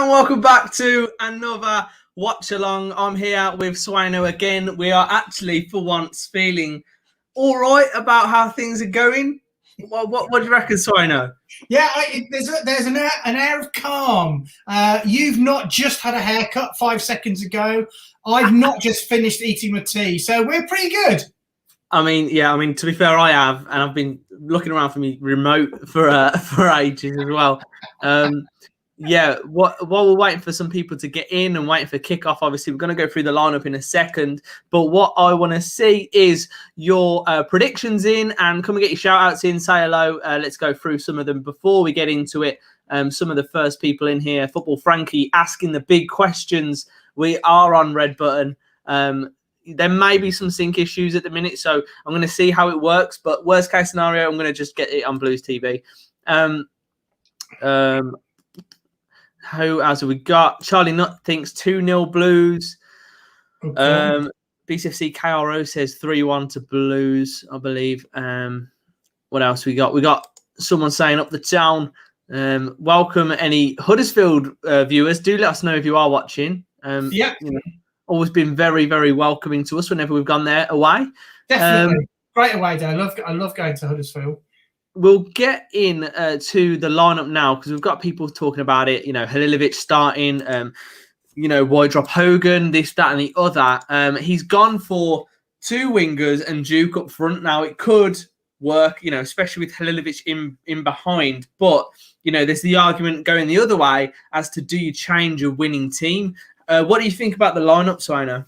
and welcome back to another watch along. I'm here with Swaino again. We are actually, for once, feeling all right about how things are going. What do you reckon, Swaino? Yeah, there's an air of calm. You've not just had a haircut 5 seconds ago. I've not just finished eating my tea, so we're pretty good. I mean, to be fair, I have, and I've been looking around for me remote for ages as well. While we're waiting for some people to get in and waiting for kickoff, obviously we're going to go through the lineup in a second. But what I want to see is your predictions in, and come and get your shout outs in. Say hello. Let's go through some of them before we get into it. Some of the first people in here, Football Frankie, asking the big questions. We are on red button. There may be some sync issues at the minute, so I'm going to see how it works. But worst case scenario, I'm going to just get it on Blues TV. Who else have we got? Charlie Nutt thinks 2-0 Blues. Okay. BCFC KRO says 3-1 to Blues, I believe. What else we got? We got someone saying up the town. Welcome any Huddersfield viewers. Do let us know if you are watching. Always been very, very welcoming to us whenever we've gone there away. Definitely. Great away day. I love going to Huddersfield. We'll get in to the lineup now because we've got people talking about it. Halilovic starting, why drop Hogan, this, that, and the other. He's gone for 2 wingers and Duke up front. Now, it could work, especially with Halilovic in behind. But, there's the argument going the other way as to do you change a winning team? What do you think about the lineup, Swaino?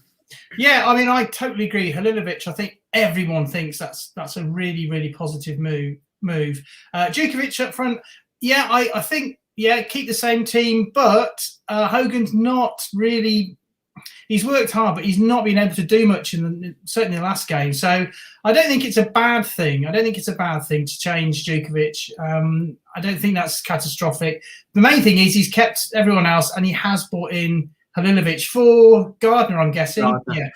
Yeah, I mean, I totally agree. Halilovic, I think everyone thinks that's a really, really positive move. Djukovic up front, I think, keep the same team, but Hogan's not really, he's worked hard, but he's not been able to do much certainly the last game. So I don't think it's a bad thing. To change Djukovic. I don't think that's catastrophic. The main thing is he's kept everyone else and he has brought in Halilovic for Gardner, I'm guessing. Gardner.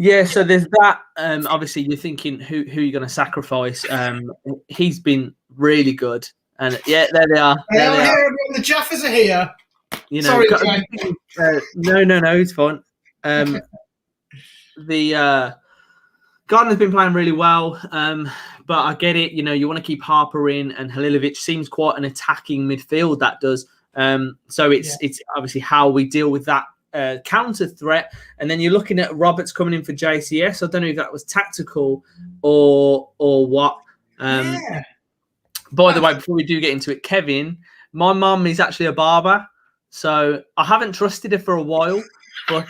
Yeah, so there's that. Obviously, you're thinking who you're going to sacrifice. He's been really good, and there they are. There they are. The Jaffers are here. Sorry, no, it's fine. The Gardner's been playing really well, but I get it. You want to keep Harper in, and Halilovic seems quite an attacking midfield. That does. So it's obviously how we deal with that. Counter threat, and then you're looking at Roberts coming in for JCS. I don't know if that was tactical or what. By the way, before we do get into it, Kevin, my mum is actually a barber, so I haven't trusted her for a while, but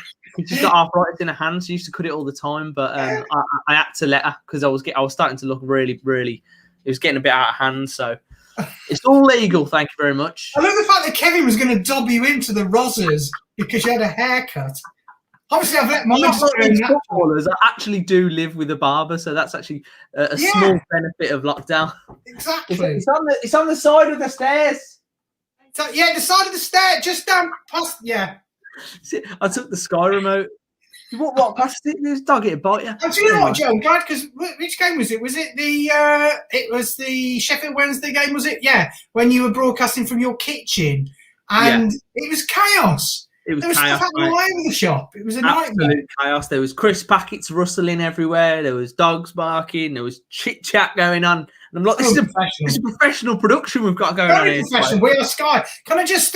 she's got arthritis in her hands. She used to cut it all the time, but I had to let her because I was starting to look really, really. It was getting a bit out of hand, so. It's all legal, thank you very much. I love the fact that Kevin was going to dob you into the Rozzers because you had a haircut. Obviously, I've let mine just go footballers. I actually do live with a barber, so that's actually a small benefit of lockdown. Exactly. It's on the side of the stairs. So, the side of the stair, just down past. Yeah. See, I took the Sky remote. You walk past it, there's dog it bite you. And do you know what, Joe? I'm glad because which game was it? Was it the Sheffield Wednesday game? Was it? Yeah, when you were broadcasting from your kitchen, and it was chaos. There was chaos, stuff happening all over the shop. It was a nightmare. Chaos. There was crisp packets rustling everywhere. There was dogs barking. There was chit chat going on. And I'm like, this is a professional production we've got going on here. Professional. We are Sky. Can I just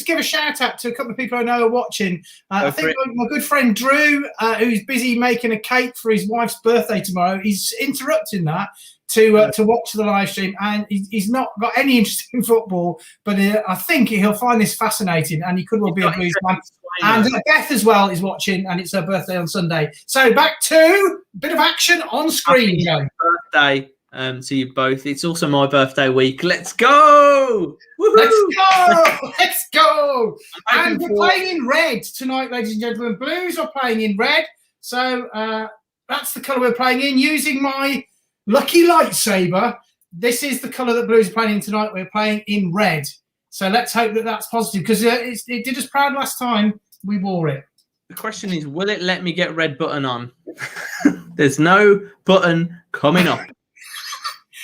give a shout out to a couple of people I know are watching? I think my good friend Drew, who's busy making a cake for his wife's birthday tomorrow, he's interrupting that to watch the live stream, and he's not got any interest in football, but I think he'll find this fascinating, and he could well be a Blues fan. And Beth as well is watching, and it's her birthday on Sunday. So back to a bit of action on screen, Joe. Birthday. To you both. It's also my birthday week. Let's go! Woohoo! Let's go! And we're playing in red tonight, ladies and gentlemen. Blues are playing in red. So that's the colour we're playing in. Using my lucky lightsaber, this is the colour that Blues are playing in tonight. We're playing in red. So let's hope that that's positive because it did us proud last time we wore it. The question is, will it let me get red button on? There's no button coming up.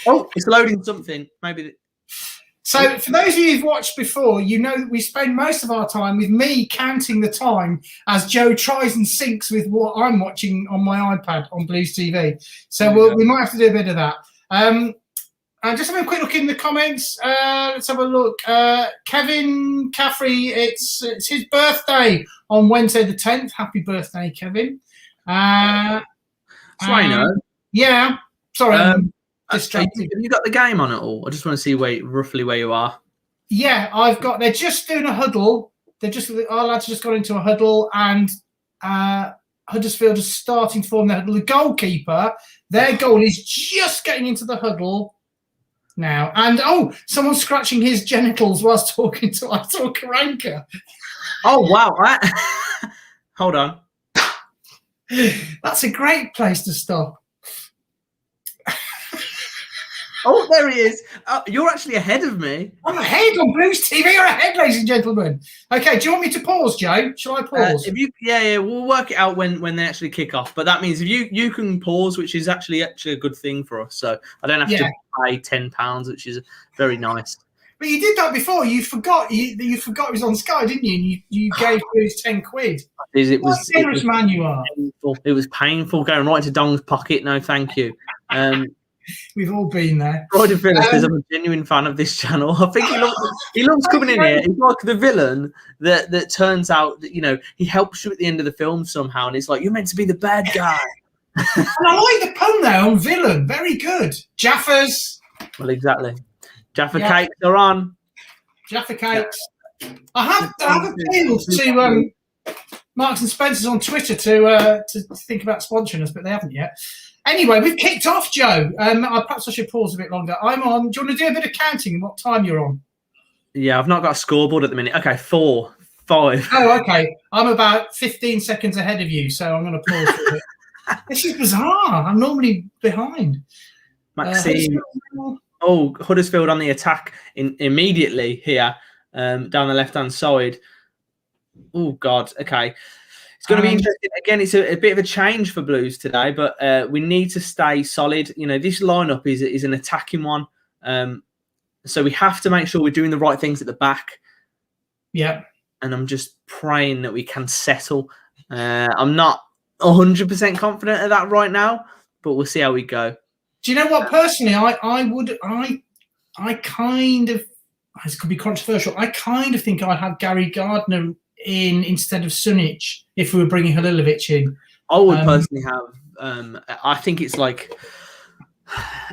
Oh, it's loading something. Maybe. So for those of you who've watched before, you know that we spend most of our time with me counting the time as Joe tries and syncs with what I'm watching on my iPad on Blues TV. So we might have to do a bit of that. And just having a quick look in the comments. Let's have a look. Kevin Caffrey, it's his birthday on Wednesday the 10th. Happy birthday, Kevin. Swaino. Yeah. Sorry. Have you got the game on at all? I just want to see roughly where you are. Yeah, they're just doing a huddle. Our lads just got into a huddle, and Huddersfield is starting to form their huddle. The goalkeeper, their goal is just getting into the huddle now. And someone's scratching his genitals whilst talking to Aitor Karanka. Oh wow! Hold on. That's a great place to stop. Oh, there he is. You're actually ahead of me. I'm ahead on Blues TV. You're ahead, ladies and gentlemen. Okay, do you want me to pause, Joe? Shall I pause? We'll work it out when they actually kick off. But that means if you can pause, which is actually a good thing for us. So I don't have to pay £10, which is very nice. But you did that before. You forgot. You forgot it was on Sky, didn't you? And you gave Blues £10. What a generous man you are. Painful. It was painful going right into Dong's pocket. No, thank you. We've all been there. Roger Phillips is a genuine fan of this channel. I think he loves coming in here. He's like the villain that turns out that, he helps you at the end of the film somehow, and it's like, you're meant to be the bad guy. And I like the pun there on villain. Very good. Jaffas. Well, exactly. Jaffa cakes are on. Jaffa cakes. I have appealed to Marks and Spencer's on Twitter to think about sponsoring us, but they haven't yet. Anyway, we've kicked off, Joe. Perhaps I should pause a bit longer. I'm on. Do you want to do a bit of counting and what time you're on? Yeah, I've not got a scoreboard at the minute. Okay, 4, 5. Oh, okay. I'm about 15 seconds ahead of you, so I'm going to pause for a bit. This is bizarre. I'm normally behind. Maxime. Huddersfield on the attack immediately here down the left-hand side. Oh, God. Okay. It's going to be interesting. Again, it's a bit of a change for Blues today, but we need to stay solid. This lineup is an attacking one. So we have to make sure we're doing the right things at the back. Yeah. And I'm just praying that we can settle. I'm not 100% confident of that right now, but we'll see how we go. Do you know what? Personally, I kind of, this could be controversial, I kind of think I'd have Gary Gardner in instead of Sunic if we were bringing Halilovic in. I would personally have, I think it's like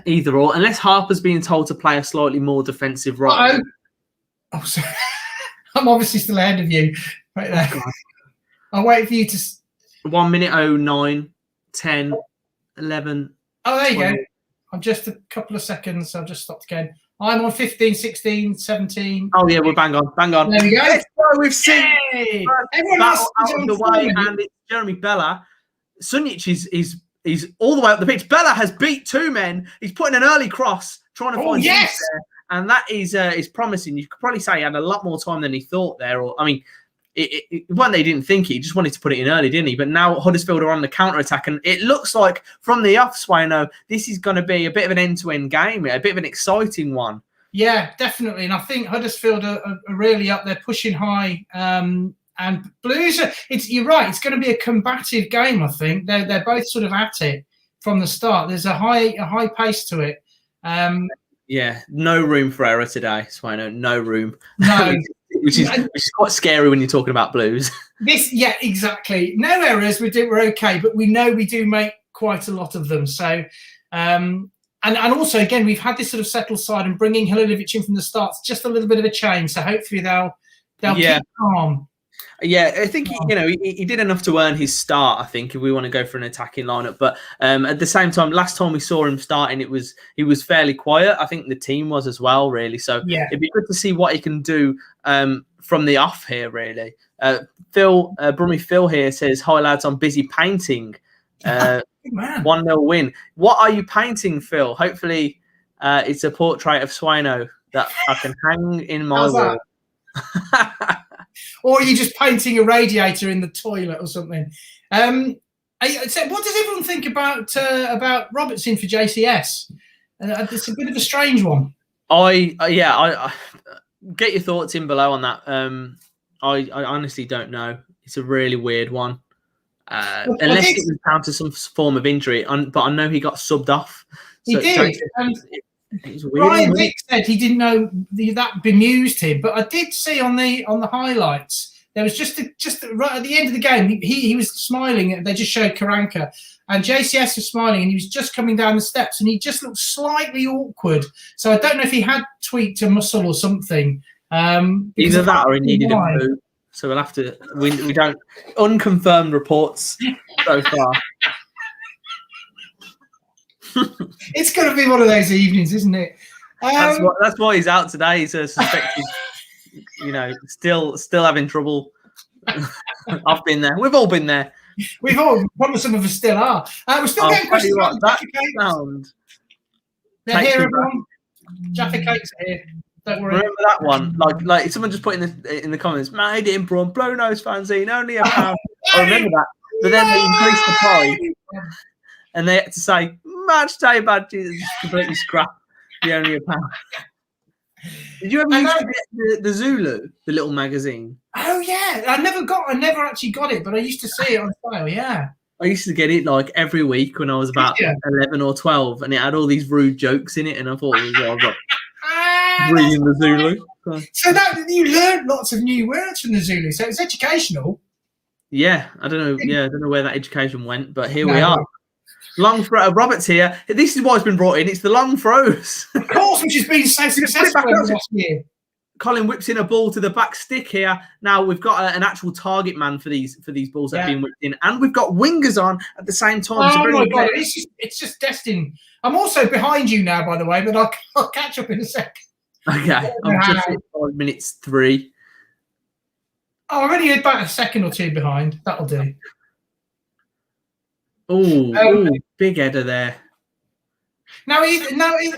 either or, unless Harper's being told to play a slightly more defensive role. Oh, sorry. I'm obviously still ahead of you. Right there. Oh, I'll wait for you to... 1 minute 09, 10, 11. Oh, there you 20. go. I'm just a couple of seconds. I've just stopped again. I'm on 15, 16, 17. Oh, yeah, we're bang on. Bang on. There we go. Let's go. We've seen everyone else out of the way, and it's Jeremy Bella. Sunic is all the way up the pitch. Bella has beat 2 men. He's putting an early cross, trying to find there. And that is promising. You could probably say he had a lot more time than he thought there. One, they didn't think he just wanted to put it in early, didn't he? But now Huddersfield are on the counter-attack, and it looks like from the off, Swaino, this is going to be a bit of an end-to-end game, a bit of an exciting one. Yeah, definitely. And I think Huddersfield are really up there, pushing high. And Blues, you're right, it's going to be a combative game, I think. They're both sort of at it from the start. There's a high pace to it. Yeah, no room for error today, Swaino. No room. No. which is quite scary when you're talking about Blues. Yeah, exactly. No errors. We're okay, but we know we do make quite a lot of them. So, and also again, we've had this sort of settled side, and bringing Halilovic in from the start's just a little bit of a change. So hopefully they'll keep calm. Yeah, I think he did enough to earn his start. I think if we want to go for an attacking lineup, but at the same time, last time we saw him starting, he was fairly quiet. I think the team was as well, really. So it'd be good to see what he can do from the off here, really. Brummie Phil here says, "Hi lads, I'm busy painting. 1-0 win. What are you painting, Phil? Hopefully, it's a portrait of Swaino that I can hang in my wall." Or are you just painting a radiator in the toilet or something? So what does everyone think about Robertson for JCS? It's a bit of a strange one. I get your thoughts in below on that. I honestly don't know. It's a really weird one. Unless it was down to some form of injury, but I know he got subbed off. He did. Brian Vick said he didn't know that bemused him, but I did see on the highlights there was just right at the end of the game he was smiling. They just showed Karanka and JCS was smiling, and he was just coming down the steps, and he just looked slightly awkward. So I don't know if he had tweaked a muscle or something. Either that or he needed a move. So we'll have to. We don't unconfirmed reports so far. It's going to be one of those evenings, isn't it? That's why he's out today. He's suspected, still having trouble. I've been there. We've all been there. Probably some of us still are. We're still getting questions about that sound. They're here, everyone. Jaffa Cakes are here. Don't worry. Remember that one? Like someone just put in the comments, made in Brum, blow nose fanzine, only a pound. I remember that. But then they increased the price. And they had to say, match day badges, just completely scrap the only a pound. Did you ever used to get the Zulu, the little magazine? Oh yeah, I never actually got it, but I used to see it on file. Yeah, I used to get it like every week when I was about 11 or 12, and it had all these rude jokes in it, and I thought it was like reading the Zulu. So that you learned lots of new words from the Zulu, so it's educational. Yeah, I don't know. Yeah, I don't know where that education went, but here we are. Long throw. Robert's here. This is what's been brought in. It's the long throws. Of course, which has been so successful last year. Colin whips in a ball to the back stick here. Now we've got an actual target man for these balls that have been whipped in, and we've got wingers on at the same time. Oh my god, it's just destined. I'm also behind you now, by the way, but I'll catch up in a sec. Okay, I'm just at 5 minutes 3. Oh, I'm only about a second or two behind. That'll do. Oh, big header there. Now,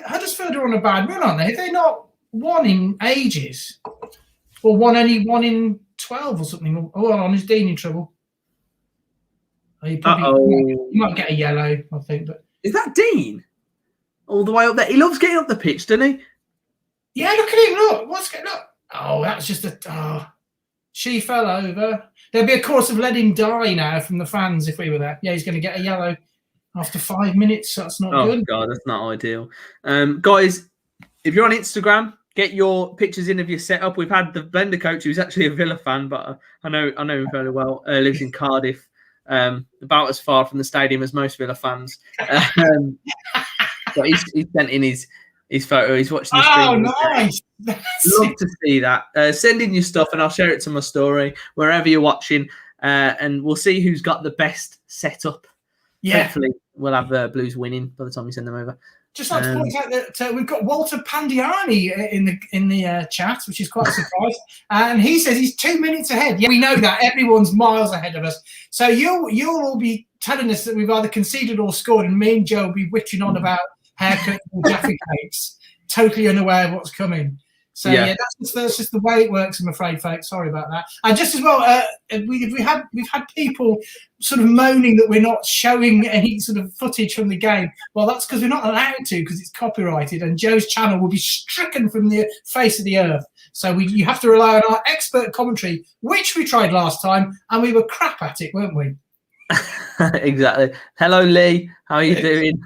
Huddersfield are on a bad run, aren't they? Have they not won in ages? Or only won in 12 or something? Oh, on is Dean in trouble? You might get a yellow, I think. But is that Dean? All the way up there. He loves getting up the pitch, doesn't he? Yeah, look at him. Look. What's going on? Oh, that's just she fell over. There'd be a chorus of let him die now from the fans if we were there. Yeah, he's going to get a yellow after 5 minutes. So that's not good. Oh, God, that's not ideal. Guys, if you're on Instagram, get your pictures in of your setup. We've had the blender coach, who's actually a Villa fan, but I know him very well, lives in Cardiff, about as far from the stadium as most Villa fans. But he's sent in his photo. He's watching the stream. Oh, nice. Love to see that. Send in your stuff and I'll share it to my story wherever you're watching, and we'll see who's got the best setup. Yeah. Hopefully we'll have Blues winning by the time we send them over. Just like to point out that we've got Walter Pandiani in the chat, which is quite a surprise. And he says he's 2 minutes ahead. Yeah, we know that. Everyone's miles ahead of us. So you'll all be telling us that we've either conceded or scored, and me and Joe will be witching on about haircuts and Jaffa Cakes, totally unaware of what's coming. So yeah, that's just the way it works. I'm afraid, folks. Sorry about that. And just as well, we've had people sort of moaning that we're not showing any sort of footage from the game. Well, that's because we're not allowed to, because it's copyrighted, and Joe's channel will be stricken from the face of the earth. So you have to rely on our expert commentary, which we tried last time, and we were crap at it, weren't we? Exactly. Hello, Lee. How are you doing?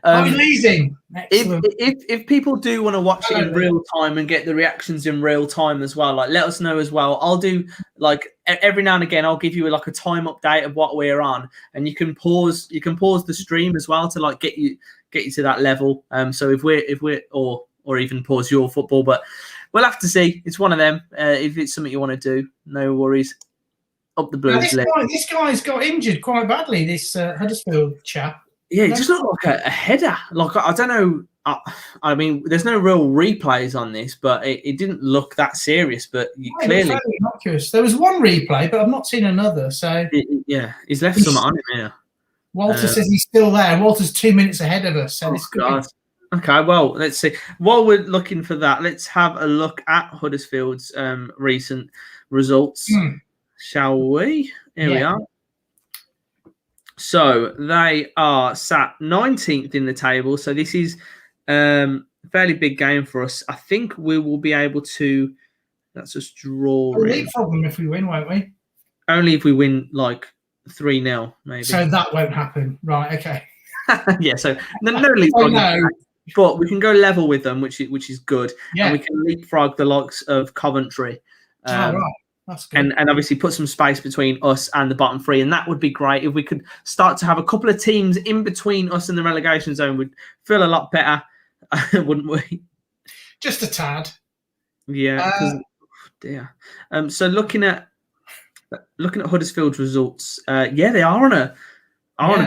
I'm amazing. If people do want to watch it in real time and get the reactions in real time as well, like let us know as well. I'll do like every now and again. I'll give you like a time update of what we're on, and you can pause the stream as well to like get you to that level. So if we're or even pause your football, but we'll have to see. It's one of them. If it's something you want to do, no worries. Up the Blues. This guy's got injured quite badly, this Huddersfield chap. Yeah, it just looked like a header. Like, I don't know. I mean, there's no real replays on this, but it didn't look that serious. But clearly, innocuous. There was one replay, but I've not seen another. So he's left some on him here. Walter says he's still there. Walter's 2 minutes ahead of us. So this could be... Okay, well, let's see. While we're looking for that, let's have a look at Huddersfield's recent results. Shall we? Here we are. So they are sat 19th in the table. So this is fairly big game for us. I think we will be able to. That's just draw. We'll leapfrog them if we win, won't we? Only if we win like 3-0, maybe. So that won't happen, right? Okay. Yeah. So no leapfrog. But we can go level with them, which is good. Yeah. And we can leapfrog the likes of Coventry. Right. That's good. And obviously put some space between us and the bottom three. And that would be great if we could start to have a couple of teams in between us and the relegation zone. We'd feel a lot better, wouldn't we? Just a tad. Yeah. Dear. So looking at Huddersfield's results, they are on a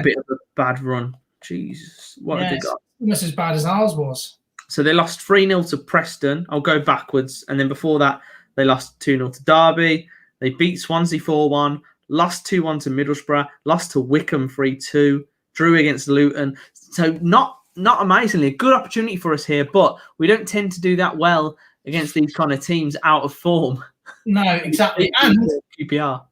bit of a bad run. Jesus, what have they got? Almost as bad as ours was. So they lost 3-0 to Preston. I'll go backwards. And then before that, they lost 2-0 to Derby. They beat Swansea 4-1, lost 2-1 to Middlesbrough, lost to Wickham 3-2, drew against Luton. So not amazingly, a good opportunity for us here, but we don't tend to do that well against these kind of teams out of form. No, exactly. And QPR.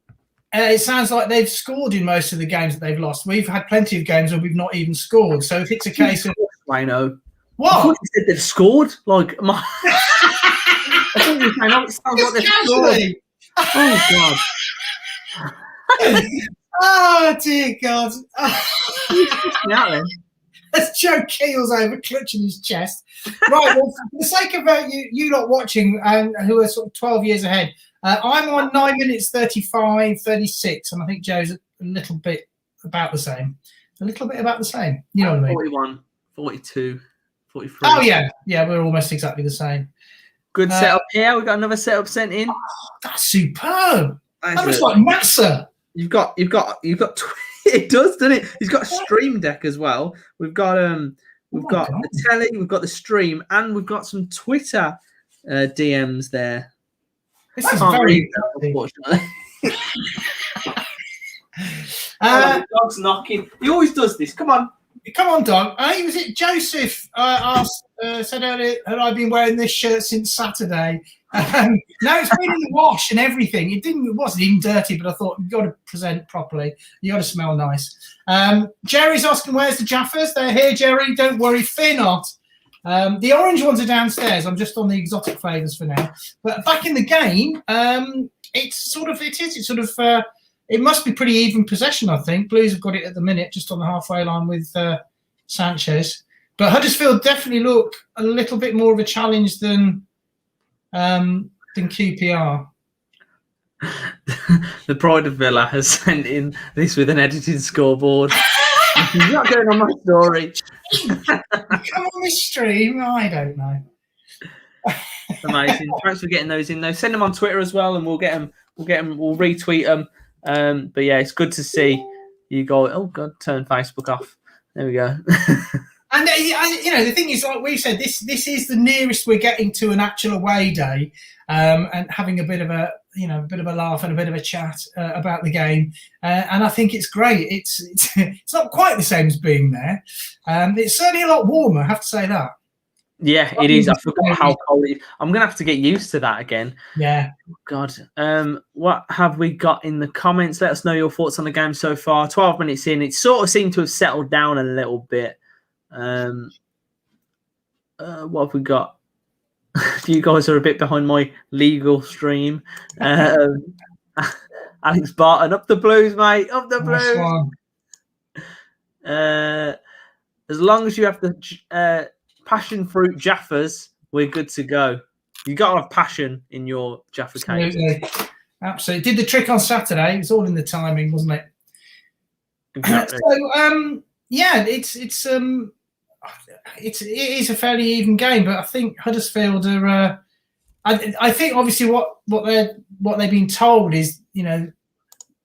It sounds like they've scored in most of the games that they've lost. We've had plenty of games where we've not even scored. So if it's a case of... I know. What? I thought you said they've scored. Like, I thought you were saying, it sounds like they've scored. Oh, God. Oh, dear God. Yeah, As Joe keels over, clutching his chest. Right, well, for the sake of you lot watching, who are sort of 12 years ahead, I'm on 9 minutes 35, 36, and I think Joe's a little bit about the same. A little bit about the same. You know what I mean? 41, 42, 43. Oh, yeah. Yeah, we're almost exactly the same. Good setup here. We've got another setup sent in. Oh, that's superb. That looks like NASA. You've got it does, doesn't it? He's got a stream deck as well. We've got the telly, we've got the stream, and we've got some Twitter DMs there. This is very unfortunately. The dog's knocking. He always does this. Come on, dog. Was it Joseph said earlier, had I been wearing this shirt since Saturday? No, it's been in the wash and everything. It wasn't even dirty, but I thought you've got to present properly. You got to smell nice. Jerry's asking, where's the Jaffers? They're here, Jerry. Don't worry, fear not. The orange ones are downstairs. I'm just on the exotic flavours for now. But back in the game, it must be pretty even possession, I think. Blues have got it at the minute, just on the halfway line with Sanchez. But Huddersfield definitely look a little bit more of a challenge than QPR. The Pride of Villa has sent in this with an edited scoreboard. He's not going on my story. Come on the stream? I don't know. Amazing. Thanks for getting those in, though. Send them on Twitter as well, and we'll get them. We'll retweet them. But yeah, it's good to see you go. Oh God, turn Facebook off. There we go. And the thing is, like we said, this is the nearest we're getting to an actual away day, and having a bit of a laugh and a bit of a chat about the game. And I think it's great. It's not quite the same as being there. It's certainly a lot warmer. I have to say that. Yeah, it is. I forgot how cold it is. I'm gonna have to get used to that again. Yeah. God. What have we got in the comments? Let us know your thoughts on the game so far. 12 minutes in, it sort of seemed to have settled down a little bit. What have we got? You guys are a bit behind my legal stream. Alex Barton, up the Blues, mate. Up the Blues. As long as you have the passion fruit Jaffers, we're good to go. You got to have passion in your Jaffa cake. Absolutely. Did the trick on Saturday. It was all in the timing, wasn't it? Exactly. So, it is a fairly even game, but I think Huddersfield are. I think obviously what they've been told is,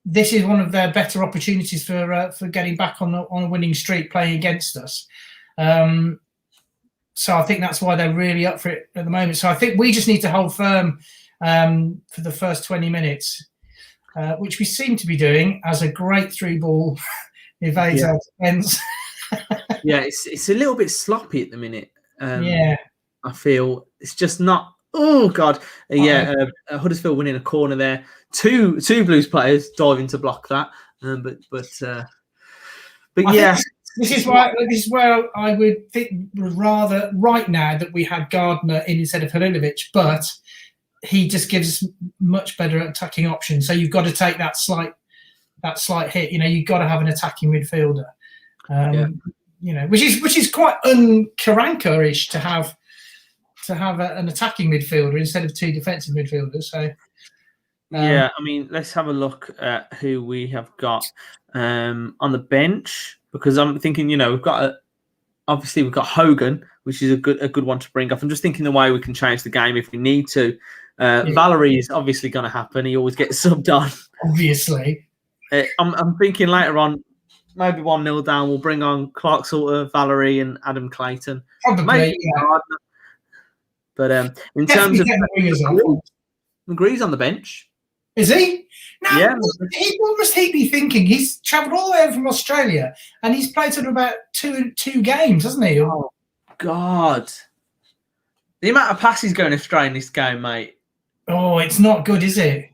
this is one of their better opportunities for getting back on a winning streak, playing against us. So I think that's why they're really up for it at the moment. So I think we just need to hold firm for the first 20 minutes, which we seem to be doing, as a great through ball evades our defence. Yeah, it's a little bit sloppy at the minute. I feel it's just not. Oh God, Huddersfield winning a corner there. Two Blues players diving to block that, but yeah, This is where I would think rather right now that we had Gardner in instead of Halilovic, but he just gives us much better attacking options. So you've got to take that slight hit. You've got to have an attacking midfielder. Which is quite un-Karanka-ish to have an attacking midfielder instead of two defensive midfielders. So let's have a look at who we have got on the bench, because I'm thinking, we've got Hogan, which is a good one to bring up. I'm just thinking the way we can change the game if we need to. Valerie is obviously going to happen. He always gets subbed on. Obviously. I'm thinking later on, maybe 1-0 down, we'll bring on Clark Salter, Valerie, and Adam Clayton. Probably, But in terms of McGree's on the bench. Is he? No, yeah. What must he be thinking? He's travelled all the way over from Australia and he's played sort of about two games, hasn't he? Oh, God. The amount of passes going astray in this game, mate. Oh, it's not good, is it?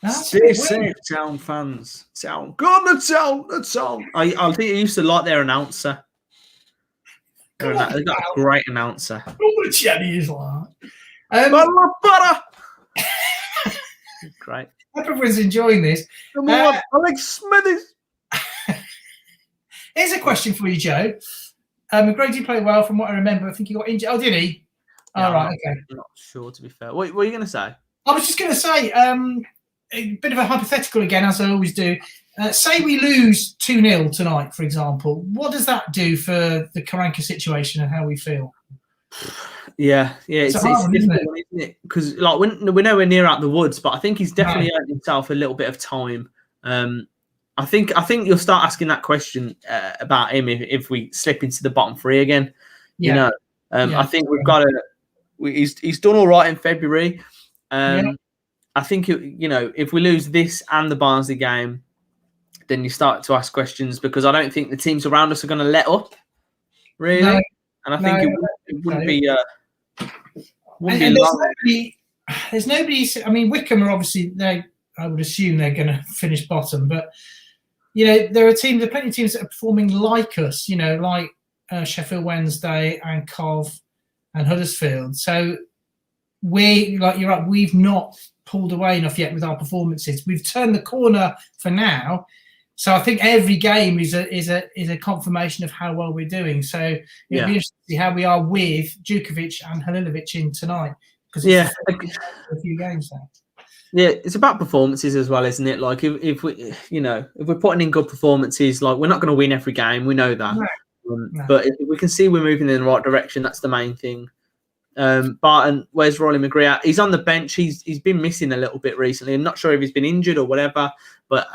Stay safe, Town fans. Town. Go on, the Town. I think he used to like their announcer. They've got a great announcer. Oh, Jenny is like. Great. Everyone's enjoying this. Alex Smithies. Here's a question for you, Joe. McGrady played well from what I remember. I think he got injured. Oh, did he? Yeah, right, okay. I'm not sure, to be fair. What were you going to say? I was just going to say, a bit of a hypothetical again, as I always do. Say we lose 2-0 tonight, for example. What does that do for the Karanka situation and how we feel? Yeah, it's difficult, isn't it? Because we're nowhere near out the woods, but I think he's definitely earned himself a little bit of time. I think you'll start asking that question about him if we slip into the bottom three again. I think we've got to. He's done all right in February. I think if we lose this and the Barnsley game, then you start to ask questions, because I don't think the teams around us are going to let up, really. No, and I think it wouldn't be. There's nobody. I mean, Wickham are obviously I would assume they're going to finish bottom, but there are plenty of teams that are performing like us. Like Sheffield Wednesday and Cov and Huddersfield. So you're right. We've not pulled away enough yet with our performances. We've turned the corner for now. So I think every game is a confirmation of how well we're doing. So it'll be interesting to see how we are with Djukovic and Halilovic in tonight, because it's a few games now. Yeah, it's about performances as well, isn't it? Like if we're putting in good performances, like we're not going to win every game, we know that. No. But if we can see we're moving in the right direction, that's the main thing. Barton, where's Rolly McGree at? He's on the bench. He's been missing a little bit recently. I'm not sure if he's been injured or whatever, but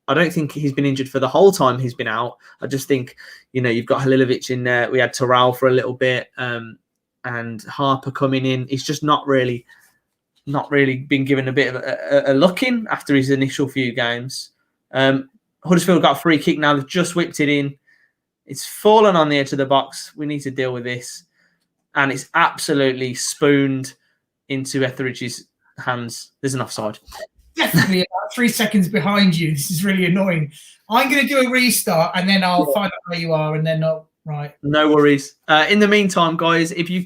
I don't think he's been injured for the whole time he's been out. I just think, you've got Halilovic in there. We had Terrell for a little bit, and Harper coming in. He's just not really been given a bit of a look in after his initial few games. Huddersfield got a free kick now. They've just whipped it in. It's fallen on the edge of the box. We need to deal with this. And it's absolutely spooned into Etheridge's hands. There's an offside. Definitely about 3 seconds behind you. This is really annoying. I'm going to do a restart and then I'll find out where you are and then right. No worries. In the meantime, guys, if you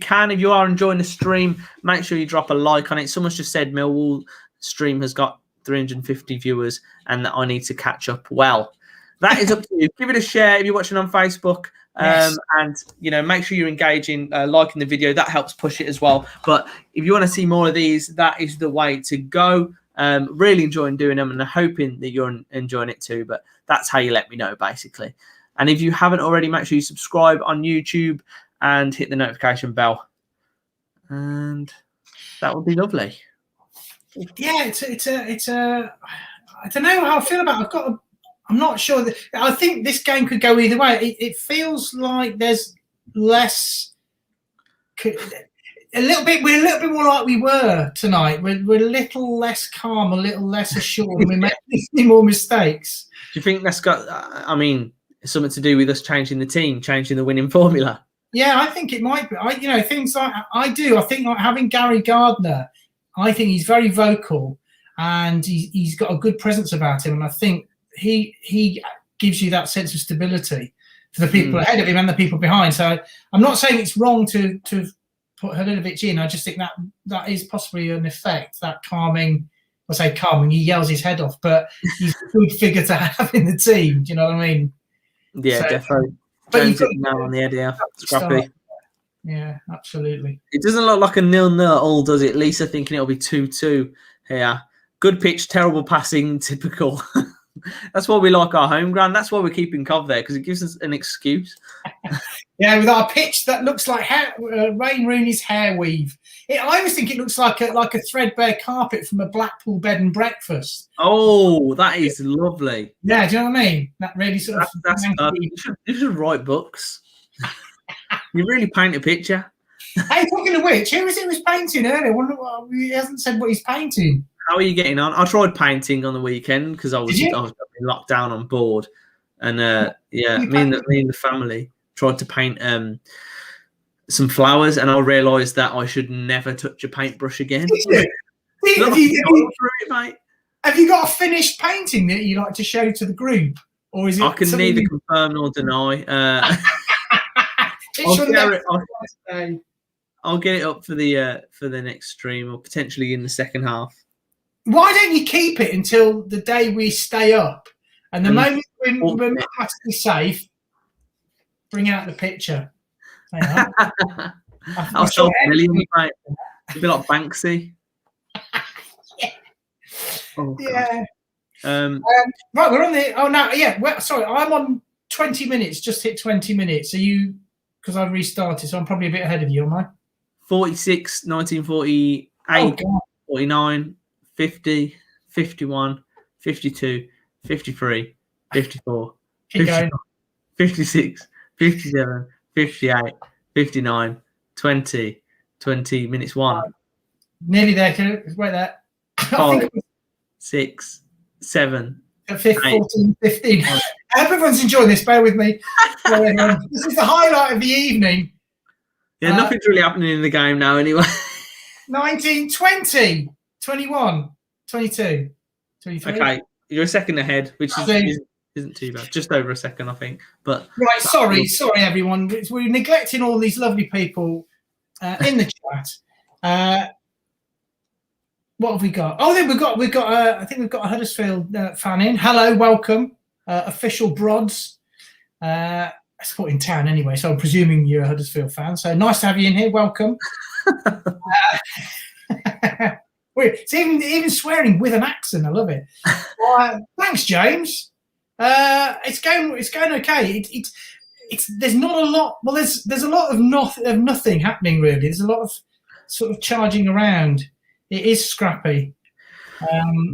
are enjoying the stream, make sure you drop a like on it. Someone's just said Millwall stream has got 350 viewers and that I need to catch up. Well, that is up to you. Give it a share if you're watching on Facebook. Yes. And make sure you're engaging, liking the video. That helps push it as well. But if you want to see more of these, that is the way to go. Really enjoying doing them and hoping that you're enjoying it too. But that's how you let me know, basically. And if you haven't already, make sure you subscribe on YouTube and hit the notification bell. And that would be lovely. Yeah, it's a. I don't know how I feel about it. I'm not sure. I think this game could go either way. It feels like there's less. We're a little bit more like we were tonight. We're a little less calm, a little less assured, and we make more mistakes. Do you think that's got? Something to do with us changing the team, changing the winning formula? Yeah, I think it might be. Things like I do. I think like having Gary Gardner. I think he's very vocal, and he's got a good presence about him, and I think he gives you that sense of stability for the people ahead of him and the people behind. So I'm not saying it's wrong to put Halilovic in. I just think that is possibly an effect, that calming. I say calming, he yells his head off, but he's a good figure to have in the team. Do you know what I mean? Yeah, so, definitely. But Jones hit now on the head here. Scrappy. Yeah, absolutely. It doesn't look like a 0-0 at all, does it? Lisa thinking it'll be 2-2 here. Good pitch, terrible passing, typical. That's why we like our home ground. That's why we're keeping Cov there, because it gives us an excuse. Yeah, with our pitch that looks like Wayne Rooney's hair weave. I always think it looks like a threadbare carpet from a Blackpool bed and breakfast. Oh, that is lovely. Yeah, do you know what I mean? That really sort of. That's you should write books. You really paint a picture. Hey, talking of which, who was it was painting earlier? He hasn't said what he's painting. How are you getting on? I tried painting on the weekend because I was locked down on board, and me and the family tried to paint some flowers, and I realised that I should never touch a paintbrush again. Have you got a finished painting that you like to show to the group, or is it? I can neither confirm nor deny. I'll get it up for the next stream, or potentially in the second half. Why don't you keep it until the day we stay up, and the moment we're mathematically safe, bring out the picture. I'll sell millions, mate. It'll be like Banksy. Yeah. Oh, yeah. Right, we're on the. Oh no, yeah. Well, sorry, I'm on 20 minutes. Just hit 20 minutes. Are you? Because I've restarted, so I'm probably a bit ahead of you, am I? 46, 1948, 49, 50, 51, 52, 53, 54, 55, 56, 57, 58, 59, 20, 20 minutes 1. Nearly there. Wait there. 5, 6, 7, 14, 15. I hope everyone's enjoying this. Bear with me. This is the highlight of the evening. Yeah, nothing's really happening in the game now anyway. 19, 20, 21, 22, 23. Okay, you're a second ahead, which isn't too bad. Just over a second, I think. But right, sorry everyone. We're neglecting all these lovely people in the chat. What have we got? Oh, then we've got. I think we've got a Huddersfield fan in. Hello, welcome, official Brods. Supporting town anyway, so I'm presuming you're a Huddersfield fan. So nice to have you in here. Welcome. It's even swearing with an accent. I love it. Thanks, James. It's going okay. There's not a lot. Well, there's a lot of nothing happening really. There's a lot of sort of charging around. It is scrappy.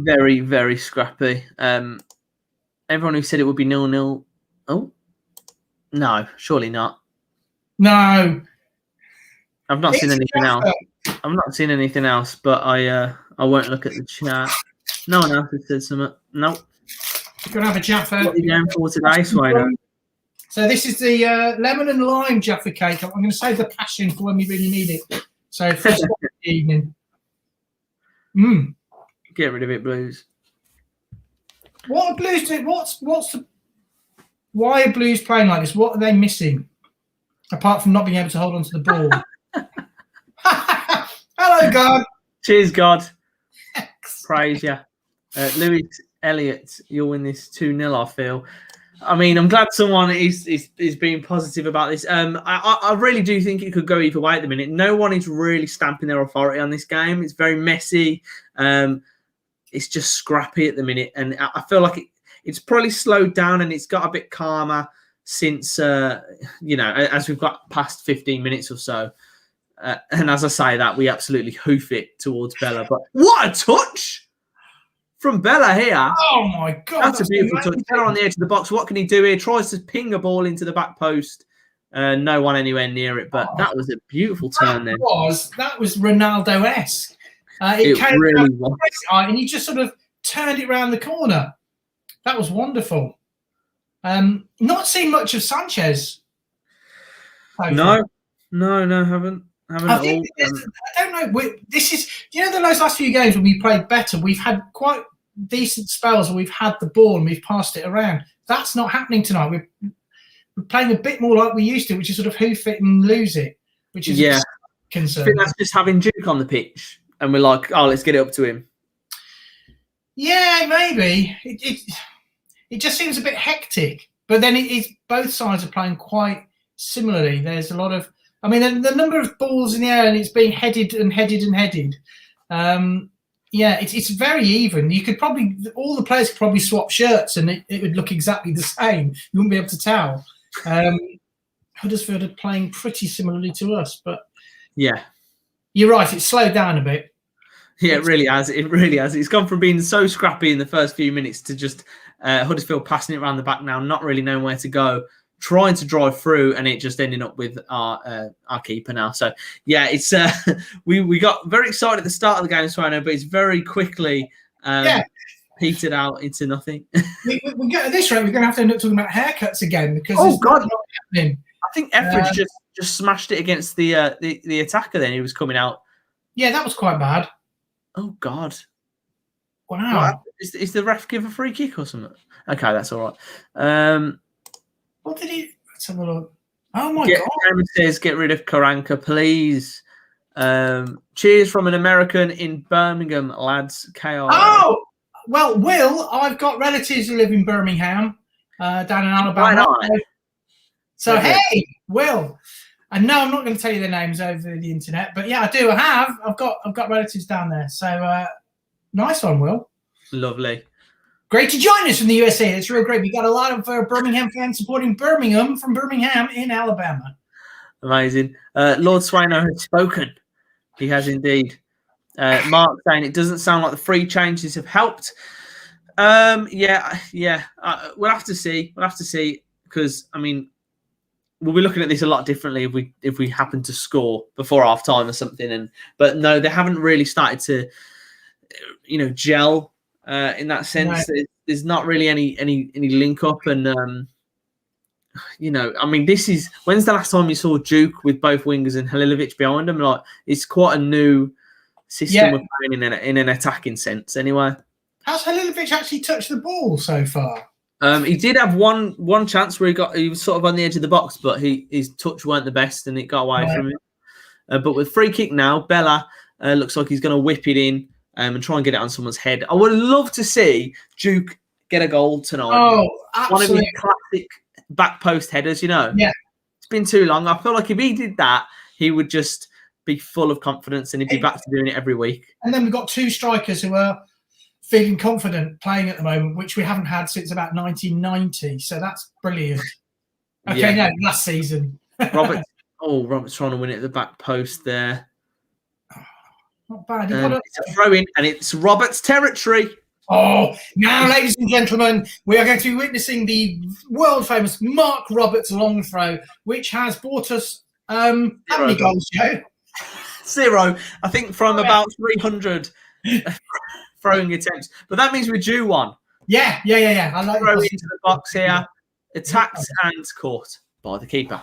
Very, very scrappy. Everyone who said it would be 0-0. Oh, no, surely not. No. I've not seen anything else. I've not seen anything else, but I won't look at the chat. No one else has said something. Nope. You're going to have a Jaffa. What are you going for today, Swaino? So this is the lemon and lime Jaffa cake. I'm going to save the passion for when we really need it. So for the evening. Get rid of it, Blues. What are Blues doing? Why are Blues playing like this? What are they missing? Apart from not being able to hold on to the ball. Hello, God. Cheers, God. Praise you. Lewis Elliott, you'll win this 2-0, I feel. I mean, I'm glad someone is being positive about this. I really do think it could go either way at the minute. No one is really stamping their authority on this game. It's very messy. It's just scrappy at the minute. And I feel like it's probably slowed down and it's got a bit calmer since, as we've got past 15 minutes or so. And as I say that, we absolutely hoof it towards Bella. But what a touch from Bella here. Oh, my God. That's a beautiful touch. Bella on the edge of the box. What can he do here? Tries to ping a ball into the back post. No one anywhere near it. But that was a beautiful turn then. That was Ronaldo-esque. It came really was. And he just sort of turned it around the corner. That was wonderful. Not seen much of Sanchez. No, haven't. I don't know. This is, those last few games when we played better, we've had quite decent spells where we've had the ball and we've passed it around. That's not happening tonight. We're playing a bit more like we used to, which is sort of hoof it and lose it, which is a concern. I think that's just having Duke on the pitch, and we're like, oh, let's get it up to him. Yeah, maybe. It just seems a bit hectic. But then both sides are playing quite similarly. There's a lot of, I mean, the number of balls in the air and it's being headed and headed and headed. It's very even. You could probably, all the players could probably swap shirts and it would look exactly the same. You wouldn't be able to tell. Huddersfield are playing pretty similarly to us, but yeah, you're right. It's slowed down a bit. Yeah, it really has. It really has. It's gone from being so scrappy in the first few minutes to just Huddersfield passing it around the back now, not really knowing where to go, trying to drive through, and it just ending up with our keeper now. So yeah, it's we got very excited at the start of the game, Swaino, but it's very quickly petered out into nothing. we get at this rate, we're going to have to end up talking about haircuts again because not happening. I think Etheridge just smashed it against the attacker. Then he was coming out. Yeah, that was quite bad. Oh God! Wow! Is the ref give a free kick or something? Okay, that's all right. What did he? Let's have a look. Oh my God! Cameron says, "Get rid of Karanka, please." Cheers from an American in Birmingham, lads. KR. Oh well, Will, I've got relatives who live in Birmingham, down in Alabama. So hey, Will. And no, I'm not going to tell you their names over the internet, but yeah, I do. I've got relatives down there. So nice one, Will. Lovely. Great to join us from the USA. It's real great. We got a lot of Birmingham fans supporting Birmingham from Birmingham in Alabama. Amazing. Lord Swaino has spoken. He has indeed. Mark saying it doesn't sound like the free changes have helped. We'll have to see. We'll have to see because I mean. We'll be looking at this a lot differently if we happen to score before half time or something. But no, they haven't really started to, gel in that sense. Right. There's not really any link up, and I mean, when's the last time you saw Duke with both wingers and Halilovic behind him? Like, it's quite a new system we're playing in an attacking sense. Anyway, has Halilovic actually touched the ball so far? He did have one chance where he was sort of on the edge of the box, but his touch weren't the best and it got away from him. But with free kick now, Bella looks like he's going to whip it in and try and get it on someone's head. I would love to see Duke get a goal tonight. Oh, absolutely. One of his classic back post headers, Yeah. It's been too long. I feel like if he did that, he would just be full of confidence and he'd be back to doing it every week. And then we've got two strikers who are feeling confident playing at the moment, which we haven't had since about 1990. So that's brilliant. Okay, no, last season. Robert's trying to win it at the back post there. Not bad. It's a throw in, and it's Robert's territory. Oh, now, ladies and gentlemen, we are going to be witnessing the world famous Mark Roberts long throw, which has bought us how many goals, Joe? 0. I think from about 300. Throwing attempts, but that means we're due one. Yeah. I like throw into the box here, attacked and caught by the keeper.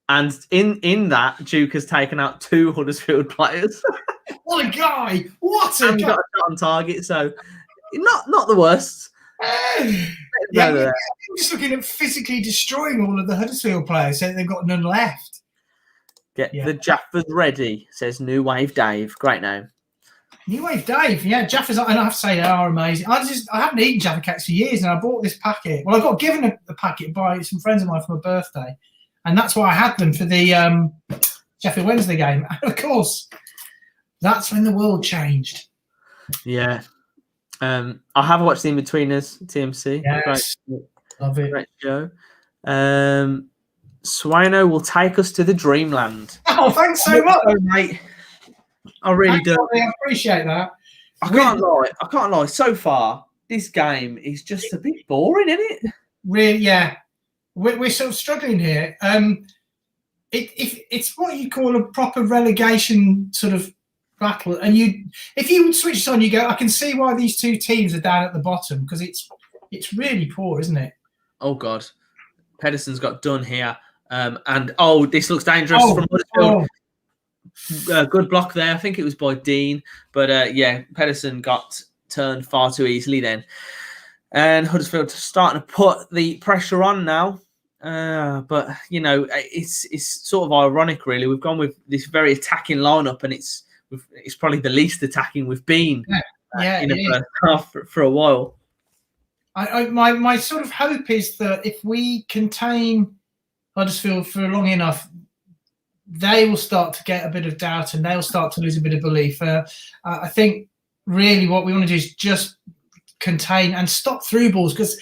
And in that, Duke has taken out 2 Huddersfield players. What a guy! What a guy! Got a shot on target, so not the worst. I'm just looking at physically destroying all of the Huddersfield players, so they've got none left. Get the Jaffers ready, says New Wave Dave. Great name. New Wave Dave, Jaffers, and I have to say they are amazing. I haven't eaten Jaffa cakes for years, and I bought this packet. Well, I got given a packet by some friends of mine for my birthday, and that's why I had them for the Sheffield Wednesday game. And of course, that's when the world changed. Yeah. I have watched the In-Betweeners, TMC. Yes. Love it. Great show. Swaino will take us to the dreamland. Oh, thanks so much, mate. I really do. I appreciate that. I can't lie. So far, this game is just a bit boring, isn't it? We're sort of struggling here. It's what you call a proper relegation sort of battle, and if you would switch it on, you go, I can see why these two teams are down at the bottom because it's really poor, isn't it? Oh God, Pedersen's got done here, and this looks dangerous from Huddersfield. Good block there. I think it was by Dean, but Pedersen got turned far too easily then. And Huddersfield starting to put the pressure on now. But, you know, it's sort of ironic, really. We've gone with this very attacking lineup, and it's probably the least attacking we've been in the first half for a while. My sort of hope is that if we contain Huddersfield for long enough, they will start to get a bit of doubt and they'll start to lose a bit of belief. I think really what we want to do is just contain and stop through balls, because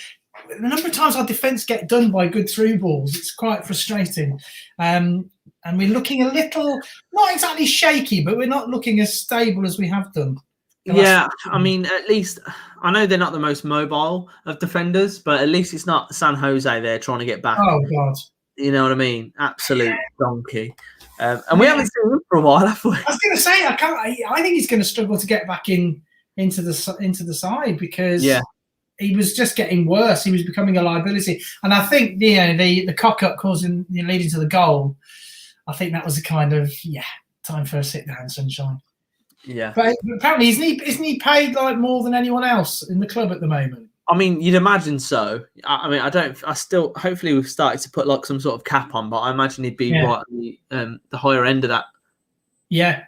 the number of times our defence get done by good through balls, it's quite frustrating. And we're looking a little, not exactly shaky, but we're not looking as stable as we have done. Yeah, I mean, at least I know they're not the most mobile of defenders, but at least it's not San Jose there trying to get back. Oh, God. You know what I mean? Absolute donkey. And we haven't seen him for a while, have we? I was going to say, I think he's going to struggle to get back into the side, because he was just getting worse. He was becoming a liability. And I think the cock-up causing leading to the goal, I think that was a kind of, time for a sit-down, sunshine. Yeah. But apparently, isn't he paid like more than anyone else in the club at the moment? I mean, you'd imagine so. I mean, hopefully we've started to put like some sort of cap on, but I imagine he'd be right at the higher end of that. Yeah.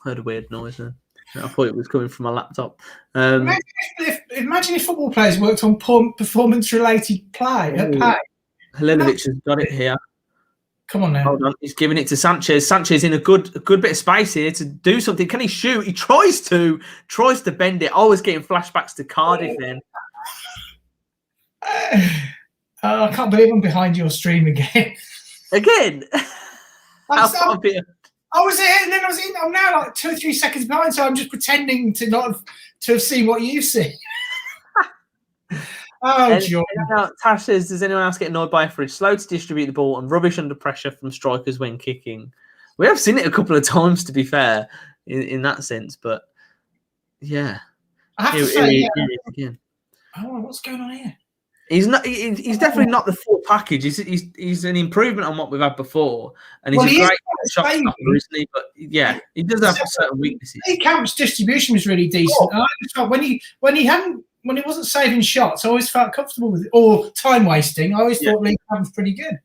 Heard a weird noise then. I thought it was coming from my laptop. Imagine if football players worked on performance-related pay. Halilovic has got it here. Come on now. Hold on. He's giving it to Sanchez. Sanchez in a good bit of space here to do something. Can he shoot? He tries to bend it. Always getting flashbacks to Cardiff then. I can't believe I'm behind your stream again. Again? I was here and then I was in. I'm now like 2 or 3 seconds behind, so I'm just pretending to not have seen what you've seen. Oh, John. Tash says, does anyone else get annoyed by Etheridge? Slow to distribute the ball and rubbish under pressure from strikers when kicking. We have seen it a couple of times, to be fair, in that sense. But, yeah. I have to say, again. Oh, what's going on here? He's definitely not the full package. He's an improvement on what we've had before. And he's a great shot stopper, isn't he? But, yeah, he does have certain weaknesses. Camp's distribution was really decent. And I just felt when he wasn't saving shots, I always felt comfortable with it. Or time wasting, I always thought Lee Camp was pretty good.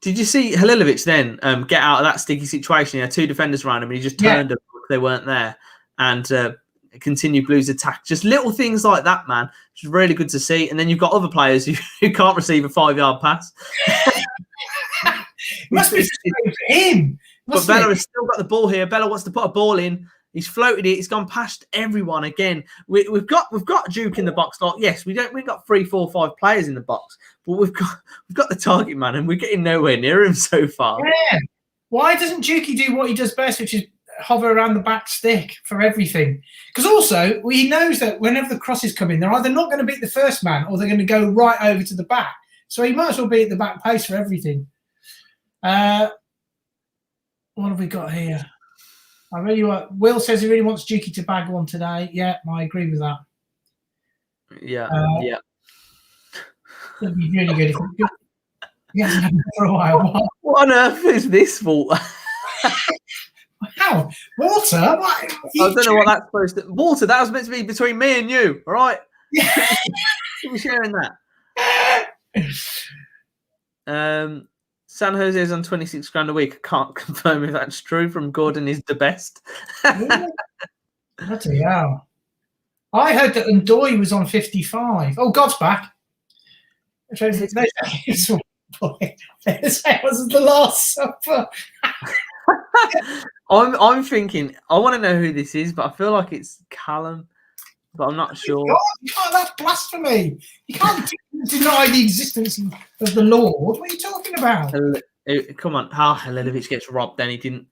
Did you see Halilovic then get out of that sticky situation? He had 2 defenders around him and he just turned them if they weren't there and continued Blues attack. Just little things like that, man. Which is really good to see. And then you've got other players who can't receive a 5-yard pass. Must be for him. But Bella has still got the ball here. Bella wants to put a ball in. He's floated it. He's gone past everyone again. We've got Duke in the box. Like, yes, we've got 3, 4, 5 players in the box, but we've got the target man, and we're getting nowhere near him so far. Yeah. Why doesn't Dukey do what he does best, which is hover around the back stick for everything? Because also he knows that whenever the crosses come in, they're either not going to beat the first man or they're going to go right over to the back. So he might as well be at the back post for everything. What have we got here? Will says he really wants Dukey to bag one today. Yeah, I agree with that. Yeah. It'd be really good if he hasn't had it for a while. What on earth is this for? How? Walter? What? I don't know what that's supposed to... Walter, that was meant to be between me and you, all right? Yeah. We're sharing that. San Jose is on 26 grand a week. I can't confirm if that's true. From Gordon is the best. Bloody hell. I heard that Ndoye was on 55. Oh, God's back. It was the Last Supper. I'm thinking, I want to know who this is, but I feel like it's Callum, but I'm not sure. God, that's blasphemy. You can't deny the existence of the Lord. What are you talking about? Come on. Halilovic gets robbed, then he didn't.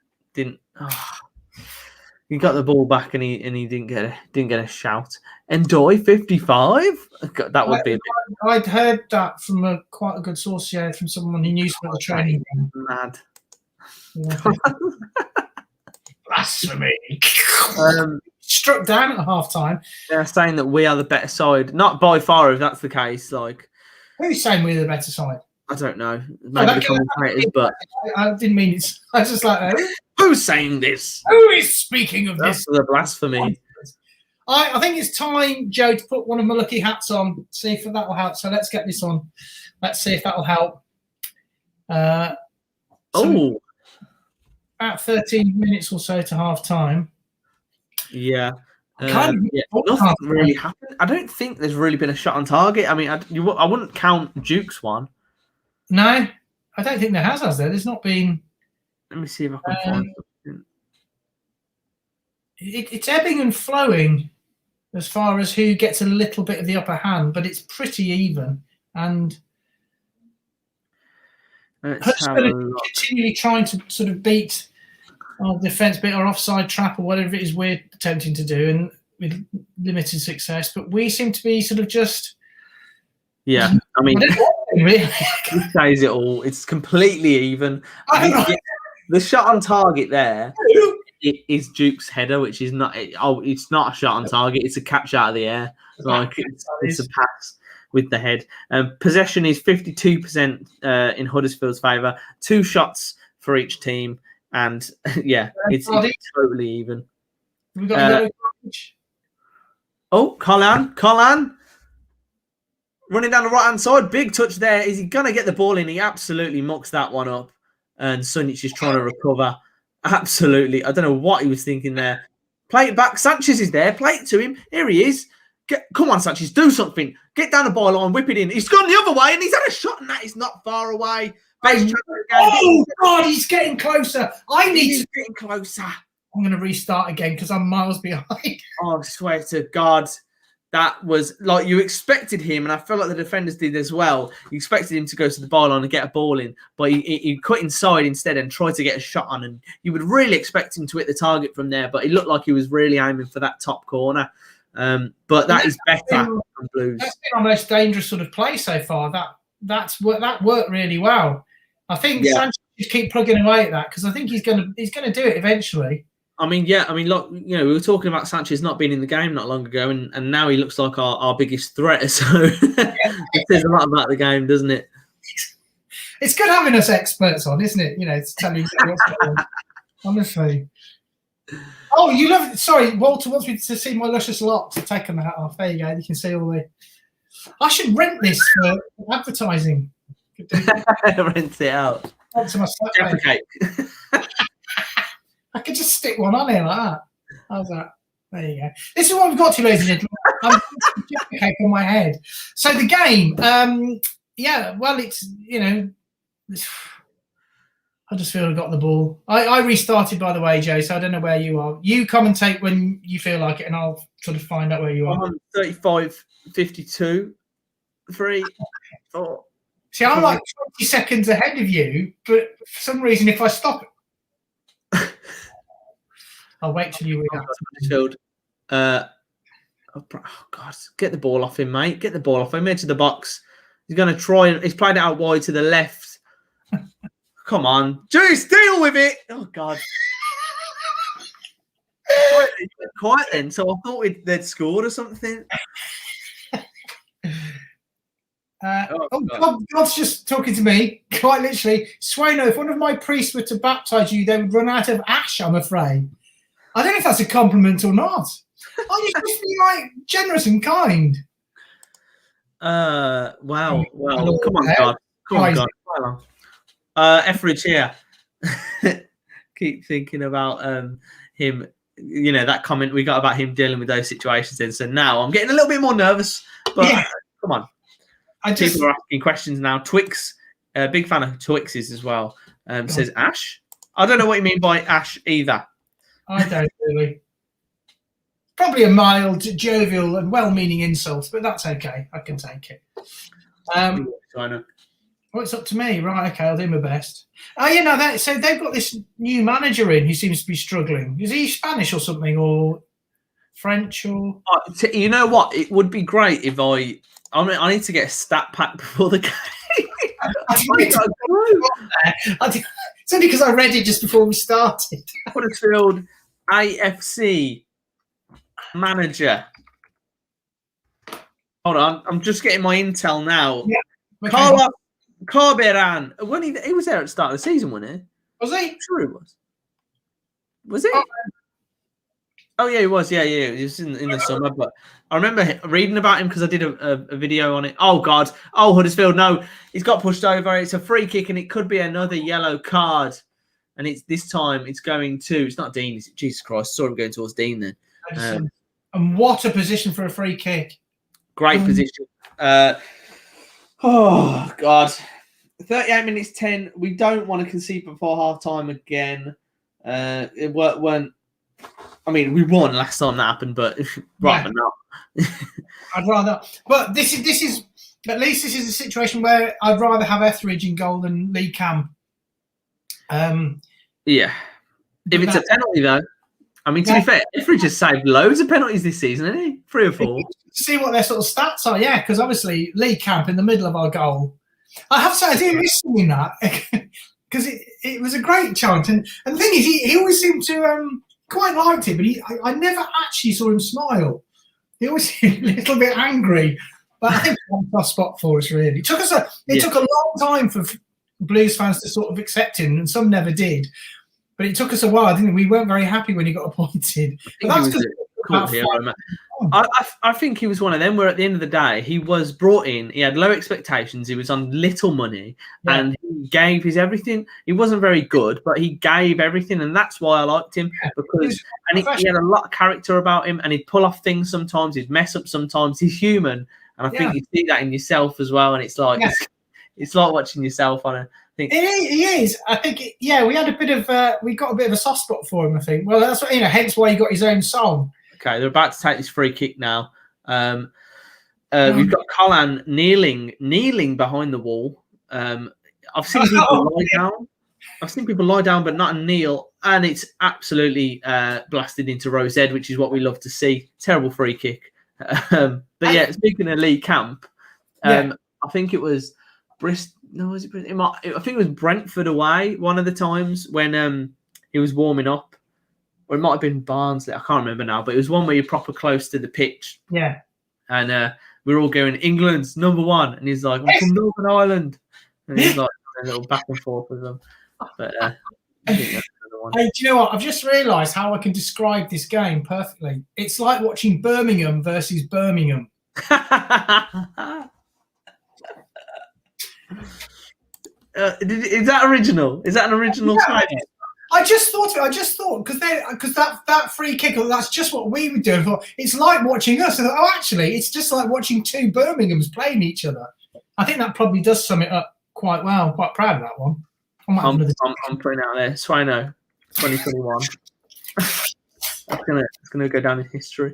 He got the ball back and he didn't get a shout. Ndoye 55? That would be a bit. I'd heard that from quite a good source, from someone who knew some of the training. Mad. Blasphemy. Struck down at half time. They're saying that we are the better side. Not by far, if that's the case. Like, who's saying we're the better side? I don't know. Maybe the commentators, but I didn't mean it. I was just like, who's saying this? Who is speaking of That's this? the blasphemy. I think it's time, Joe, to put one of my lucky hats on. See if that will help. So let's get this on. Let's see if that will help. About 13 minutes or so to half time. Yeah. Nothing really happened. I don't think there's really been a shot on target. I mean, I wouldn't count Duke's one. No, I don't think there has there? There's not been. Let me see if I can find something. It's ebbing and flowing as far as who gets a little bit of the upper hand, but it's pretty even. And Huddersfield continually trying to sort of beat our defence, beat our offside trap or whatever it is we're attempting to do, and with limited success. But we seem to be sort of just. Yeah, I mean, it says it all. It's completely even. The shot on target there. It is Duke's header, which is not. It's not a shot on target. It's a catch out of the air. Like it's a pass with the head. Possession is 52% in Huddersfield's favour. 2 shots for each team, and yeah, it's totally even. We got Colin, running down the right hand side. Big touch there. Is he gonna get the ball in? He absolutely mucks that one up, and Sunic is trying to recover. Absolutely. I don't know what he was thinking there. Play it back. Sanchez is there. Play it to him. Here he is. Come on, Sanchez. Do something. Get down the byline. Whip it in. He's gone the other way, and he's had a shot, and that is not far away. Oh, God, he's getting closer. He's getting closer. I'm going to restart again because I'm miles behind. Oh, I swear to God. That was like you expected him, and I feel like the defenders did as well. You expected him to go to the byline and get a ball in, but he cut inside instead and tried to get a shot on. And you would really expect him to hit the target from there, but it looked like he was really aiming for that top corner. But that is better than Blues. That's been our most dangerous sort of play so far. That worked really well. I think Sanchez just keep plugging away at that because I think he's gonna do it eventually. I mean, look, we were talking about Sanchez not being in the game not long ago, and now he looks like our biggest threat. So it says a lot about the game, doesn't it? It's good having us experts on, isn't it? To tell you what's going on. Honestly. Oh, you love it. Sorry, Walter wants me to see my luscious locks. I've taken the hat off. There you go. You can see all the. I should rent this for advertising. Rent it out. Deprecate. I could just stick one on here like that. How's that? There you go. This is what we've got to, ladies and gentlemen. I'm cake on my head. So the game, it's Huddersfield got the ball. I restarted, by the way, Joe, so I don't know where you are. You commentate when you feel like it, and I'll sort of find out where you are. I'm on 35-52. 3, 4. See, I'm like 20 seconds ahead of you, but for some reason, if I stop it, I'll wait till you react. Oh God! Get the ball off him, mate. Get the ball off him. Into the box. He's going to try and he's played it out wide to the left. Come on, Juice, deal with it. Oh God! Quiet then. So I thought they'd scored or something. God's just talking to me, quite literally. Swaino, if one of my priests were to baptize you, they would run out of ash, I'm afraid. I don't know if that's a compliment or not. Oh, you just be like generous and kind. Wow. Well, come on, God. Come on, God. Etheridge here. Keep thinking about him. That comment we got about him dealing with those situations. Then, so now I'm getting a little bit more nervous. But come on. People are asking questions now. Twix, big fan of Twixes as well. Says Ash. I don't know what you mean by Ash either. I don't really. Probably a mild, jovial, and well-meaning insult, but that's okay. I can take it. Well, it's up to me, right? Okay, I'll do my best. So they've got this new manager in who seems to be struggling. Is he Spanish or something, or French, or? You know what? It would be great if I need to get a stat pack before the game. It's only because I read it just before we started. Huddersfield AFC manager. Hold on, I'm just getting my intel now. Yeah. Okay. Carlos Carberan. When he was there at the start of the season, wasn't he? Was he? Sure he was. Was he? Oh yeah, he was. Yeah, yeah, he was in the summer. But I remember reading about him because I did a video on it. Oh God! Oh Huddersfield! No, he's got pushed over. It's a free kick, and it could be another yellow card. And it's this time it's going to. It's not Dean. Is it? Jesus Christ! Saw him going towards Dean then. And what a position for a free kick! Great position. Oh God! 38 minutes 10. We don't want to concede before half time again. It weren't. I mean, we won last time that happened, but rather not. I'd rather. But this is at least this is a situation where I'd rather have Etheridge in goal than Lee Camp. Yeah. If it's a penalty, though, I mean, to be fair, Etheridge has saved loads of penalties this season, hasn't he? 3 or 4. See what their sort of stats are, yeah, because obviously Lee Camp in the middle of our goal. I have to say, I do miss seeing that because it was a great chant. And the thing is, he always seemed to quite liked it, but I never actually saw him smile. He always seemed a little bit angry. But I think it's one tough spot for us, really. It took a long time for Blues fans to sort of accept him, and some never did. But it took us a while, didn't it? We weren't very happy when he got appointed. I think he was one of them where at the end of the day, he was brought in, he had low expectations, he was on little money, and he gave his everything. He wasn't very good, but he gave everything, and that's why I liked him, because he had a lot of character about him, and he'd pull off things sometimes, he'd mess up sometimes, he's human, and I think you see that in yourself as well, and it's like it's like watching yourself on a thing. He is. I think we had a bit of we got a bit of a soft spot for him, I think. Well, that's what, hence why he got his own song. Okay, they're about to take this free kick now. We've got Colin kneeling behind the wall. I've seen people lie down. I've seen people lie down, but not kneel, and it's absolutely blasted into Rose Ed, which is what we love to see. Terrible free kick. But yeah, speaking of Lee Camp, I think it was Bristol. No, was it? I think it was Brentford away. One of the times when he was warming up. Or it might have been Barnsley. I can't remember now. But it was one where you're proper close to the pitch. Yeah. And we're all going, England's number 1. And he's like, I'm from Northern Ireland. And he's like a little back and forth with them. But I think that's another one. Hey, do you know what? I've just realised how I can describe this game perfectly. It's like watching Birmingham versus Birmingham. Is that original? Is that an original title? I just thought because that free kick, that's just what we would do. I thought it's like watching us. I thought, actually, it's just like watching 2 Birminghams playing each other. I think that probably does sum it up quite well. I'm quite proud of that one. I'm putting out there, Swaino, 2021. It's gonna go down in history.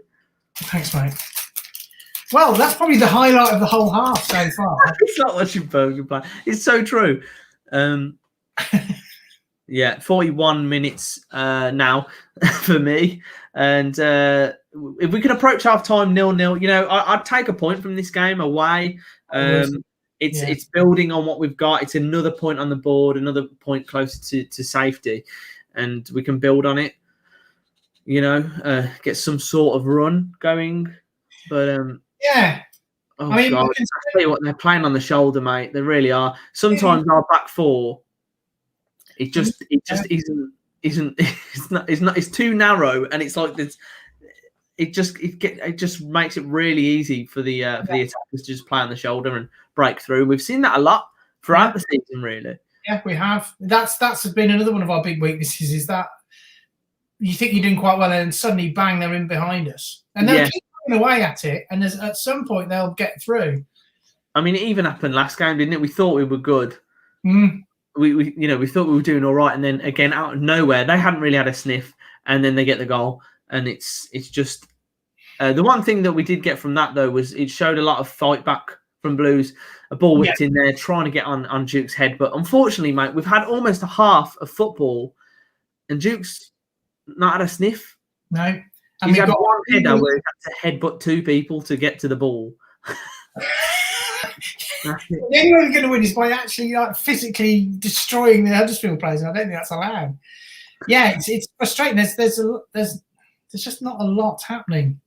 Thanks, mate. Well, that's probably the highlight of the whole half so far. It's not watching Birmingham play. It's so true. Yeah, 41 minutes now for me. And if we could approach half-time 0-0, I'd take a point from this game away. It's building on what we've got. It's another point on the board, another point closer to safety. And we can build on it, get some sort of run going. But, oh, I mean, God, I tell you what, they're playing on the shoulder, mate. They really are. Sometimes our back four... It just isn't. It's too narrow, and it's like this. It just makes it really easy for the attackers to just play on the shoulder and break through. We've seen that a lot throughout the season, really. Yeah, we have. That's been another one of our big weaknesses. Is that you think you're doing quite well, and suddenly bang, they're in behind us, and they'll keep going away at it, and at some point they'll get through. I mean, it even happened last game, didn't it? We thought we were good. We thought we were doing all right, and then again out of nowhere they hadn't really had a sniff, and then they get the goal, and it's just the one thing that we did get from that though was it showed a lot of fight back from Blues. A ball whipped in there trying to get on Duke's head, but unfortunately, mate, we've had almost a half of football, and Duke's not had a sniff. No, and he's had one header where he had to headbutt 2 people to get to the ball. The only way we're going to win is by actually physically destroying the Huddersfield players. I don't think that's allowed. Yeah, it's frustrating. There's just not a lot happening.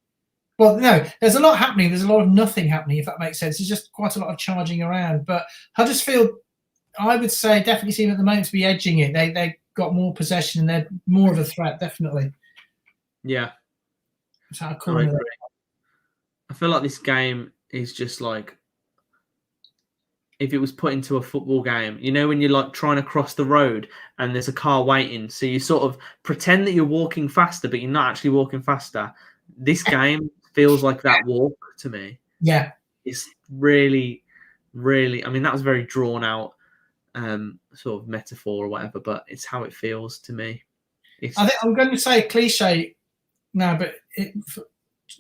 Well, no, there's a lot happening. There's a lot of nothing happening, if that makes sense. There's just quite a lot of charging around. But Huddersfield, I would say, definitely seem at the moment to be edging it. They got more possession and they're more of a threat, definitely. Yeah. That's how I cool. agree. I feel like this game is just like if it was put into a football game, you know, when you're like trying to cross the road and there's a car waiting, so you sort of pretend that you're walking faster, but you're not actually walking faster. This game feels like that walk to me. Yeah. It's really, really, I mean, that was very drawn out sort of metaphor or whatever, but it's how it feels to me. I think I'm going to say cliche now, but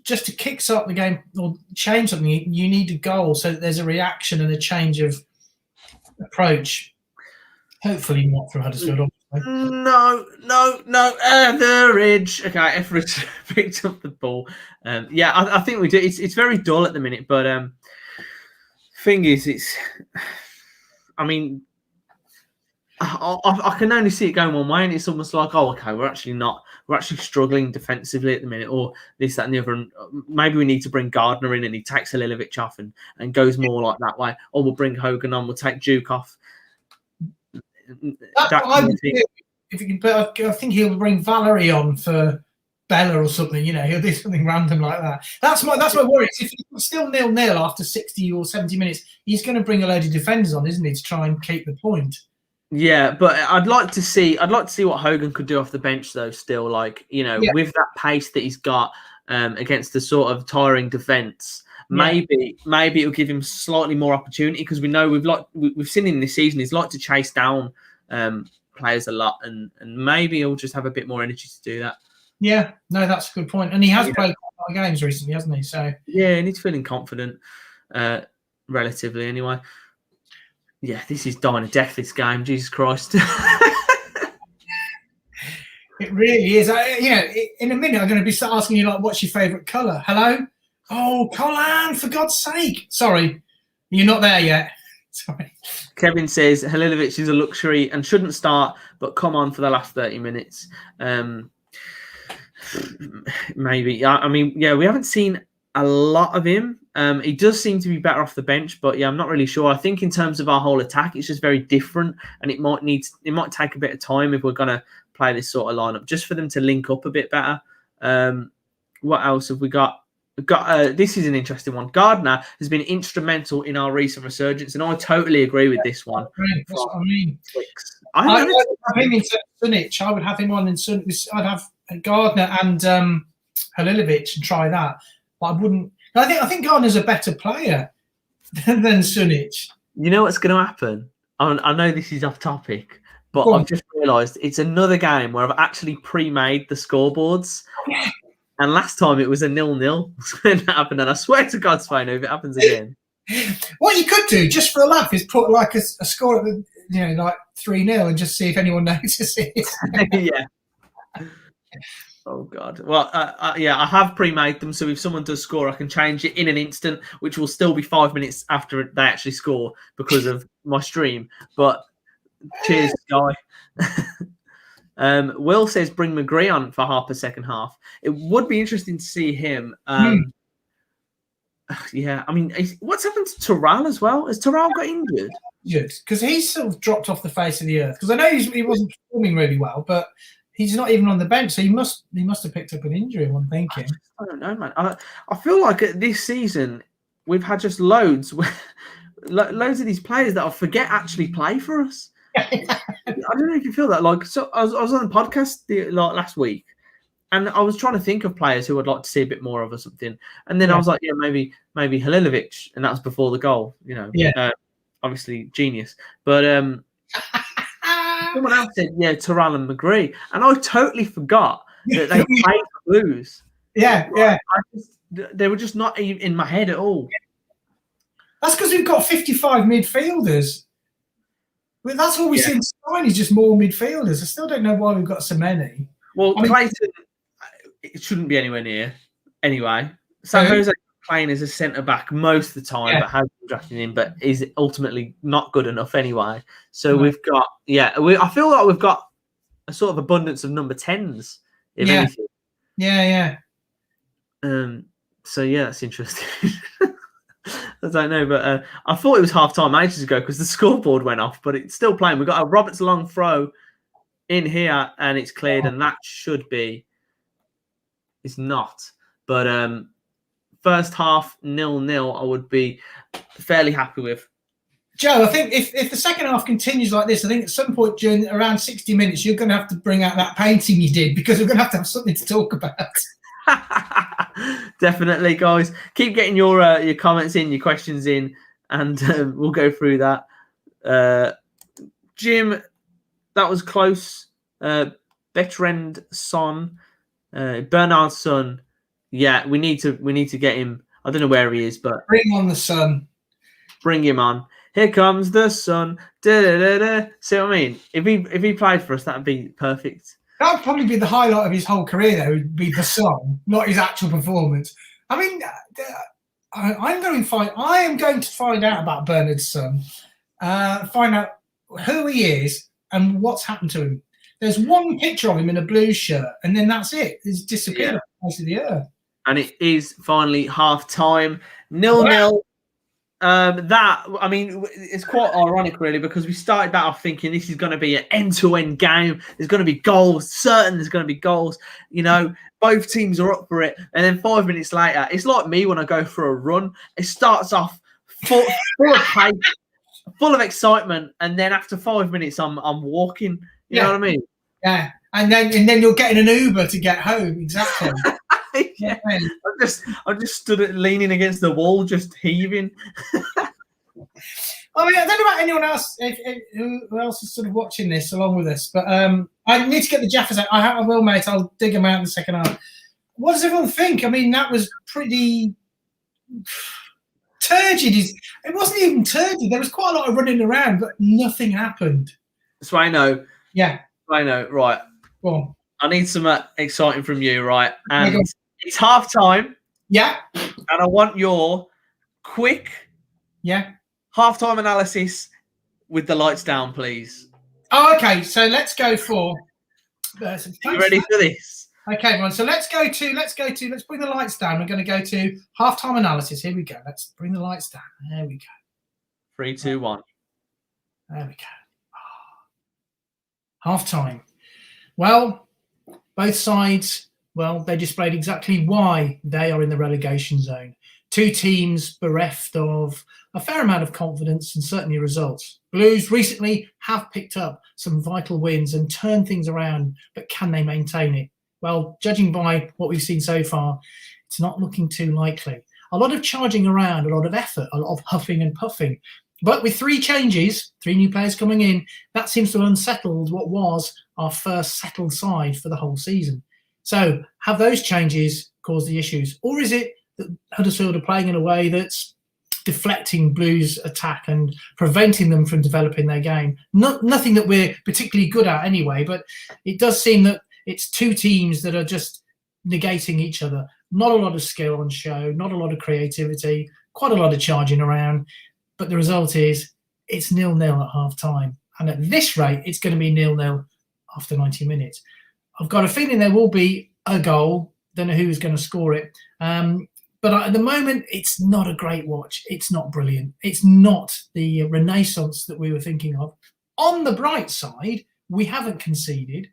just to kickstart the game or change something, you need a goal so that there's a reaction and a change of approach. Hopefully not for Huddersfield. No, Etheridge. Okay, Etheridge picked up the ball. Yeah, I think we do. It's very dull at the minute, but thing is, I mean, I can only see it going one way, and it's almost like, oh, okay, we're actually struggling defensively at the minute, or this, that, and the other. And maybe we need to bring Gardner in, and he takes Halilovic off and goes more like that way. Or we'll bring Hogan on, we'll take Duke off. That's what I would do. If you can, but I think he'll bring Valerie on for Bella or something. You know, he'll do something random like that. That's my worry. If he's still 0-0 after 60 or 70 minutes, he's going to bring a load of defenders on, isn't he, to try and keep the point? Yeah, but I'd like to see what Hogan could do off the bench, though. Still, like, you know, with that pace that he's got against the sort of tiring defence, maybe it'll give him slightly more opportunity, because we know we've seen him this season. He's like to chase down players a lot, and maybe he'll just have a bit more energy to do that. Yeah, no, that's a good point. And he has played quite a lot of games recently, hasn't he? So yeah, and he's feeling confident, relatively anyway. Yeah, this is dying a death, this game. Jesus Christ. It really is. You know, in a minute, I'm going to be asking you, like, what's your favourite colour? Hello? Oh, Colin, for God's sake. Sorry, you're not there yet. Sorry. Kevin says Halilovic is a luxury and shouldn't start, but come on for the last 30 minutes. Maybe. I mean, yeah, we haven't seen a lot of him. He does seem to be better off the bench, but yeah, I'm not really sure. I think in terms of our whole attack, it's just very different, and it might take a bit of time if we're going to play this sort of lineup, just for them to link up a bit better. What else have we got? This is an interesting one. Gardner has been instrumental in our recent resurgence, and I totally agree with this one. That's what I mean. I would have him in Sunich. I would have him on in Sunich. I'd have Gardner and Halilovic and try that. But I wouldn't. I think Gardner's a better player than Sunich. You know what's going to happen? I know this is off topic, but I've just realised it's another game where I've actually pre-made the scoreboards. Yeah. And last time it was a 0-0 when that happened. And I swear to God, Swaino, if it happens again. What you could do, just for a laugh, is put like a score at like 3-0 and just see if anyone notices it. Yeah. Oh, God. Well, yeah, I have pre-made them. So if someone does score, I can change it in an instant, which will still be 5 minutes after they actually score because of my stream. But cheers, Guy. Will says bring McGree on for half a second half. It would be interesting to see him. Yeah, I mean, what's happened to Terrell as well? Has Terrell got injured? Good, because he's sort of dropped off the face of the earth. Because I know he wasn't performing really well, but he's not even on the bench, so he must have picked up an injury. I'm thinking. I don't know, man. I feel like this season we've had just loads of these players that I forget actually play for us. I don't know if you feel that. Like, so I was on the podcast last week, and I was trying to think of players who I'd like to see a bit more of or something. And then I was like, yeah, maybe Halilovic, and that was before the goal. You know, obviously genius. But someone else said, yeah, Terrell and McGree, and I totally forgot that they played for Blues. Yeah. They were just not in my head at all. That's because we've got 55 midfielders. But that's all we see in Spain is just more midfielders. I still don't know why we've got so many. Well, Clayton, it shouldn't be anywhere near. Anyway, San Jose playing as a centre-back most of the time, but has been drafted in, but is ultimately not good enough anyway. So we've got, I feel like we've got a sort of abundance of number 10s, if anything. Yeah. So, yeah, that's interesting. I don't know, but I thought it was half-time ages ago because the scoreboard went off, but it's still playing. We've got a Roberts long throw in here, and it's cleared, and that should be... It's not. But first half 0-0, I would be fairly happy with. Joe, I think if the second half continues like this, I think at some point during around 60 minutes, you're going to have to bring out that painting you did, because we're going to have something to talk about. Definitely, guys. Keep getting your comments in, your questions in, and we'll go through that. Jim, that was close. Bertrand Son, Bernard's son. Yeah, we need to get him. I don't know where he is, but bring on the sun. Bring him on. Here comes the sun. Da, da, da, da. See what I mean? If he played for us, that'd be perfect. That would probably be the highlight of his whole career, though. Would be the song, not his actual performance. I mean, I am going to find out about Bernard's son, find out who he is and what's happened to him. There's one picture of him in a blue shirt, and then that's it. He's disappeared off the face of the earth. And it is finally half time, 0-0. I mean, it's quite ironic, really, because we started that off thinking this is going to be an end-to-end game. There's going to be goals. Certain there's going to be goals. You know, both teams are up for it. And then 5 minutes later, it's like me when I go for a run. It starts off full of pace, full of excitement, and then after 5 minutes, I'm walking. You know what I mean? Yeah, and then you're getting an Uber to get home. Exactly. Yeah. I just stood leaning against the wall, just heaving. I mean, I don't know about anyone else who else is sort of watching this along with us, but I need to get the Jaffers out. I will, mate. I'll dig them out in the second half. What does everyone think? I mean, that was pretty turgid. It wasn't even turgid. There was quite a lot of running around, but nothing happened. Swaino. Yeah. Swaino, right. Go on. I need some exciting from you, right? And it's half time. Yeah. And I want your quick half-time analysis with the lights down, please. Oh, okay. So let's go for. Are you ready for this? Okay, everyone. So let's bring the lights down. We're going to go to half-time analysis. Here we go. Let's bring the lights down. There we go. 3, 2, 1. There we go. Half-time. Well, both sides, they displayed exactly why they are in the relegation zone. Two teams bereft of a fair amount of confidence and certainly results. Blues recently have picked up some vital wins and turned things around, but can they maintain it? Well, judging by what we've seen so far, it's not looking too likely. A lot of charging around, a lot of effort, a lot of huffing and puffing. But with 3 changes, 3 new players coming in, that seems to have unsettled what was our first settled side for the whole season. So have those changes caused the issues? Or is it that Huddersfield are playing in a way that's deflecting Blues' attack and preventing them from developing their game? Nothing that we're particularly good at anyway, but it does seem that it's 2 teams that are just negating each other. Not a lot of skill on show, not a lot of creativity, quite a lot of charging around. But the result is it's 0-0 at half-time. And at this rate, it's going to be 0-0 after 90 minutes. I've got a feeling there will be a goal. Don't know who's going to score it. But at the moment, it's not a great watch. It's not brilliant. It's not the renaissance that we were thinking of. On the bright side, we haven't conceded.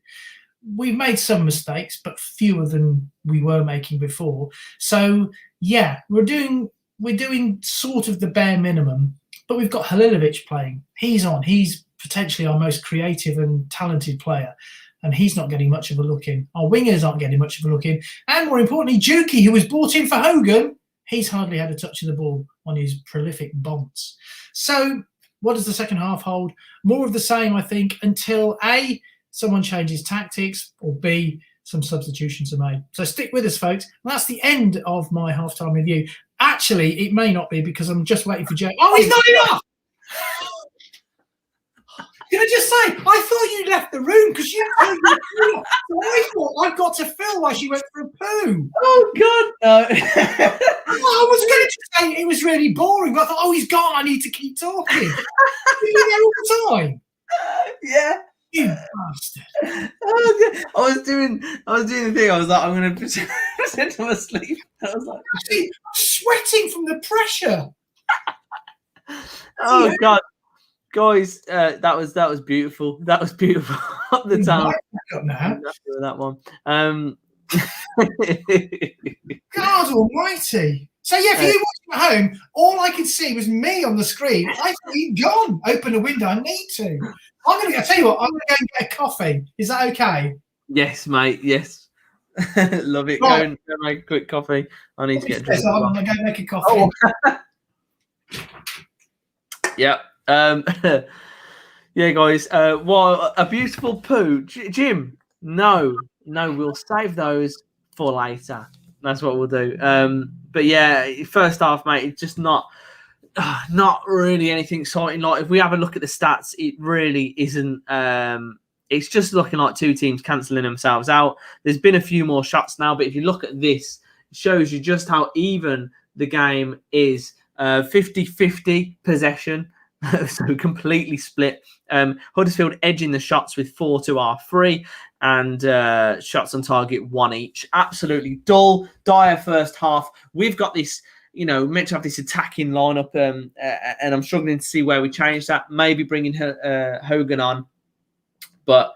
We've made some mistakes, but fewer than we were making before. So, yeah, we're doing sort of the bare minimum, but we've got Halilovic playing. He's on. He's potentially our most creative and talented player, and he's not getting much of a look in. Our wingers aren't getting much of a look in. And more importantly, Juki, who was brought in for Hogan, he's hardly had a touch of the ball on his prolific bounce. So what does the second half hold? More of the same, I think, until A, someone changes tactics, or B, some substitutions are made. So stick with us, folks. That's the end of my halftime review. Actually, it may not be because I'm just waiting for Joe. Oh, he's not enough! Can I just say, I thought you left the room because you so I thought I'd got to Phil while she went for a poo. Oh, God, no. I was going to say it was really boring, but I thought, he's gone. I need to keep talking. You're there all the time. Yeah. You bastard. I was doing the thing. I was like, I'm going to pretend I'm asleep. I was like, I'm sweating from the pressure. Oh, God. Guys, that was beautiful. That was beautiful. Up the town. That one. God almighty. So, yeah, for you watching at home, all I could see was me on the screen. I thought he'd gone. Open the window. I need to. I'll tell you what, I'm going to go and get a coffee. Is that okay? Yes, mate. Yes. Love it. Right. Go and make a quick coffee. I need to get a drink. I'm going to go make a coffee. Oh. Yeah. Yeah, guys. What a beautiful poo. Jim, no, we'll save those for later. That's what we'll do. But yeah, first half, mate, it's just not really anything exciting. Like, if we have a look at the stats, it really isn't. It's just looking like two teams cancelling themselves out. There's been a few more shots now, but if you look at this, it shows you just how even the game is. 50-50 possession. So completely split. Huddersfield edging the shots with 4 to our 3, and shots on target 1 each. Absolutely dull, dire first half. We've got this, meant to have this attacking lineup, and I'm struggling to see where we change that. Maybe bringing Hogan on, but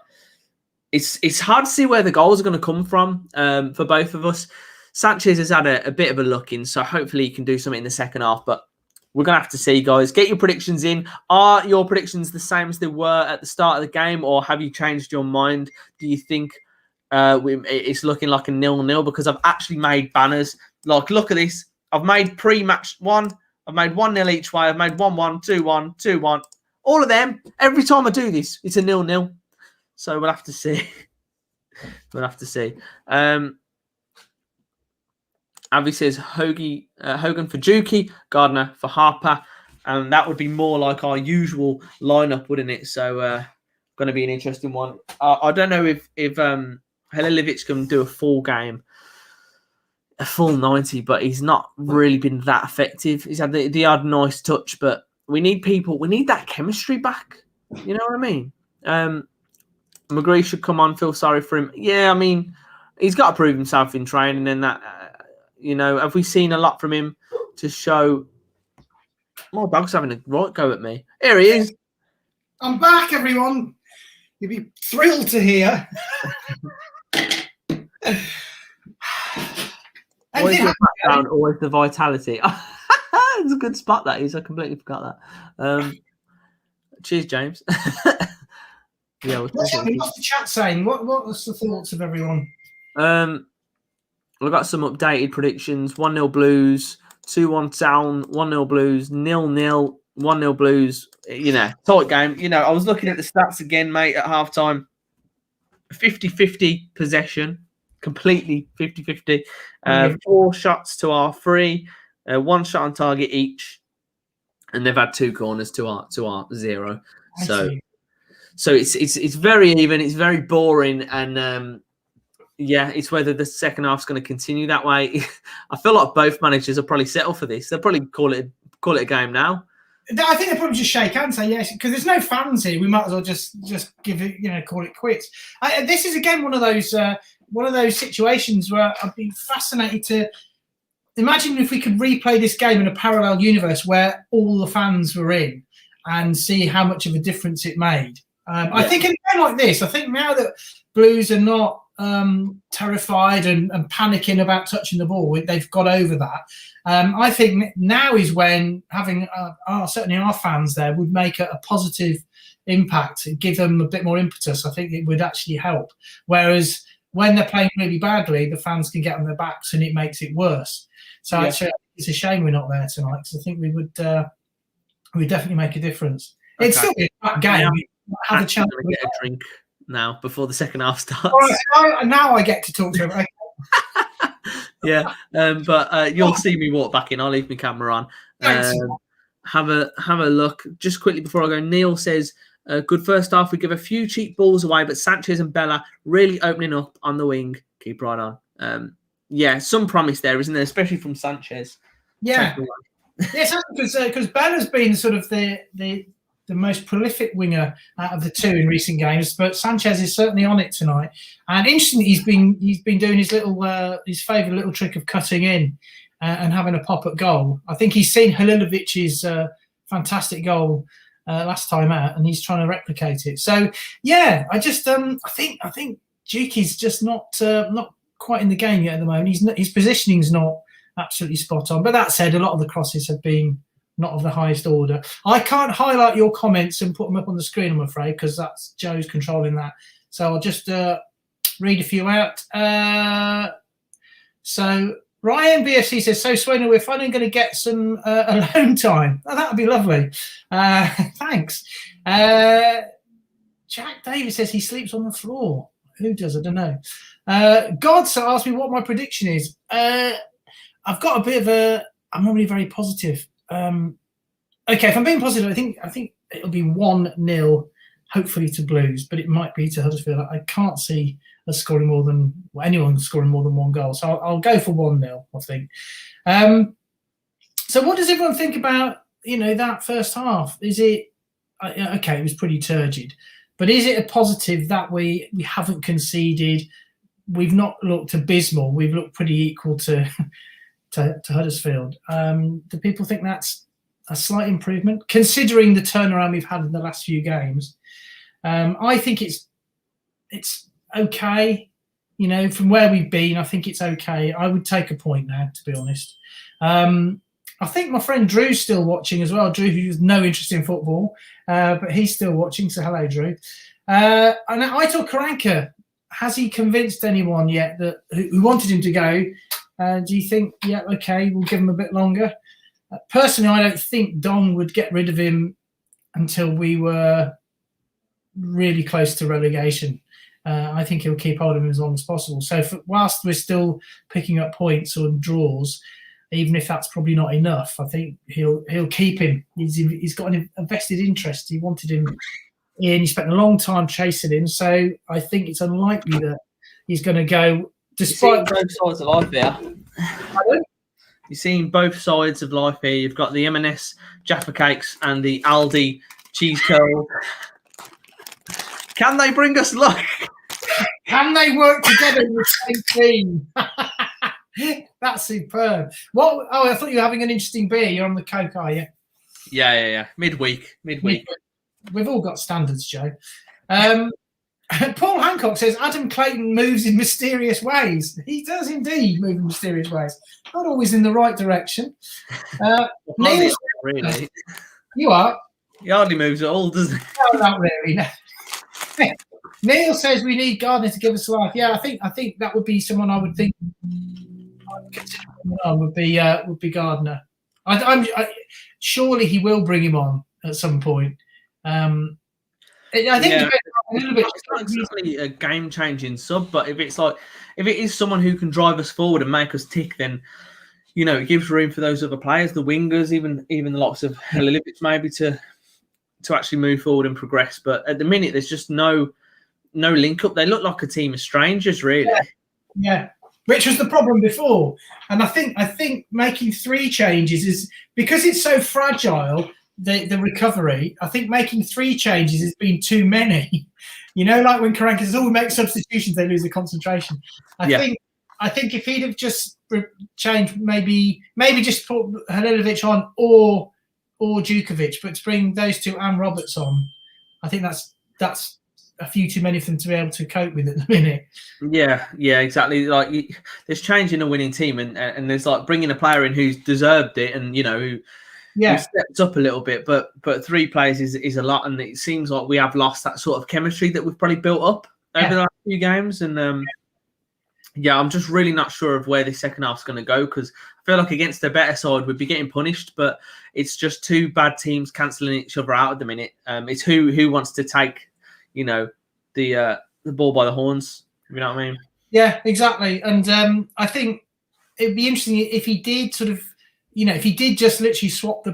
it's hard to see where the goals are going to come from for both of us. Sanchez has had a bit of a look in, so hopefully he can do something in the second half, but we're going to have to see, guys. Get your predictions in. Are your predictions the same as they were at the start of the game, or have you changed your mind? Do you think it's looking like a 0-0? Because I've actually made banners. Like, look at this. I've made pre-match 1. I've made 1-0 each way. I've made 1-1, 2-1, 2-1. All of them. Every time I do this, it's a 0-0. So we'll have to see. We'll have to see. Avi says Hogan for Juki, Gardner for Harper, and that would be more like our usual lineup, wouldn't it? So, going to be an interesting one. I don't know if Halilovic can do a full game, a full 90, but he's not really been that effective. He's had the odd nice touch, but we need people. We need that chemistry back. You know what I mean? McGree should come on. Feel sorry for him. Yeah, I mean, he's got to prove himself in training, and that. Have we seen a lot from him to show? My dog's having a right go at me. Here he is. I'm back, everyone. You'll be thrilled to hear. Always the background, always the vitality. It's a good spot, that is. I completely forgot that. Cheers, James. Yeah, what's the chat saying? What's the thoughts of everyone? We've got some updated predictions. 1-0 Blues, 2-1 Town, 1-0 Blues, 0-0, 1-0 Blues. Tight game. I was looking at the stats again, mate, at halftime. 50-50 possession, completely 50-50. 4 shots to our 3, 1 shot on target each, and they've had 2 corners to our 0. So it's very even. It's very boring, and yeah, it's whether the second half's going to continue that way. I feel like both managers will probably settle for this. They'll probably call it a game now. I think they'll probably just shake hands and say yes, because there's no fans here. We might as well just give it, call it quits. This is again one of those situations where I'd be fascinated to imagine if we could replay this game in a parallel universe where all the fans were in and see how much of a difference it made. I think in a game like this, I think now that Blues are not terrified and panicking about touching the ball, they've got over that. I think now is when having certainly our fans there would make a positive impact and give them a bit more impetus. I think it would actually help. Whereas when they're playing really badly, the fans can get on their backs and it makes it worse. So actually, it's a shame we're not there tonight, because I think we would definitely make a difference. Okay. It'd still be a bad game. Have a chance to get a drink now before the second half starts. Right, now I get to talk to him. Okay. Yeah, but you'll see me walk back in. I'll leave my camera on. Have a look just quickly before I go. Neil says, good first half. We give a few cheap balls away, but Sanchez and Bella really opening up on the wing. Keep right on. Yeah, some promise there, isn't there? Especially from Sanchez. Yeah, yes, because Bella's been sort of the most prolific winger out of the two in recent games, but Sanchez is certainly on it tonight. And interestingly, he's been doing his favourite little trick of cutting in and having a pop at goal. I think he's seen Halilovic's fantastic goal last time out, and he's trying to replicate it. So yeah, I just I think Juki's just not quite in the game yet at the moment. His positioning's not absolutely spot on. But that said, a lot of the crosses have been not of the highest order. I can't highlight your comments and put them up on the screen, I'm afraid, because that's Joe's controlling that. So I'll just read a few out. So Ryan BFC says, so Swaino, we're finally going to get some alone time. Oh, that would be lovely. Thanks. Jack Davis says he sleeps on the floor. Who does? I don't know. Godsa asked me what my prediction is. I've got a bit of a... I'm normally very positive. Okay, if I'm being positive, I think it'll be 1-0, hopefully to Blues, but it might be to Huddersfield. I can't see us scoring more than anyone scoring more than one goal, so I'll go for 1-0. I think. So, what does everyone think about that first half? Is it okay? It was pretty turgid, but is it a positive that we haven't conceded? We've not looked abysmal. We've looked pretty equal to Huddersfield. Do people think that's a slight improvement, considering the turnaround we've had in the last few games? I think it's okay. From where we've been, I think it's okay. I would take a point now, to be honest. I think my friend Drew's still watching as well. Drew, who has no interest in football, but he's still watching. So hello, Drew. And Aitor Karanka, has he convinced anyone yet who wanted him to go? Do you think, yeah, okay, we'll give him a bit longer? Personally, I don't think Don would get rid of him until we were really close to relegation. I think he'll keep hold of him as long as possible. So whilst we're still picking up points or draws, even if that's probably not enough, I think he'll keep him. He's got an invested interest. He wanted him in. He spent a long time chasing him. So I think it's unlikely that he's going to go. Despite both sides of life there. You're seeing both sides of life here. You've got the M&S Jaffa Cakes and the Aldi cheese curl. Can they bring us luck? Can they work together in the same team? That's superb. Oh, I thought you were having an interesting beer. You're on the Coke, are you? Yeah. Midweek. We've all got standards, Joe. Paul Hancock says Adam Clayton moves in mysterious ways. He does indeed move in mysterious ways. Not always in the right direction. Neil, really? You are? He hardly moves at all, does he? No, not really. No. Neil says we need Gardner to give us life. Yeah, I think that would be someone I would think would be Gardner. Surely he will bring him on at some point. I think yeah. a little bit. It's not exactly a game-changing sub, but if it is someone who can drive us forward and make us tick, then it gives room for those other players, the wingers, even the likes of Halilovic, maybe to actually move forward and progress. But at the minute, there's just no link up. They look like a team of strangers, really. Yeah. Which was the problem before, and I think making 3 changes is because it's so fragile. The recovery, I think making 3 changes has been too many. Like when Karanka says, we make substitutions, they lose the concentration. I think if he'd have just changed, maybe just put Halilovic on or Djukovic, but to bring those 2 and Roberts on, I think that's a few too many for them to be able to cope with at the minute. Yeah, exactly. Like there's change in a winning team, and there's like bringing a player in who's deserved it, and who stepped up a little bit, but 3 players is a lot, and it seems like we have lost that sort of chemistry that we've probably built up over the last few games. And I'm just really not sure of where this second half's going to go, because I feel like against a better side we'd be getting punished, but it's just 2 bad teams cancelling each other out at the minute. It's who wants to take the ball by the horns. You know what I mean? Yeah, exactly. And I think it'd be interesting if he did sort of. If he did just literally swap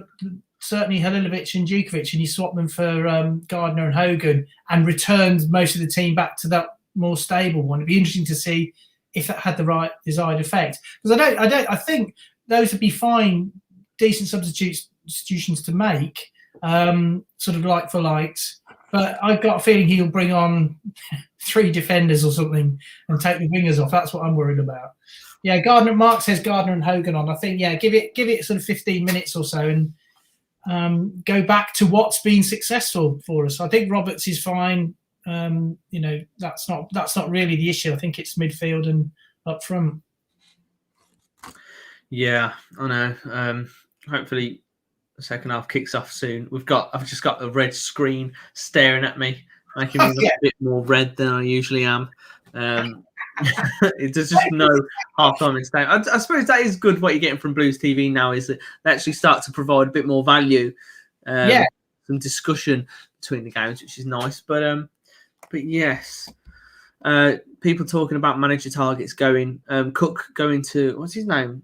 certainly Halilovic and Djukovic, and he swapped them for Gardner and Hogan and returned most of the team back to that more stable one, it'd be interesting to see if that had the right desired effect. Because I think those would be fine, decent substitutions to make, sort of like for likes. But I've got a feeling he'll bring on 3 defenders or something and take the wingers off. That's what I'm worried about. Yeah, Mark says Gardner and Hogan on. I think, give it sort of 15 minutes or so and go back to what's been successful for us. I think Roberts is fine. That's not really the issue. I think it's midfield and up front. Yeah, I know. Hopefully the second half kicks off soon. I've just got the red screen staring at me, making me look a bit more red than I usually am. There's just no half-time mistake. I suppose that is good. What you're getting from Blues TV now is that they actually start to provide a bit more value, some discussion between the games, which is nice. But yes, people talking about manager targets going. Cook going to, what's his name?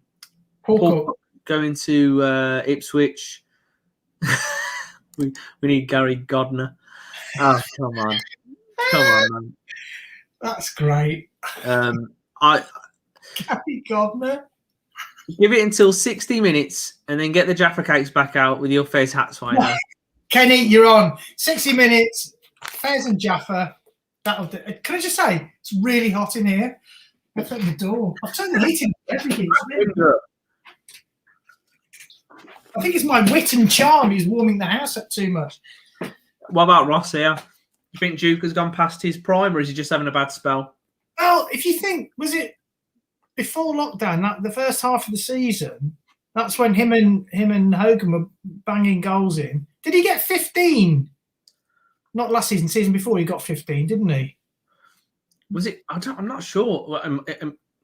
Paul Cook going to Ipswich. we need Gary Gardner. Oh, come on, man. That's great. Gary Gardner. Give it until 60 minutes and then get the Jaffa cakes back out with your face hat, Swaino. Kenny, you're on. 60 minutes, Fez and Jaffa. That'll do. Can I just say, it's really hot in here. I've opened the door. I've turned the heating on everything. I think it's my wit and charm who's warming the house up too much. What about Ross here? You think Duke has gone past his prime, or is he just having a bad spell? Well, if you think, was it before lockdown, the first half of the season, that's when him and Hogan were banging goals in. Did he get 15? Not last season before he got 15, didn't he? Was it? I'm not sure.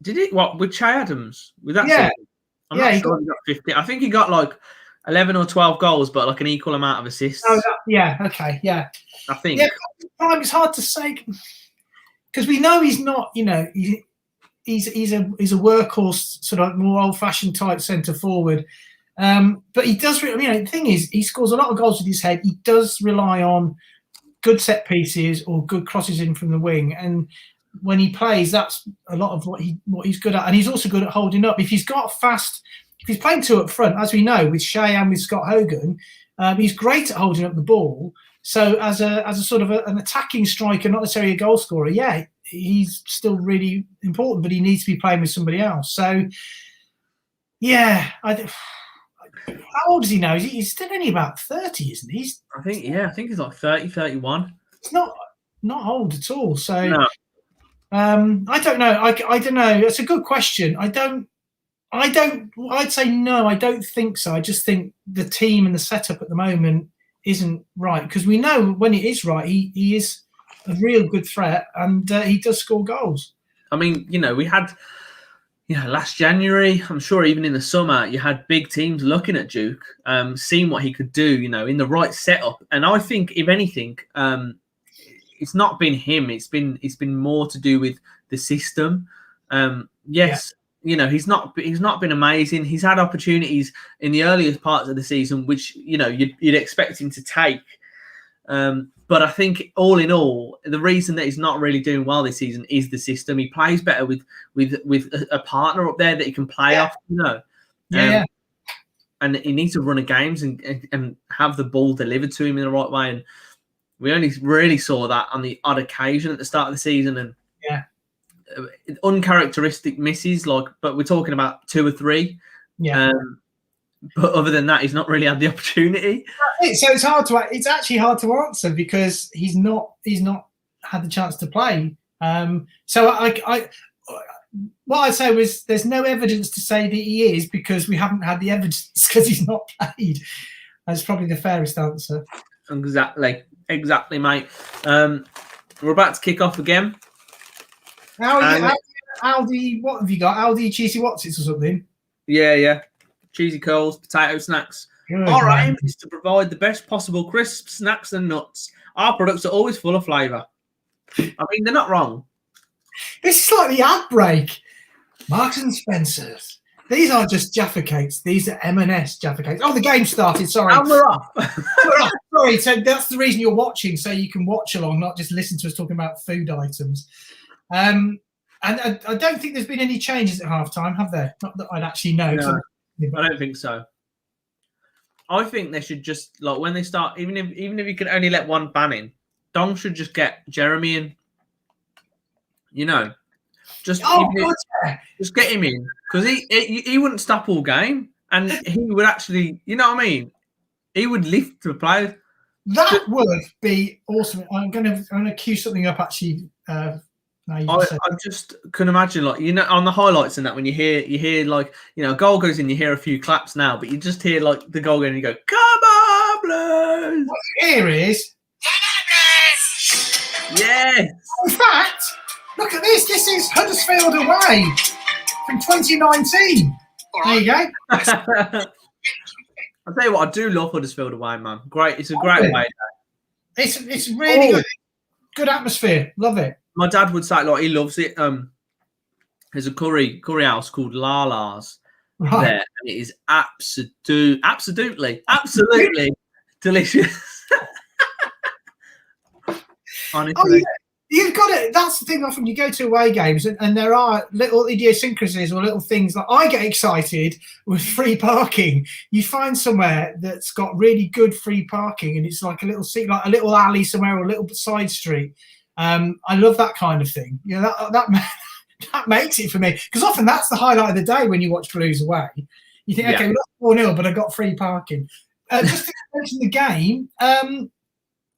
Did it? What, with Che Adams? With that? Yeah. Season? I'm not sure he got 15. I think he got like 11 or 12 goals, but like an equal amount of assists. Oh, okay, yeah. I think. Yeah, it's hard to say because we know he's not. You know, he's a workhorse, sort of more old-fashioned type centre forward. But he does. The thing is, he scores a lot of goals with his head. He does rely on good set pieces or good crosses in from the wing, and when he plays, that's a lot of what he's good at. And he's also good at holding up. If he's got fast, if he's playing two up front, as we know with Shea and with Scott Hogan, he's great at holding up the ball. So as a sort of an attacking striker, not necessarily a goal scorer, he's still really important, but he needs to be playing with somebody else. So, yeah, how old is he now? He's still only about 30, isn't he? I think he's like 30, 31. It's not old at all. So, no. I don't know. I don't know. That's a good question. I'd say no, I don't think so. I just think the team and the setup at the moment isn't right, because we know when it is right, he is a real good threat, and he does score goals. I mean, we had, last January, I'm sure even in the summer, you had big teams looking at Duke, seeing what he could do, in the right setup. And I think, if anything, it's not been him. It's been more to do with the system. Yes. Yeah. He's not been amazing. He's had opportunities in the earliest parts of the season, which you'd expect him to take. But I think all in all, the reason that he's not really doing well this season is the system. He plays better with a partner up there that he can play off. And he needs to run a games and have the ball delivered to him in the right way. And we only really saw that on the odd occasion at the start of the season. And uncharacteristic misses, but we're talking about 2 or 3. Yeah. But other than that, he's not really had the opportunity. So it's actually hard to answer because he's not had the chance to play. So what I'd say was there's no evidence to say that he is, because we haven't had the evidence because he's not played. That's probably the fairest answer. Exactly, mate. We're about to kick off again. Aldi, what have you got? Aldi cheesy Watsits or something? Yeah. Cheesy curls, potato snacks. Good, Our aim is to provide the best possible crisps, snacks, and nuts. Our products are always full of flavour. I mean, they're not wrong. This is like the ad break. Marks and Spencer's. These aren't just Jaffa cakes. These are M&S Jaffa cakes. Oh, the game started. Sorry. And we're off. We're off. Sorry. So that's the reason you're watching, so you can watch along, not just listen to us talking about food items. And I don't think there's been any changes at halftime, have there? Not that I'd actually know. No, I don't think so. I think they should just, when they start, even if you can only let one ban in, Dong should just get Jeremy in. Just get him in, because he wouldn't stop all game, and he would actually, you know what I mean? He would lift the play. That would be awesome. I'm going to cue something up actually Now you I, just said, I just can imagine, like, on the highlights and that, when you hear like, a goal goes in, you hear a few claps now, but you just hear like the goal going and you go, "Come on, Blues!" what here is, Yes. in fact, look at this. This is Huddersfield away from 2019. There you go. I'll tell you what, I do love Huddersfield away, man. Great, it's a great away day. It's really good. Good atmosphere. Love it. My dad would say, like, he loves it. There's a curry house called Lala's there, and it is absolutely delicious. Honestly. Oh, yeah. You've got it. That's the thing. Often you go to away games, and there are little idiosyncrasies or little things. Like, I get excited with free parking. You find somewhere that's got really good free parking, and it's like a little seat, like a little alley somewhere, or a little side street. I love that kind of thing. That makes it for me, because often that's the highlight of the day when you watch Blues away. You think, okay, we lost 4-0, but I got free parking. Just to mention the game.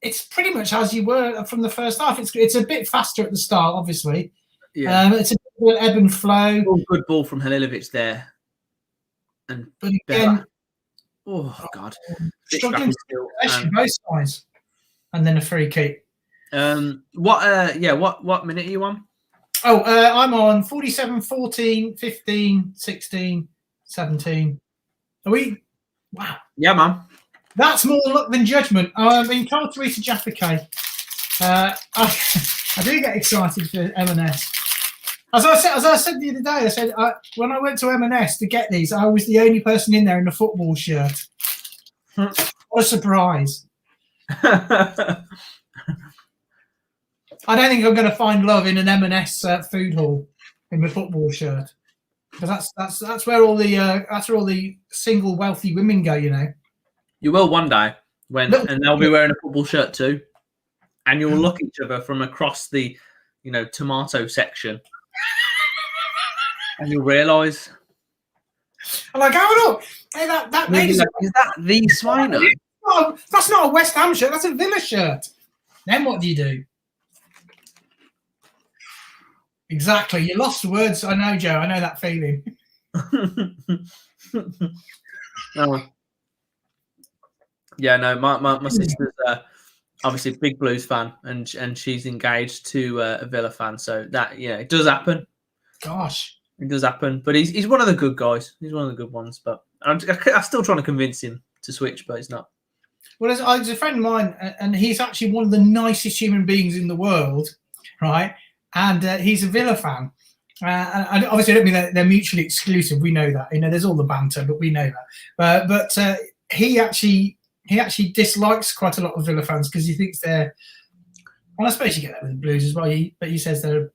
It's pretty much as you were from the first half. It's a bit faster at the start, obviously. Yeah. It's a bit of ebb and flow. Good ball from Halilovic there. But again, oh God, struggling to both sides, and then a free kick. What minute are you on? I'm on 47, 14, 15, 16, 17. Are we? Wow. Yeah, man. That's more luck than judgment. I've been told to read to Jaffa K. I do get excited for M&S. As I said the other day, I said when I went to M&S to get these, I was the only person in there in a football shirt. What a surprise! I don't think I'm going to find love in an M&S food hall in the football shirt, because that's where all the single wealthy women go. You will one day, and they'll be wearing a football shirt too, and you'll look at each other from across the, tomato section, and you'll realise. I'm like, oh look, hey, that lady, is that the Swaino? Oh, that's not a West Ham shirt. That's a Villa shirt. Then what do you do? Exactly. You lost words. I know, Joe. I know that feeling. Yeah, no, my sister's obviously a big Blues fan, and she's engaged to a Villa fan, so that it does happen. Gosh, it does happen. But he's one of the good guys. He's one of the good ones. But I'm still trying to convince him to switch, but he's not. Well, there's a friend of mine, and he's actually one of the nicest human beings in the world, right? And he's a Villa fan. And obviously, I don't mean they're mutually exclusive. We know that. There's all the banter, but we know that. But he actually dislikes quite a lot of Villa fans because he thinks they're. Well, I suppose you get that with the Blues as well. But he says they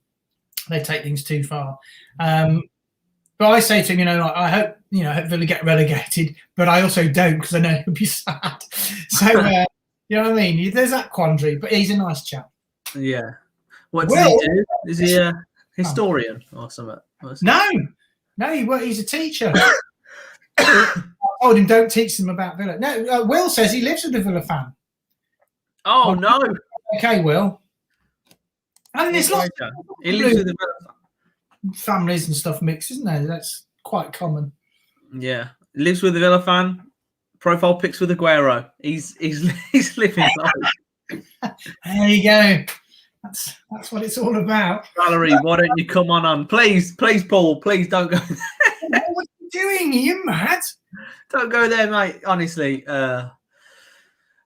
take things too far. But I say to him, I hope hope Villa get relegated, but I also don't, because I know he'll be sad. So you know what I mean? There's that quandary. But he's a nice chap. Yeah. What does he do? Is he a historian or something? No, he's a teacher. I told him, don't teach them about Villa. No, Will says he lives with a Villa fan. Oh, no. Okay, Will. And there's lots he lives with a Villa fan. Families and stuff mixed, isn't there? That's quite common. Yeah. He lives with a Villa fan. Profile pics with Aguero. He's living life. There you go. That's what it's all about. Valerie, why don't you come on? Please, Paul, please don't go there. What are you doing? Are you mad? Don't go there, mate. Honestly, I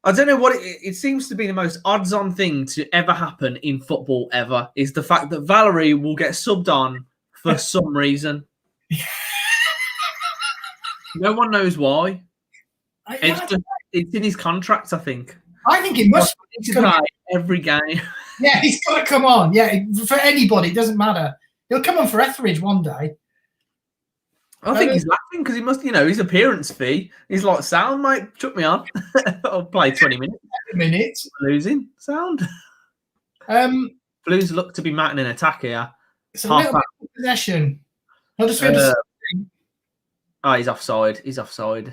don't know what it seems to be the most odds-on thing to ever happen in football ever is the fact that Valerie will get subbed on for some reason. No one knows why. It's in his contract, I think. I think it must be every game. Yeah, he's got to come on. Yeah, for anybody, it doesn't matter. He'll come on for Etheridge one day. I think he's laughing because he must, his appearance fee. He's like, sound, mate, chuck me on. I'll play 20 minutes. Losing, sound. Blues look to be mounting an attack here. It's a little bit of possession. He's offside. He's offside.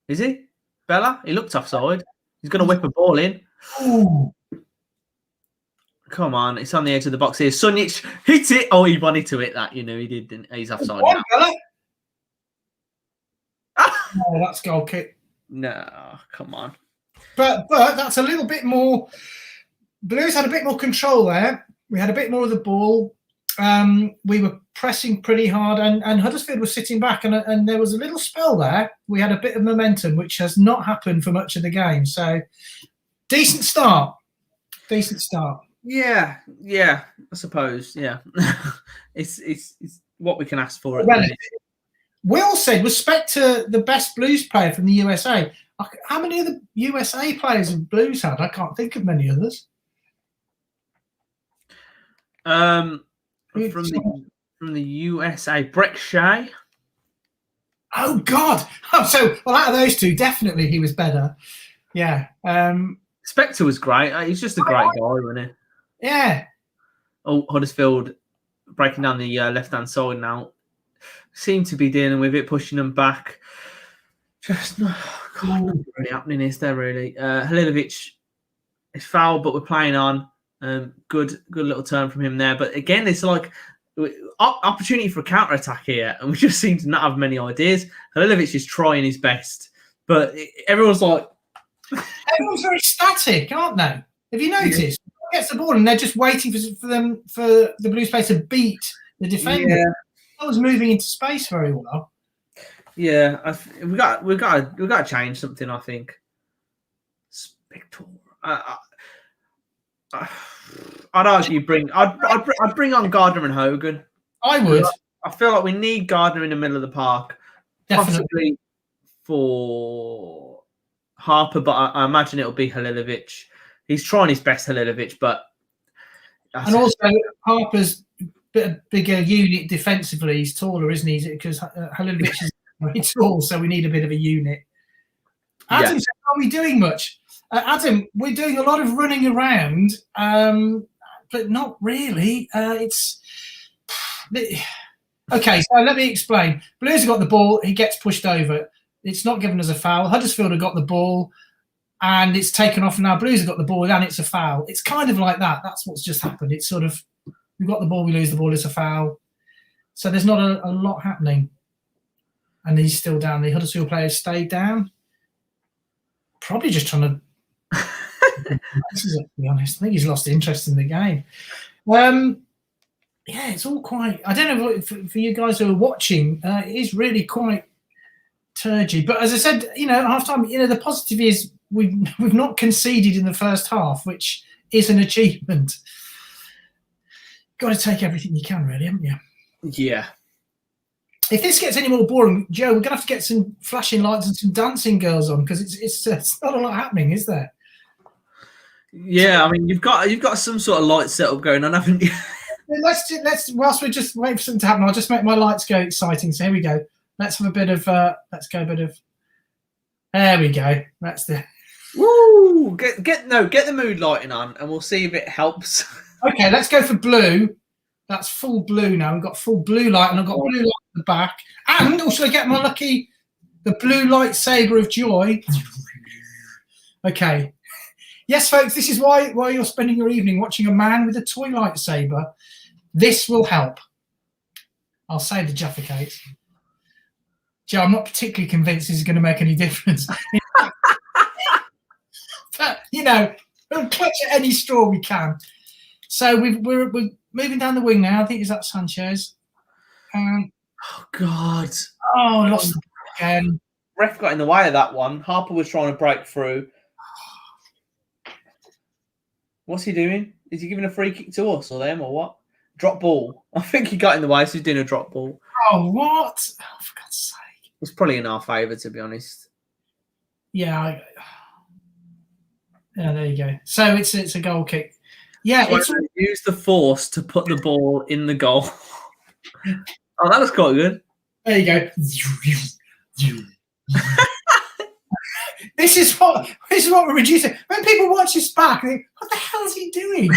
Is he? Bella? He looked offside. He's going to whip a ball in. Ooh. Come on, it's on the edge of the box here. Sunic hits it. Oh, he wanted to hit that. He did, didn't he? He's offside now. Oh, that's goal kick. No, come on. But that's a little bit more. Blues had a bit more control there. We had a bit more of the ball. We were pressing pretty hard, and Huddersfield was sitting back, and there was a little spell there. We had a bit of momentum, which has not happened for much of the game. So, decent start. Decent start. Yeah, I suppose. Yeah, it's what we can ask for. Will said, respect to the best Blues player from the USA. How many of the USA players have Blues had? I can't think of many others. From the USA, Breck Shea. Oh God! Well, out of those two, definitely he was better. Yeah. Spectre was great. He's just a great guy, wasn't he? Yeah. Oh, Huddersfield breaking down the left-hand side now. Seem to be dealing with it, pushing them back. Just not really happening, is there, really? Halilovic is fouled, but we're playing on. Good little turn from him there. But again, it's like opportunity for a counter-attack here, and we just seem to not have many ideas. Halilovic is trying his best, but everyone's like... Everyone's very static, aren't they? Have you noticed? Yeah. Gets the ball and they're just waiting for the Blues player to beat the defender. Yeah. No one's moving into space very well. Yeah, we got to change something. I think. Spector. I'd argue I'd bring on Gardner and Hogan. I would. I feel like we need Gardner in the middle of the park, definitely. Possibly for Harper, but I imagine it'll be Halilovic. He's trying his best, Halilovic, but also Harper's a bigger unit defensively. He's taller, isn't he? Because Halilovic is very tall, so we need a bit of a unit. Adam, are we doing much? Adam, we're doing a lot of running around, but not really. Okay, so let me explain. Blues have got the ball. He gets pushed over. It's not given as a foul. Huddersfield have got the ball, and it's taken off. Now Blues have got the ball, and it's a foul. It's kind of like that. That's what's just happened. It's sort of, we've got the ball, we lose the ball, it's a foul. So there's not a lot happening. And he's still down. The Huddersfield players stayed down. Probably just trying to... to be honest, I think he's lost interest in the game. Yeah, it's all quite... I don't know, for you guys who are watching, it is really quite turgy. But as I said, at half-time, the positive is we've not conceded in the first half, which is an achievement. Got to take everything you can, really, haven't you? Yeah. If this gets any more boring, Joe, we're going to have to get some flashing lights and some dancing girls on, because it's not a lot happening, is there? Yeah, I mean, you've got some sort of light setup going on, haven't you? Let's whilst we're just waiting for something to happen, I'll just make my lights go exciting. So here we go. Let's have a bit of there we go. That's the woo. Get the mood lighting on, and we'll see if it helps. Okay, let's go for blue. That's full blue now. We've got full blue light, and I've got blue light at the back. And also, I get my lucky, the blue lightsaber of joy. Okay. Yes, folks, this is why you're spending your evening watching a man with a toy lightsaber. This will help. I'll say the Jaffa cakes. Joe, I'm not particularly convinced this is going to make any difference. But, we'll clutch at any straw we can. So we're moving down the wing now. I think is that Sanchez. Oh God! Oh, lost the ball again. Ref got in the way of that one. Harper was trying to break through. What's he doing? Is he giving a free kick to us or them or what? Drop ball. I think he got in the way, so he's doing a drop ball. Oh, what? Oh, for God's sake! It's probably in our favour, to be honest. Yeah. Yeah, there you go. So it's a goal kick. Yeah, so use the force to put the ball in the goal. Oh, that was quite good. There you go. This is what we're reducing. When people watch this back, they think, what the hell is he doing?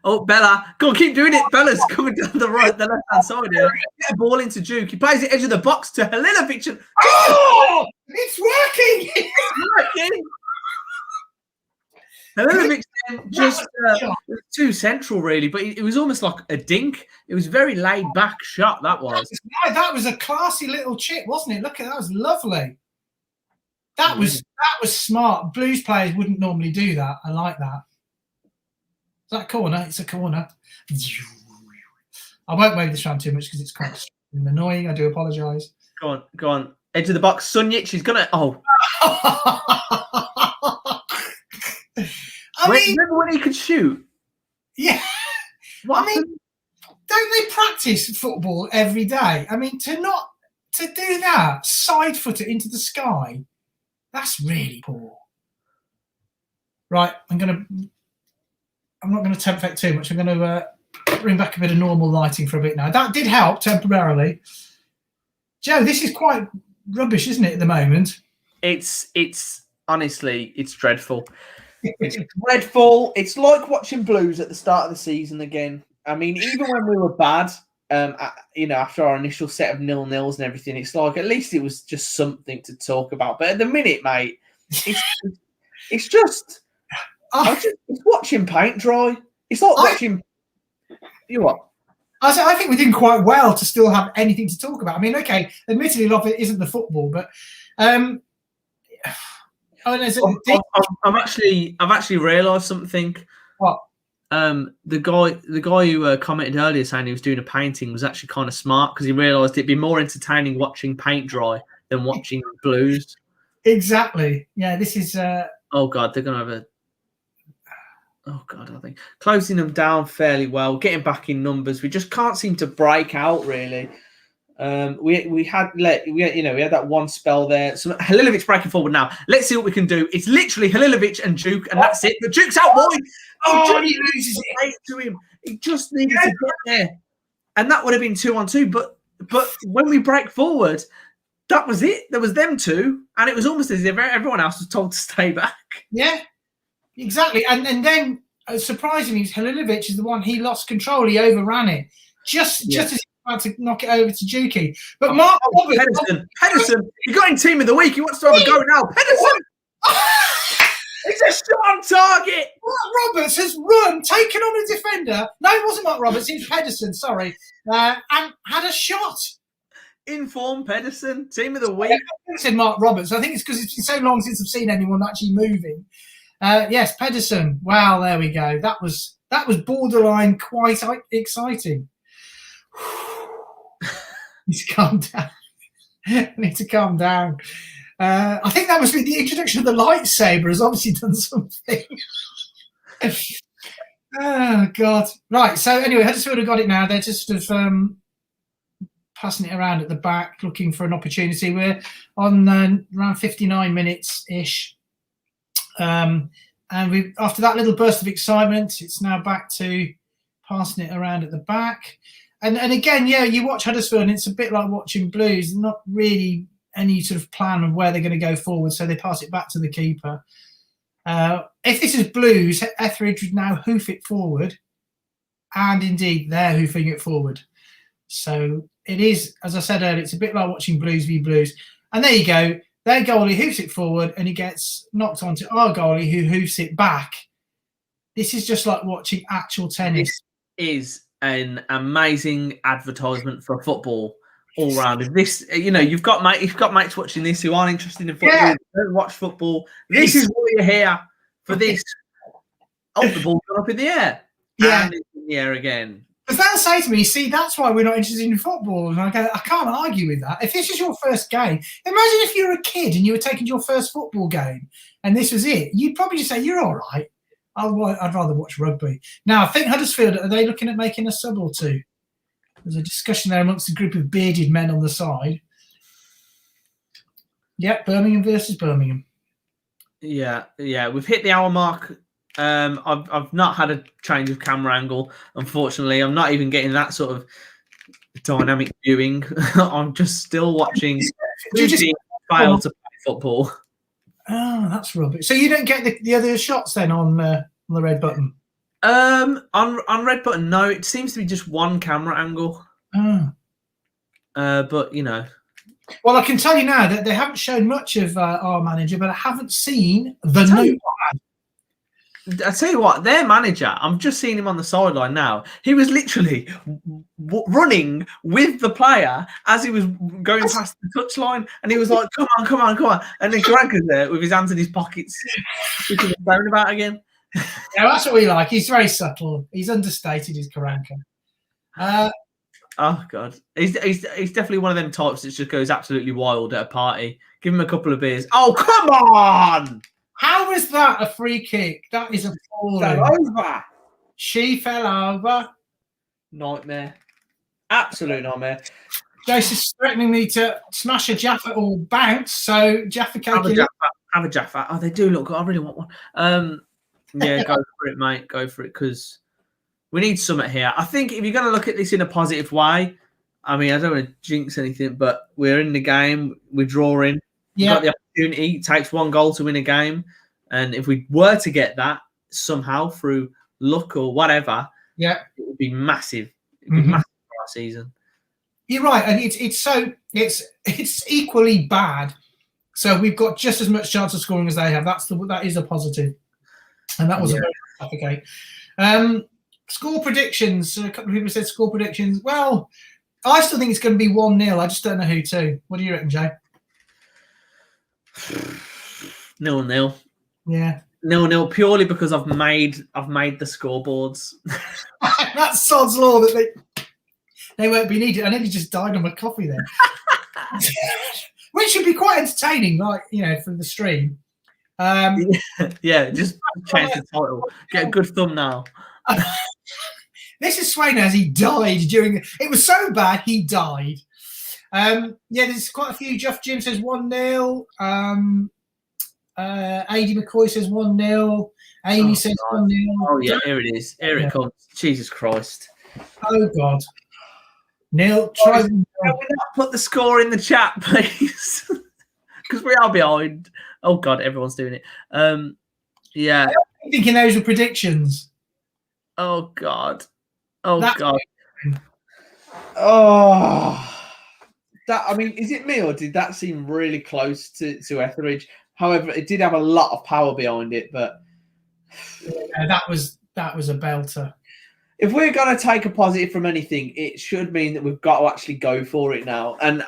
Oh, Bella, go on, keep doing it. Bella's coming down the left-hand side here. Get the ball into Duke. He plays the edge of the box to Halilovic. And... Oh, it's working! It's working. Halilovic just it was too central, really. But it was almost like a dink. It was a very laid back shot. That was a classy little chip, wasn't it? Look at that, was lovely. That was smart. Blues players wouldn't normally do that. I like that. Is that a corner? It's a corner. I won't wave this around too much because it's quite annoying. I do apologise. Go on. Edge of the box. Sunjic, he's gonna. Oh. Remember when he could shoot? Yeah. Don't they practice football every day? I mean, to do that, side foot it into the sky, that's really poor. Right, I'm not going to tempt fake too much. I'm going to bring back a bit of normal lighting for a bit now. That did help temporarily. Joe, this is quite rubbish, isn't it, at the moment? It's honestly, it's dreadful. It's dreadful. It's like watching Blues at the start of the season again. I mean, even when we were bad, after our initial set of 0-0s and everything, it's like at least it was just something to talk about. But at the minute, mate, it's just it's watching paint dry. It's like watching you what? I think we're doing quite well to still have anything to talk about. I mean, okay, admittedly, a lot of it isn't the football, but I've actually realised something. What? The guy who commented earlier saying he was doing a painting was actually kind of smart because he realised it'd be more entertaining watching paint dry than watching Blues. Exactly. Yeah, this is. Oh God, they're gonna have a. Oh God, I think closing them down fairly well, getting back in numbers. We just can't seem to break out really. We had that one spell there. So Halilovic breaking forward now. Let's see what we can do. It's literally Halilovic and Duke, and that's it. The Duke's out wide. He loses it to him. He just needed to get there, and that would have been 2-on-2. But when we break forward, that was it. There was them two, and it was almost as if everyone else was told to stay back. Yeah, exactly. And then surprisingly, Halilovic is the one he lost control. He overran it just as he was about to knock it over to Juki. But Mark Roberts, Pedersen, he got in team of the week. He wants to have a go now. Pedersen. It's a shot on target. Mark Roberts has taken on a defender. No, it wasn't Mark Roberts. It was Pedersen, sorry. And had a shot. Informed Pedersen, team of the week. I said Mark Roberts. I think it's because it's been so long since I've seen anyone actually moving. Yes, Pedersen. Wow, there we go. That was borderline quite exciting. Need to calm down. I need to calm down. I think that must be the introduction of the lightsaber has obviously done something. Oh, God. Right, so anyway, Huddersfield have got it now. They're just sort of passing it around at the back, looking for an opportunity. We're on around 59 minutes-ish. And after that little burst of excitement, it's now back to passing it around at the back. And again, yeah, you watch Huddersfield and it's a bit like watching Blues. Not really any sort of plan of where they're going to go forward, so they pass it back to the keeper. If this is Blues, Etheridge would now hoof it forward, and indeed they're hoofing it forward. So it is, as I said earlier, it's a bit like watching Blues v Blues. And there you go. Their goalie hoofs it forward and he gets knocked onto our goalie who hoofs it back. This is just like watching actual tennis. This is an amazing advertisement for football all round. If this, you've got mates watching this who aren't interested in football, don't watch football. This is why you're here for this. Oh, the ball's gone up in the air. Yeah. And it's in the air again. Does that say to me, see, that's why we're not interested in football? And I can't argue with that. If this is your first game, imagine if you were a kid and you were taking your first football game and this was it. You'd probably just say, you're all right. I'd rather watch rugby. Now, I think Huddersfield, are they looking at making a sub or two? There's a discussion there amongst a group of bearded men on the side. Yeah, Birmingham versus Birmingham. Yeah. We've hit the hour mark. I've not had a change of camera angle, unfortunately. I'm not even getting that sort of dynamic viewing. I'm just still watching fail to play football. Oh, that's rubbish. So you don't get the other shots then on the red button? On red button, no. It seems to be just one camera angle. Oh. But Well, I can tell you now that they haven't shown much of our manager, but I haven't seen the notepad. I tell you what, their manager, I'm just seeing him on the sideline now. He was literally running with the player as he was going past the touchline, and he was like, "Come on, come on, come on!" And then Karanka's there with his hands in his pockets, thinking about again. Yeah, that's what we like. He's very subtle. He's understated. He's Karanka. Oh God, he's definitely one of them types that just goes absolutely wild at a party. Give him a couple of beers. Oh, come on! How is that a free kick? That is a fall. Over. She fell over. Nightmare. Absolute nightmare. Joseph's threatening me to smash a Jaffa or bounce. So Jaffa cake. Have a Jaffa. Oh, they do look good. I really want one. Yeah, go for it, mate. Go for it, because we need something here. I think if you're going to look at this in a positive way, I mean, I don't want to jinx anything, but we're in the game. We're drawing. Yeah. Got the opportunity. It takes one goal to win a game. And if we were to get that somehow through luck or whatever, yeah, it would be massive. It would be massive for our season. You're right. And it's equally bad. So we've got just as much chance of scoring as they have. That is a positive. And that was a very tough game. Score predictions. A couple of people said score predictions. Well, I still think it's going to be 1-0. I just don't know who to. What do you reckon, Jay? 0-0. Yeah. 0-0 purely because I've made the scoreboards. That's sod's law that they won't be needed. I nearly just died on my coffee there. Which should be quite entertaining, like, from the stream. Yeah, just change the title. Get a good thumbnail. This is Swaino as he died it was so bad he died. There's quite a few. Jeff Jim says 1-0. AD McCoy says 1-0. Amy says 1-0. Oh yeah, here it is. Here it comes. Jesus Christ. Oh God. Neil, try. Can we not put the score in the chat, please? Because we are behind. Oh God, everyone's doing it. Yeah. I'm thinking those were predictions. Oh God. Oh That's God. Oh. That, I mean, is it me or did that seem really close to Etheridge? However, it did have a lot of power behind it, but that was a belter. If we're going to take a positive from anything, it should mean that we've got to actually go for it now. And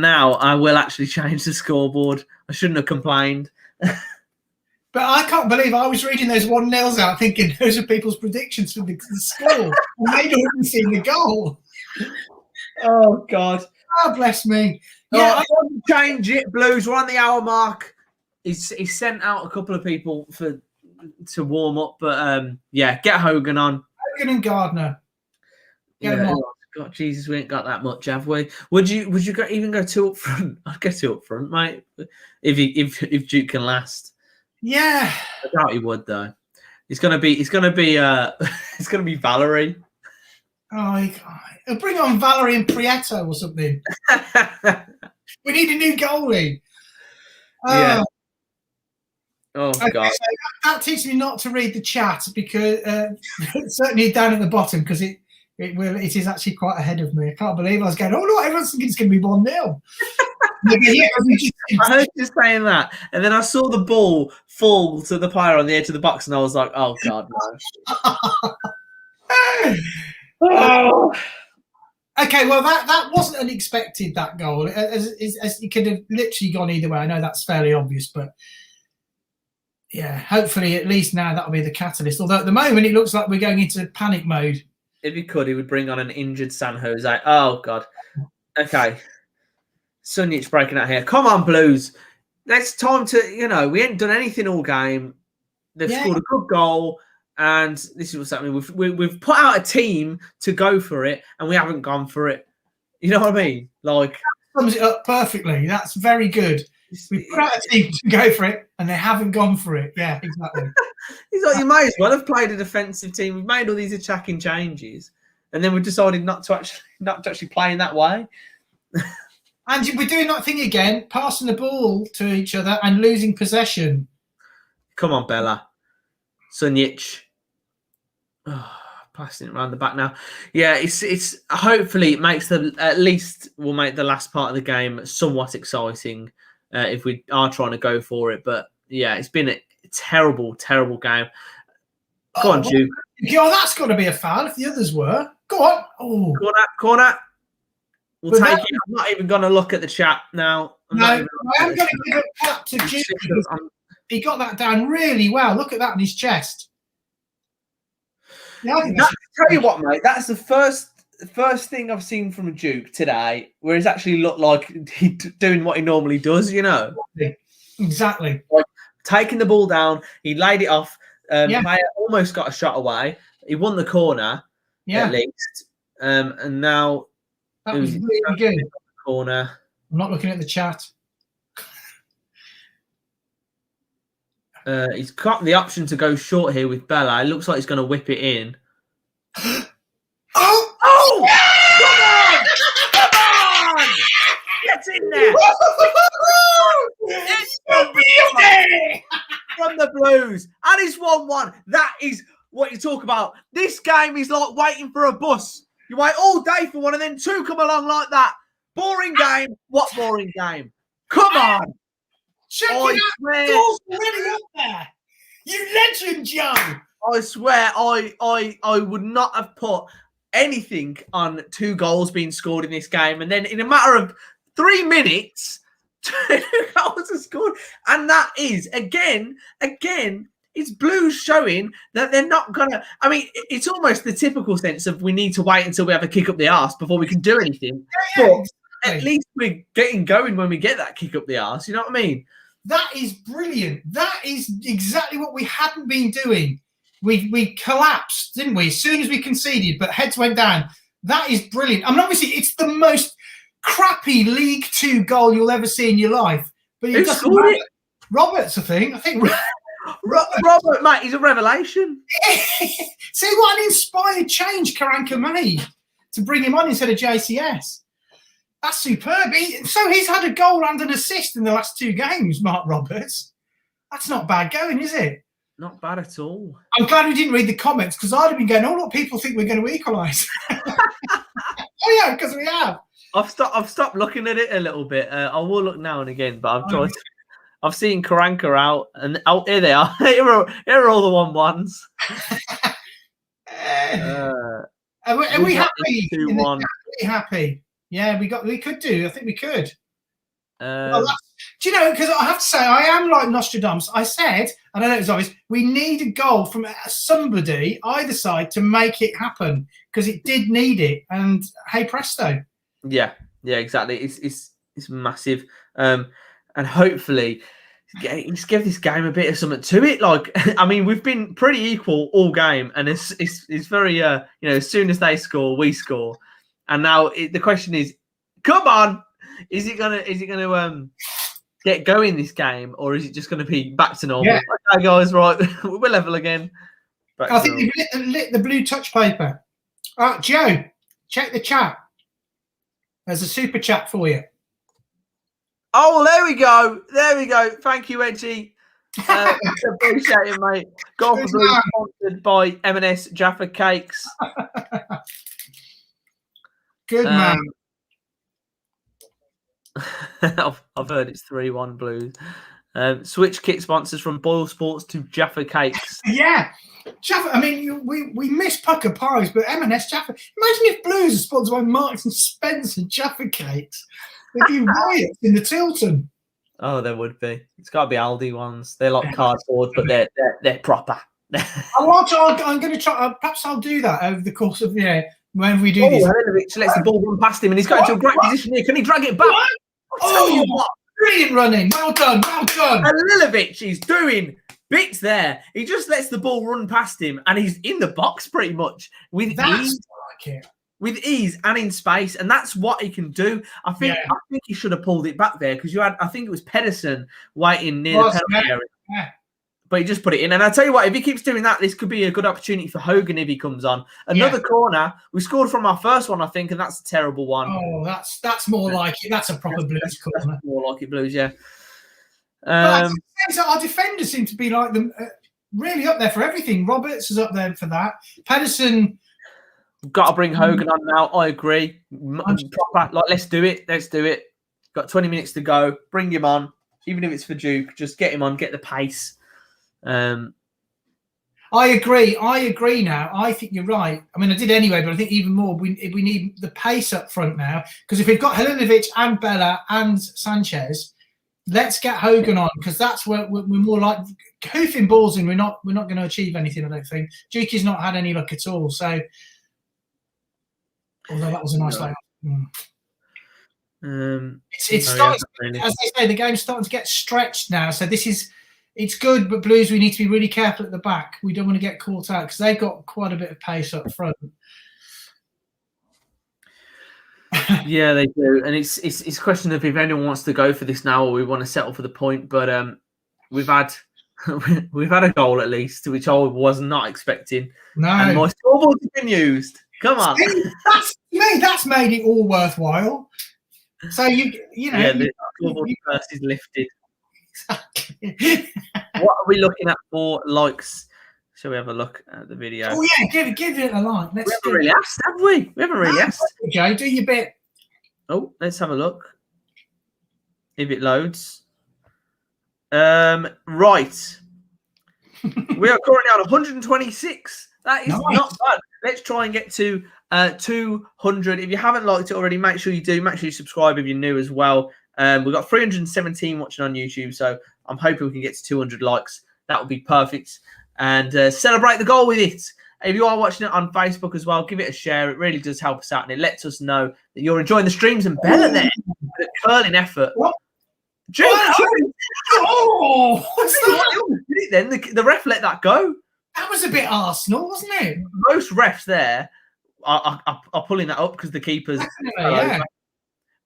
now I will actually change the scoreboard. I shouldn't have complained. But I can't believe I was reading those 1-0s out thinking those are people's predictions for the score. And they'd already seen the goal. Oh, God. Oh, bless me. Yeah, I want to change it. Blues, we're on the hour mark. He's sent out a couple of people to warm up. But, get Hogan on. Hogan and Gardner. God, Jesus, we ain't got that much, have we? Would you even go 2 up front? I'd go 2 up front, mate. If Duke can last. Yeah, I doubt he would though. It's gonna be Valerie. Oh, God. Bring on Valerie and Prieto or something. We need a new goalie. Yeah. Oh okay, God. So that teaches me not to read the chat because certainly down at the bottom because it is actually quite ahead of me. I can't believe I was going. Oh no, everyone's thinking it's going to be 1-0. I heard you saying that, and then I saw the ball fall to the player on the edge of the box, and I was like, "Oh God, no!" Oh. Okay, well that wasn't unexpected. That goal, as it could have literally gone either way. I know that's fairly obvious, but yeah, hopefully at least now that'll be the catalyst. Although at the moment it looks like we're going into panic mode. If he could, he would bring on an injured San Jose. Oh God. Okay. Sunjic breaking out here. Come on, Blues. It's time to, we ain't done anything all game. They've scored a good goal, and this is what's happening. We've put out a team to go for it, and we haven't gone for it. You know what I mean? Like, that sums it up perfectly. That's very good. We put out a team to go for it, and they haven't gone for it. Yeah, exactly. He's like, you may as well have played a defensive team. We've made all these attacking changes, and then we've decided not to actually play in that way. And we're doing that thing again, passing the ball to each other and losing possession. Come on, Bella. Sunjic. Oh, passing it around the back now. Yeah, it's hopefully it makes at least will make the last part of the game somewhat exciting if we are trying to go for it. But yeah, it's been a terrible, terrible game. Go on, Duke. Oh, that's got to be a foul if the others were. Go on. Oh, Corner. We'll take it. I'm not even going to look at the chat now. I am going to give a clap to Duke. He got that down really well. Look at that on his chest. Yeah, tell you what, mate. That's the first thing I've seen from Duke today, where he's actually looked like he's doing what he normally does. You know, exactly. Like taking the ball down, he laid it off. Player almost got a shot away. He won the corner, at least. And now that was really good. Corner. I'm not looking at the chat. He's got the option to go short here with Bella. It looks like he's going to whip it in. Oh! Come on! Get in there! It's from the Blues. And it's 1-1. That is what you talk about. This game is like waiting for a bus. You wait all day for one and then two come along like that. Boring game. What boring game? Come on. Check it out. The door's already up there. You legend, Joe. I swear I would not have put anything on 2 goals being scored in this game. And then in a matter of 3 minutes, 2 goals are scored. And that is, again, it's Blues showing that they're not going to... I mean, it's almost the typical sense of we need to wait until we have a kick up the arse before we can do anything. But at least we're getting going when we get that kick up the arse. You know what I mean? That is brilliant. That is exactly what we hadn't been doing. We collapsed, didn't we? As soon as we conceded, but heads went down. That is brilliant. I mean, obviously, it's the most crappy League 2 goal you'll ever see in your life. But who scored it? Roberts, I think. Robert, mate, he's a revelation. See what an inspired change Karanka made to bring him on instead of JCS. That's superb. So he's had a goal and an assist in the last 2 games, Mark Roberts. That's not bad going, is it? Not bad at all. I'm glad we didn't read the comments because I'd have been going, look, people think we're going to equalise. Oh, yeah, because we have. I've stopped looking at it a little bit. I will look now and again, but I've seen Karanka out, and here they are. Here are all the 1-1s. Are we happy? 2-1. Are we happy? Yeah, we could do. I think we could. Do you know, because I have to say, I am like Nostradamus. I said, and I know it's obvious, we need a goal from somebody, either side, to make it happen, because it did need it. And hey, presto. Yeah, exactly. It's massive. And hopefully, just give this game a bit of something to it. Like, I mean, we've been pretty equal all game, and it's very, as soon as they score, we score. And now the question is, come on, is it gonna get going this game, or is it just gonna be back to normal? Yeah. Okay, guys, right, we're level again. I think they've lit the blue touch paper. Joe, check the chat. There's a super chat for you. Oh, there we go. Thank you, Edgy. Appreciate it, mate. Golf Blue sponsored by M&S Jaffa Cakes. Good man. I've heard it's 3-1 Blues. Switch kit sponsors from Boyle Sports to Jaffa Cakes. Yeah, Jaffa. I mean, we miss Pucker Pies, but M&S Jaffa. Imagine if Blues are sponsored by Marks and Spencer Jaffa Cakes. There'd be riots in the Tilton. Oh, there would be. It's got to be Aldi ones. They're like cardboard, but they're proper. I'm going to try. Perhaps I'll do that over the course of when we do this. Huddersfield lets the ball run past him, and he's got into a great position here. Can he drag it back? Tell you what, brilliant running. Well done. And Lilovic is doing bits there. He just lets the ball run past him, and he's in the box pretty much with ease. With ease and in space, and that's what he can do. I think he should have pulled it back there because I think it was Pedersen waiting near the penalty area. Yeah. But he just put it in. And I tell you what, if he keeps doing that, this could be a good opportunity for Hogan if he comes on. Another corner. We scored from our first one, I think, and that's a terrible one. Oh, that's more like it. That's a proper Blues corner. That's more like it, Blues, yeah. Our defenders seem to be like them, really up there for everything. Roberts is up there for that. Pedersen. Got to bring Hogan on now. I agree. Proper, let's do it. Got 20 minutes to go. Bring him on, even if it's for Duke. Just get him on. Get the pace. I I agree now. I think you're right. I mean, I did anyway, but I think even more, we need the pace up front now, because if we've got Halilovic and Bella and Sanchez, let's get Hogan on, because that's where we're more like hoofing balls in. We're not going to achieve anything, I don't think. Juki's not had any luck at all. So, although that was a nice layout. It's starting, really. As they say, the game's starting to get stretched now. So it's good, but Blues, we need to be really careful at the back. We don't want to get caught out, because they've got quite a bit of pace up front. Yeah, they do, and it's a question of if anyone wants to go for this now or we want to settle for the point. But we've had a goal at least, which I was not expecting. No, and my scoreboard's been used. Come on, that's made it all worthwhile. So you know, yeah, the scoreboard first is lifted. Exactly. What are we looking at for likes? Shall we have a look at the video? Oh yeah, give it a like. We haven't really asked, have we? We haven't really asked. Joe, do your bit. Oh, let's have a look. If it loads. Right. We are currently on 126. That is not bad. Let's try and get to 200. If you haven't liked it already, make sure you do. Make sure you subscribe if you're new as well. We've got 317 watching on YouTube, so I'm hoping we can get to 200 likes. That would be perfect. And celebrate the goal with it. If you are watching it on Facebook as well, give it a share. It really does help us out, and it lets us know that you're enjoying the streams. And Bella there, the curling effort. What? Jake, oh, what's that? Then the ref let that go. That was a bit Arsenal, wasn't it? Most refs there are pulling that up because the keeper's. Yeah.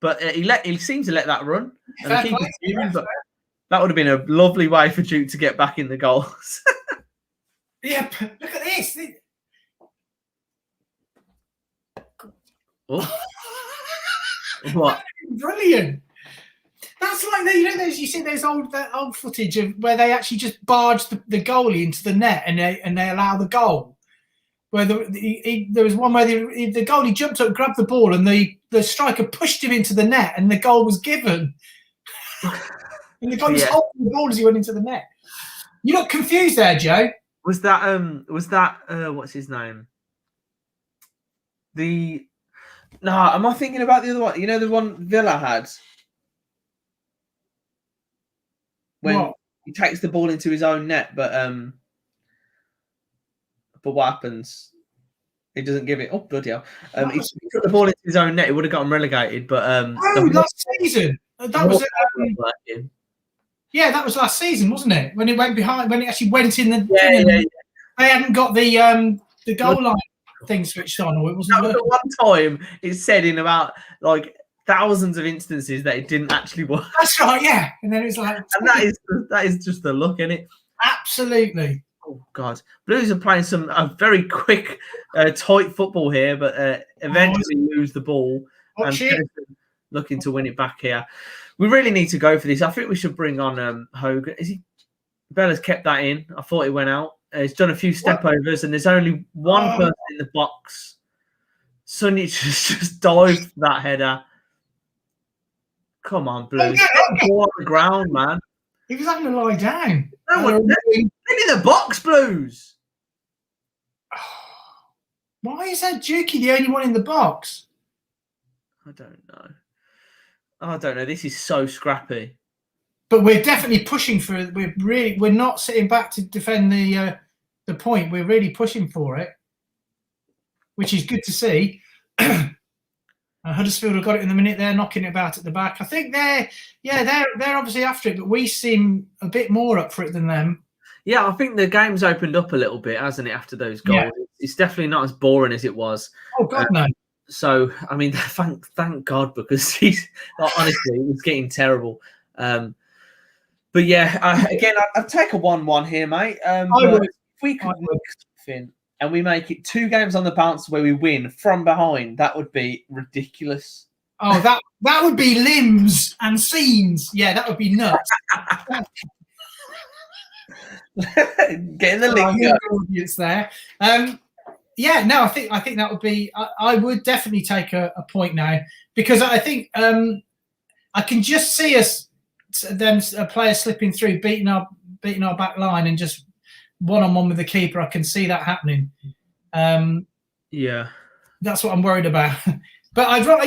But he seemed to let that run, and the keeper's fuming. But that would have been a lovely way for Duke to get back in the goals. Yeah, look at this. Oh. What? Brilliant. That's like, you see those old footage of where they actually just barge the goalie into the net and they allow the goal. Where there was one where the goalie jumped up, grabbed the ball, and the striker pushed him into the net, and the goal was given. And the goalie was holding the ball as he went into the net. You look confused there, Joe. Was that what's his name? Am I thinking about the other one? You know, the one Villa had when he takes the ball into his own net, but what happens? He doesn't give it. Oh bloody hell! He took the ball into his own net. He would have gotten relegated, but last season that was. Yeah, that was last season, wasn't it? When it went behind, when it actually went in the. Yeah. They hadn't got the goal line thing switched on, or it wasn't. That was the one time it said in about like thousands of instances that it didn't actually work. That's right, yeah. And then it's like, and that is just the look, isn't it? Absolutely. Oh God, Blues are playing a very quick, tight football here, but eventually lose the ball. And looking to win it back here. We really need to go for this. I think we should bring on Hogan. Bella's kept that in. I thought he went out. He's done a few step overs, and there's only one person in the box. Sonny just dived that header. Come on, Blues. Ball on the ground, man. He was having to lie down. No one in the box, Blues. Why is that Juki the only one in the box? I don't know. This is so scrappy. But we're definitely pushing for it. We're not sitting back to defend the point. We're really pushing for it, which is good to see. Huddersfield have got it in the minute. They're knocking it about at the back. I think they're obviously after it, but we seem a bit more up for it than them. Yeah, I think the game's opened up a little bit, hasn't it? After those goals, It's definitely not as boring as it was. Oh God, no. So I mean, thank God, because he's honestly, it's getting terrible. But yeah, again, I'd take a 1-1 here, mate. But if we could look something and we make it 2 games on the bounce where we win from behind, that would be ridiculous. Oh, that would be limbs and scenes. Yeah, that would be nuts. Getting the link audience there. Yeah, no, I think that would be. I would definitely take a point now, because I think I can just see a player slipping through, beating our back line, and just one-on-one with the keeper, I can see that happening. Yeah, that's what I'm worried about. But I'd rather,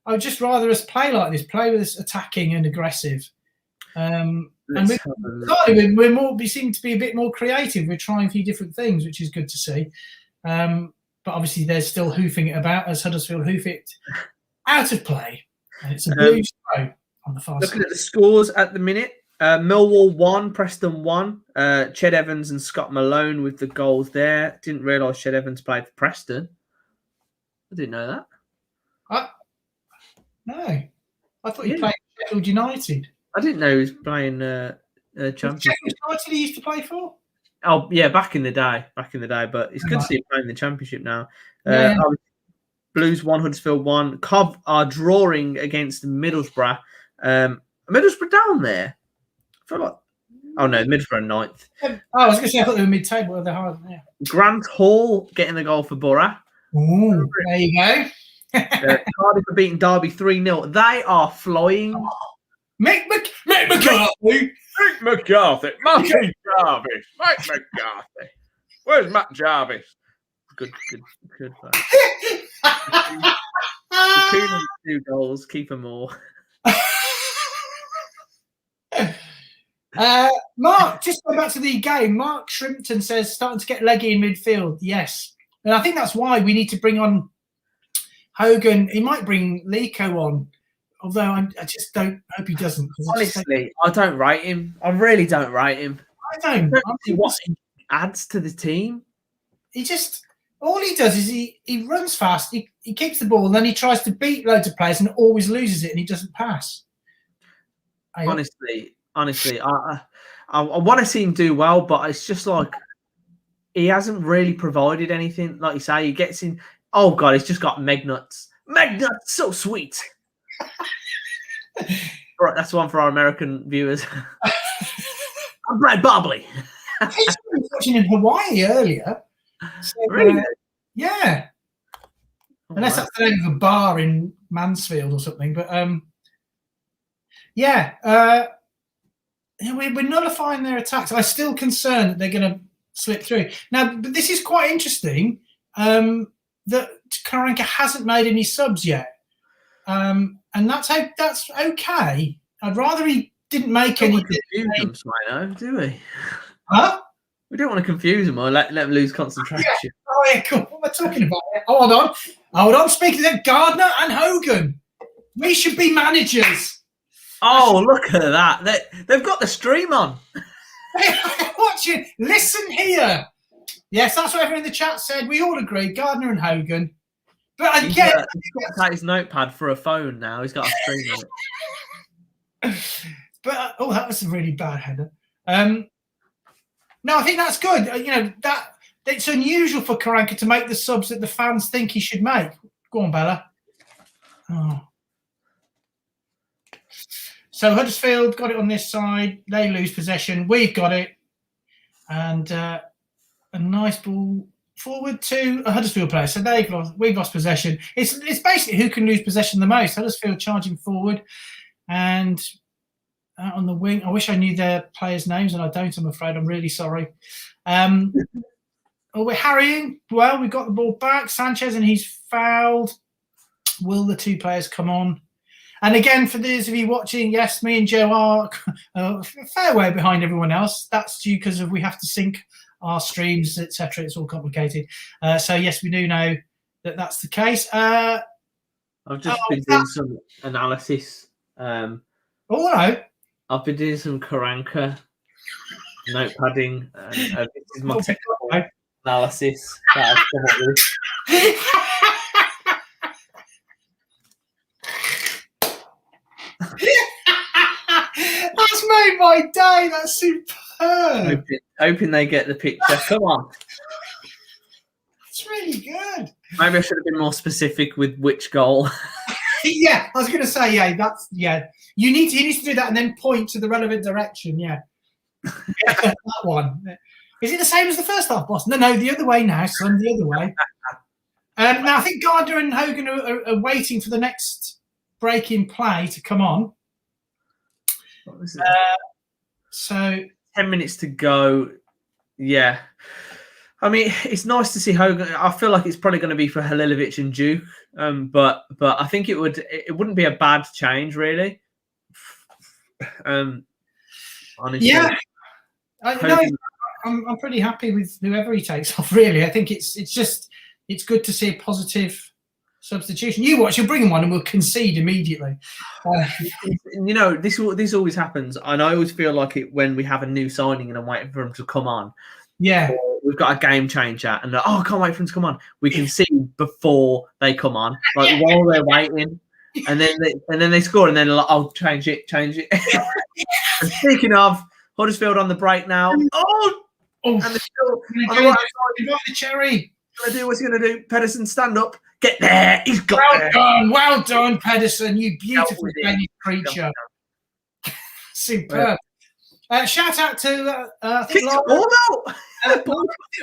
I would just rather us play like this, play with us attacking and aggressive. And we seem to be a bit more creative. We're trying a few different things, which is good to see. But obviously, there's still hoofing it about as Huddersfield hoof it out of play. And it's a blue throw on the far side. Looking at the scores at the minute, Millwall 1, Preston 1. Ched Evans and Scott Malone with the goals there. Didn't realise Ched Evans played for Preston. I didn't know that. No. I thought he played for Sheffield United. I didn't know he was playing Championship. Sheffield United he used to play for? Oh, yeah, back in the day. But it's good to see him playing the Championship now. Blues 1, Huddersfield 1. Cov are drawing against Middlesbrough. Middlesbrough down there? I feel like... Oh, no, Middlesbrough 9th. I was going to say, I thought they were mid-table. They're hard, yeah. Grant Hall getting the goal for Borough. Ooh, there you go. Cardiff are beating Derby 3-0. They are flying. Mick McCarthy. Mick McCarthy. Matty Jarvis. Mike McCarthy. Where's Matt Jarvis? Good. Coon 2 goals. Keep them all. Mark, just go back to the game. Mark Shrimpton says starting to get leggy in midfield. Yes. And I think that's why we need to bring on Hogan. He might bring Lico on. Although I just don't hope he doesn't. Honestly, I don't rate him. I really don't rate him. I don't see what he adds to the team. He just, all he does is he runs fast, he keeps the ball, and then he tries to beat loads of players and always loses it, and he doesn't pass. Honestly, I want to see him do well, but it's just like he hasn't really provided anything. Like you say, he gets in. Oh God, he's just got Meg nuts. Meg nuts, so sweet. Right, that's one for our American viewers. I'm Brad Bobley. He's watching in Hawaii earlier. So, really? Yeah. Unless that's the name of a bar in Mansfield or something. But we're nullifying their attacks. I'm still concerned that they're going to slip through. Now, but this is quite interesting that Karanka hasn't made any subs yet. And that's okay. I'd rather he didn't make any. Confuse them, Swaino, do we? Huh? We don't want to confuse them or let them lose concentration. Yeah. Oh, yeah, cool. What am I talking about? Hold on. Speaking of Gardner and Hogan, we should be managers. Oh, look at that. They've got the stream on. Watch it. Listen here. Yes, that's what everyone in the chat said. We all agree, Gardner and Hogan. But again, he's got to take his notepad for a phone now. He's got a stream on it. But that was a really bad header. No, I think that's good. That it's unusual for Karanka to make the subs that the fans think he should make. Go on, Bella. Oh. So Huddersfield got it on this side. They lose possession. We've got it, and a nice ball forward to a Huddersfield player. So we've lost possession. It's basically who can lose possession the most. Huddersfield charging forward, and out on the wing. I wish I knew their players' names, and I don't. I'm afraid. I'm really sorry. We're harrying. Well, we got the ball back. Sanchez, and he's fouled. Will the two players come on? And again, for those of you watching, yes, me and Joe are a fair way behind everyone else. That's due because we have to sync our streams, etc. It's all complicated. So yes, we do know that that's the case. I've just been doing some analysis. All right. I've been doing some Karanka notepadding. This is my technical analysis that I've come up with. That's made my day. That's superb. Hoping they get the picture. Come on. That's really good. Maybe I should have been more specific with which goal. Yeah, I was going to say, he needs to do that and then point to the relevant direction. Yeah, that one. Is it the same as the first half, boss? No, the other way now, son. The other way. Now I think Gardner and Hogan are waiting for the next break in play to come on. What was it? So 10 minutes to go. Yeah. I mean, it's nice to see Hogan. I feel like it's probably going to be for Halilovic and Duke, but I think it wouldn't be a bad change, really. Honestly, Yeah, I'm pretty happy with whoever he takes off. Really, I think it's good to see a positive substitution. You'll bring one and we'll concede immediately. This always happens, and I always feel like it when we have a new signing and I'm waiting for him to come on. Yeah, we've got a game changer, and I can't wait for him to come on. We can see before they come on, like while we're waiting, and then they score, and then like, I'll change it. And speaking of Huddersfield on the break now, and they're still on the right side. The cherry. What's he gonna do? Pedersen, stand up, get there. He's got well done, Pedersen. You beautiful Danish creature. Superb. Shout out to I think Laura.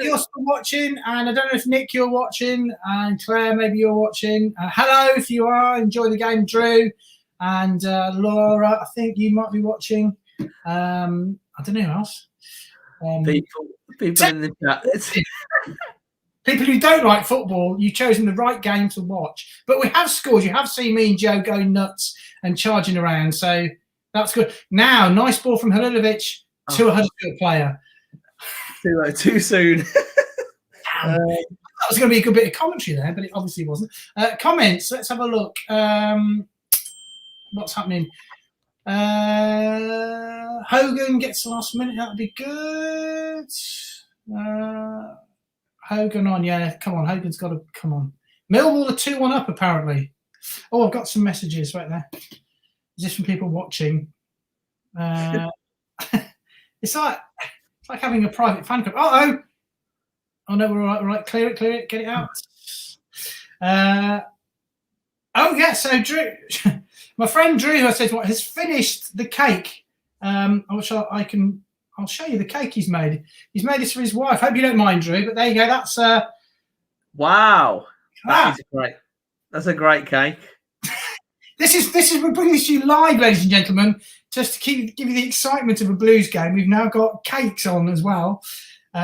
You're still watching, and I don't know if Nick you're watching, and Claire maybe you're watching. Hello if you are. Enjoy the game, Drew, and Laura. I think you might be watching. I don't know who else. People in the chat. People who don't like football, you've chosen the right game to watch. But we have scored. You have seen me and Joe going nuts and charging around, so that's good. Now, nice ball from Halilovic to a Huddersfield player. Too soon. That was going to be a good bit of commentary there, but it obviously wasn't. Comments. Let's have a look. What's happening? Hogan gets the last minute. That would be good. Hogan on. Yeah, come on. Hogan's got to come on. Millwall are 2-1 up, apparently. Oh, I've got some messages right there. Is this from people watching? It's like having a private fan club. Oh no, we're all right. Clear it, get it out. Yeah. So Drew, my friend Drew, who I said what has finished the cake. I'll show you the cake he's made. He's made this for his wife. Hope you don't mind, Drew. But there you go. That's wow. That's great. That's a great cake. This is we're bringing this to you live, ladies and gentlemen, just to give you the excitement of a Blues game. We've now got cakes on as well,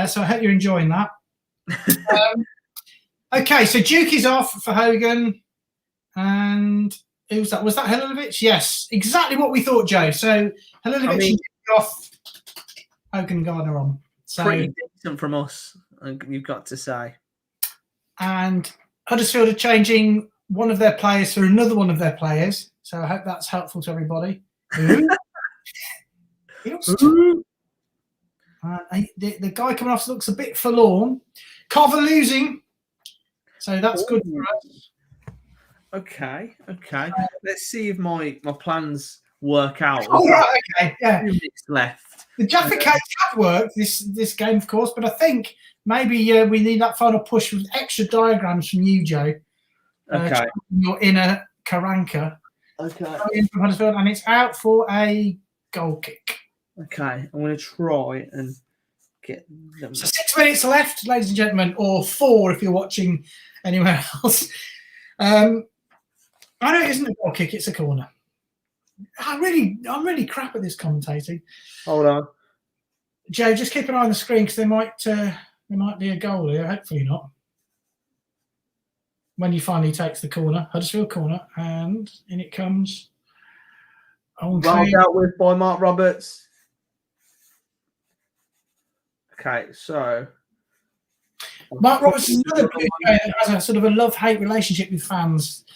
so I hope you're enjoying that. Okay, so Duke is off for Hogan, and who was that? Was that Halilovic? Yes, exactly what we thought, Joe. So Halilovic off, Hogan and Gardner on. So pretty decent from us, you've got to say. And Huddersfield are changing one of their players for another one of their players. So I hope that's helpful to everybody. The guy coming off looks a bit forlorn. Carver losing. So that's good for us. Okay. Let's see if my plans work out. Oh, right, okay. Yeah. 2 minutes left. The Jaffa Cakes have worked this game, of course, but I think maybe we need that final push with extra diagrams from you, Joe. Okay. Your inner Karanka. Okay. And it's out for a goal kick. Okay. I'm going to try and get them. So 6 minutes left, ladies and gentlemen, or 4 if you're watching anywhere else. I know it isn't a goal kick; it's a corner. I'm really crap at this commentating. Hold on, Joe. Just keep an eye on the screen because there might be a goal here. Hopefully not. When he finally takes the corner, Huddersfield corner, and in it comes. Well dealt with by Mark Roberts. Okay, so Mark Roberts is another Blues player that has a sort of a love-hate relationship with fans.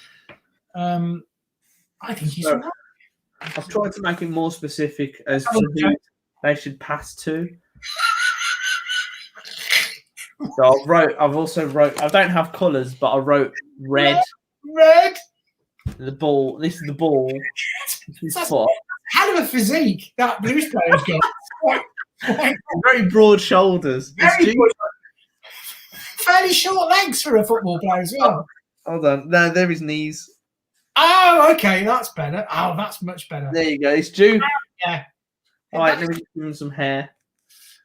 I think he's right. I've tried to make it more specific as to who they should pass to. So I've also wrote. I don't have colours, but I wrote red. Red. The ball. This is the ball. Hell of a physique that Blues player's got. Very broad shoulders. Fairly short legs for a football player as well. Hold on. No, there his knees. Oh, okay, that's better. Oh, that's much better. There you go. It's Duke. Yeah. All right, let me just give him some hair.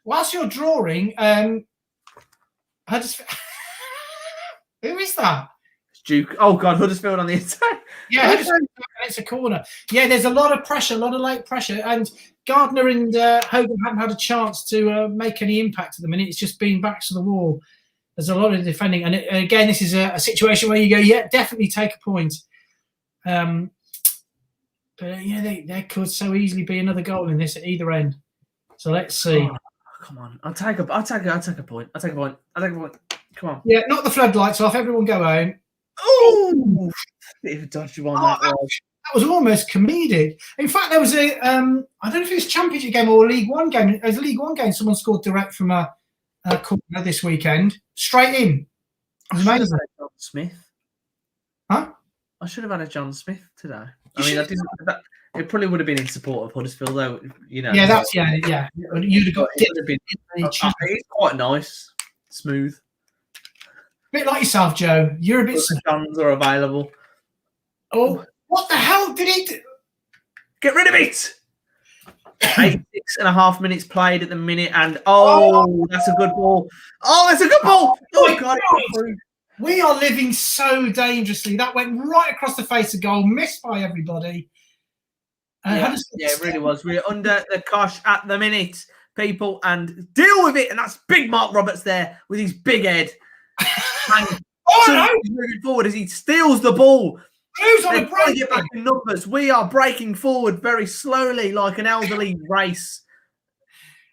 Whilst you're drawing, who is that? It's Duke. Oh God, Huddersfield on the attack. Yeah, it's a corner. Yeah, there's a lot of pressure, a lot of late pressure, and Gardner and Hogan haven't had a chance to make any impact at the minute. It's just been backs to the wall. There's a lot of defending, and again, this is a situation where you go, yeah, definitely take a point. But yeah, there could so easily be another goal in this at either end. So let's see. Oh, come on, I'll take a point. Come on. Yeah, knock the floodlights off. Everyone go home. Oh, bit of a dodgy one that was. That was almost comedic. In fact, there was a I don't know if it was a Championship game or a League One game. It was a League One game. Someone scored direct from a corner this weekend, straight in. It was amazing. John Smith. Huh? I should have had a John Smith today. I mean, it probably would have been in support of Huddersfield, though. You know. Yeah, yeah. You'd have got. He's quite nice, smooth. A bit like yourself, Joe. You're a bit. The Johns are available. Oh, what the hell did he do? Get rid of it! 86.5 minutes played at the minute, and that's a good ball. Oh, that's a good ball! Oh, God. We are living so dangerously. That went right across the face of goal, missed by everybody. Yeah, it really was. We're under the cosh at the minute, people, and deal with it. And that's big Mark Roberts there with his big head. And he's moving forward as he steals the ball. Who's on a break? Get back in numbers. We are breaking forward very slowly, like an elderly race.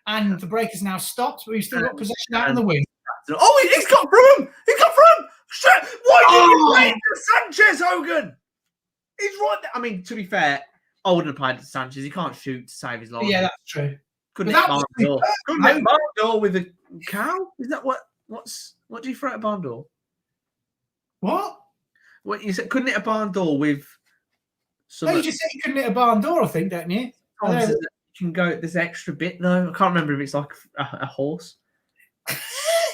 And the break is now stopped, but we've still got possession out in the wing. Oh, he's got through him! He's got through him! Shit! Why did you play to Sanchez, Hogan? He's right there. I mean, to be fair, I wouldn't have played to Sanchez. He can't shoot to save his life. Yeah, that's true. Couldn't hit barn door. Couldn't hit barn door with a cow? Is that what do you throw at a barn door? What? What you said? Couldn't hit a barn door with some. No, you just said you couldn't hit a barn door, I think, don't you? You can go this extra bit though. I can't remember if it's like a horse.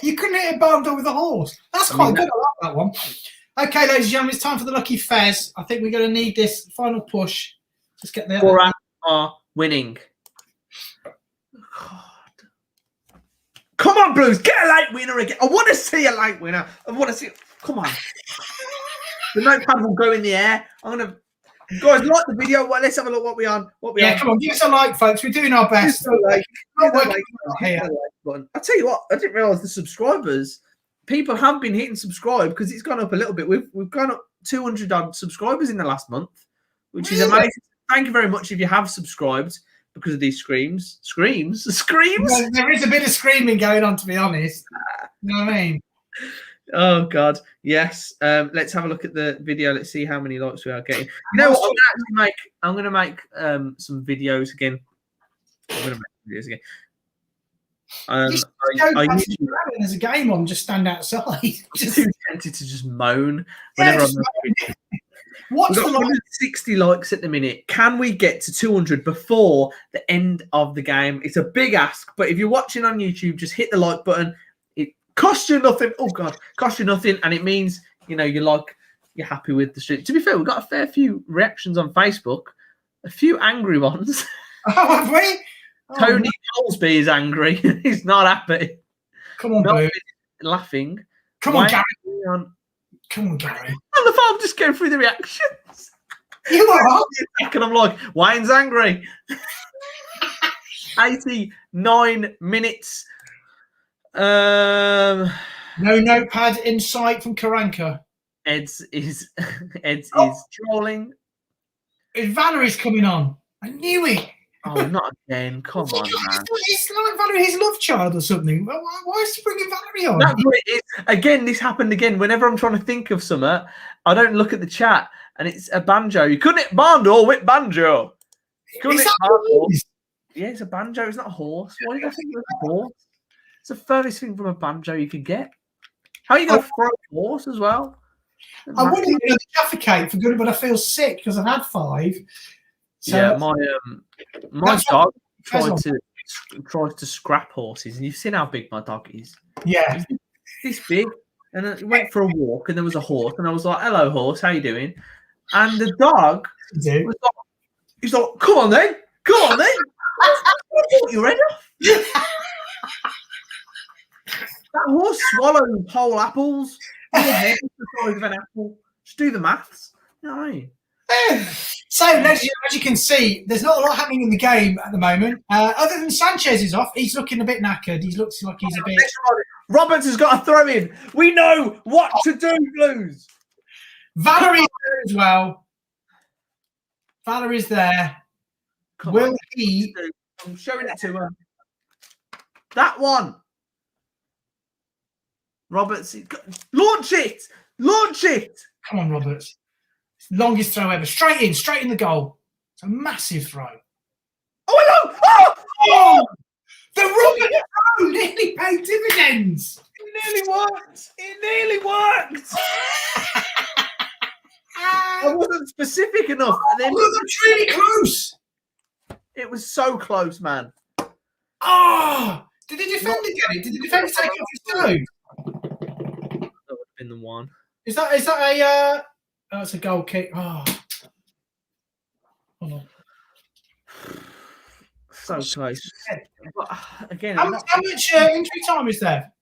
You couldn't hit a barn door with a horse. That's quite good. I like that one. Okay, ladies and gentlemen, it's time for the lucky Fez. I think we're going to need this final push. Let's get there. Borat are winning. God. Come on, Blues. Get a late winner again. I want to see a late winner. I want to see. Come on. The notepad will go in the air. I'm going to. Guys, like the video. Well, let's have a look what we on. Come on, give us a like, folks. We're doing our best. I'll tell you what, I didn't realise the subscribers, people have been hitting subscribe because it's gone up a little bit. We've gone up 200 odd subscribers in the last month, which is amazing. Thank you very much if you have subscribed because of these screams. Well, there is a bit of screaming going on, to be honest. You know what I mean? Oh God, yes. Let's have a look at the video. Let's see how many likes we are getting. You know what? I'm going to make some videos again. There's a game on. Just stand outside. Just too tempted to just moan whenever I'm. What's We've got 160 likes at the minute. Can we get to 200 before the end of the game? It's a big ask, but if you're watching on YouTube, just hit the like button. Cost you nothing. Oh God, cost you nothing, and it means you're happy with the stream. To be fair, we've got a fair few reactions on Facebook, a few angry ones. Oh, have we? Tony Colesby is angry. He's not happy. Come on, Boo. Laughing. Come on, Gary. Come on, Gary. On the phone, I'm just going through the reactions. You are. And I'm like, Wayne's angry. 89 minutes. No notepad in sight from Karanka. Ed's is trolling. Valerie's coming on. I knew it. Oh, not again. Come on, man. It's like Valerie, his love child or something. Why is he bringing Valerie on? That's what it is. Again, this happened again. Whenever I'm trying to think of something, I don't look at the chat, and it's a banjo. You couldn't hit banjo with banjo. Couldn't hit banjo. Yeah, it's a banjo. It's not a horse. Why do you think it's a horse? It's the furthest thing from a banjo you could get. How are you going to throw a horse as well? I would have been a Jaffa cake for good, but I feel sick because I've had 5. So yeah, my dog tries to scrap horses, and you've seen how big my dog is. Yeah, he's this big, and he went for a walk, and there was a horse, and I was like, "Hello, horse, how you doing?" And the dog was like, he's like, "Come on then, you ready?" That horse swallowed whole apples. Your head is the size of an apple. Just do the maths. You know what I mean? So, as you can see, there's not a lot happening in the game at the moment. Other than Sanchez is off, he's looking a bit knackered. He looks like he's a bit. Roberts has got a throw in. We know what to do, Blues. Valerie's there as well. Valerie's there. Will he? I'm showing it to him. That one. Roberts, launch it. Launch it. Come on, Roberts. Longest throw ever. Straight in the goal. It's a massive throw. Oh, hello. Oh! The Robert throw nearly paid dividends. It nearly worked. I wasn't specific enough. And then that's really close. It was so close, man. Oh! Did the defender get it? Did the defender take it off his toe? That would have been the one. Is that a that's a goal kick. Oh. Hold on. So close. But, again, How much injury time is there?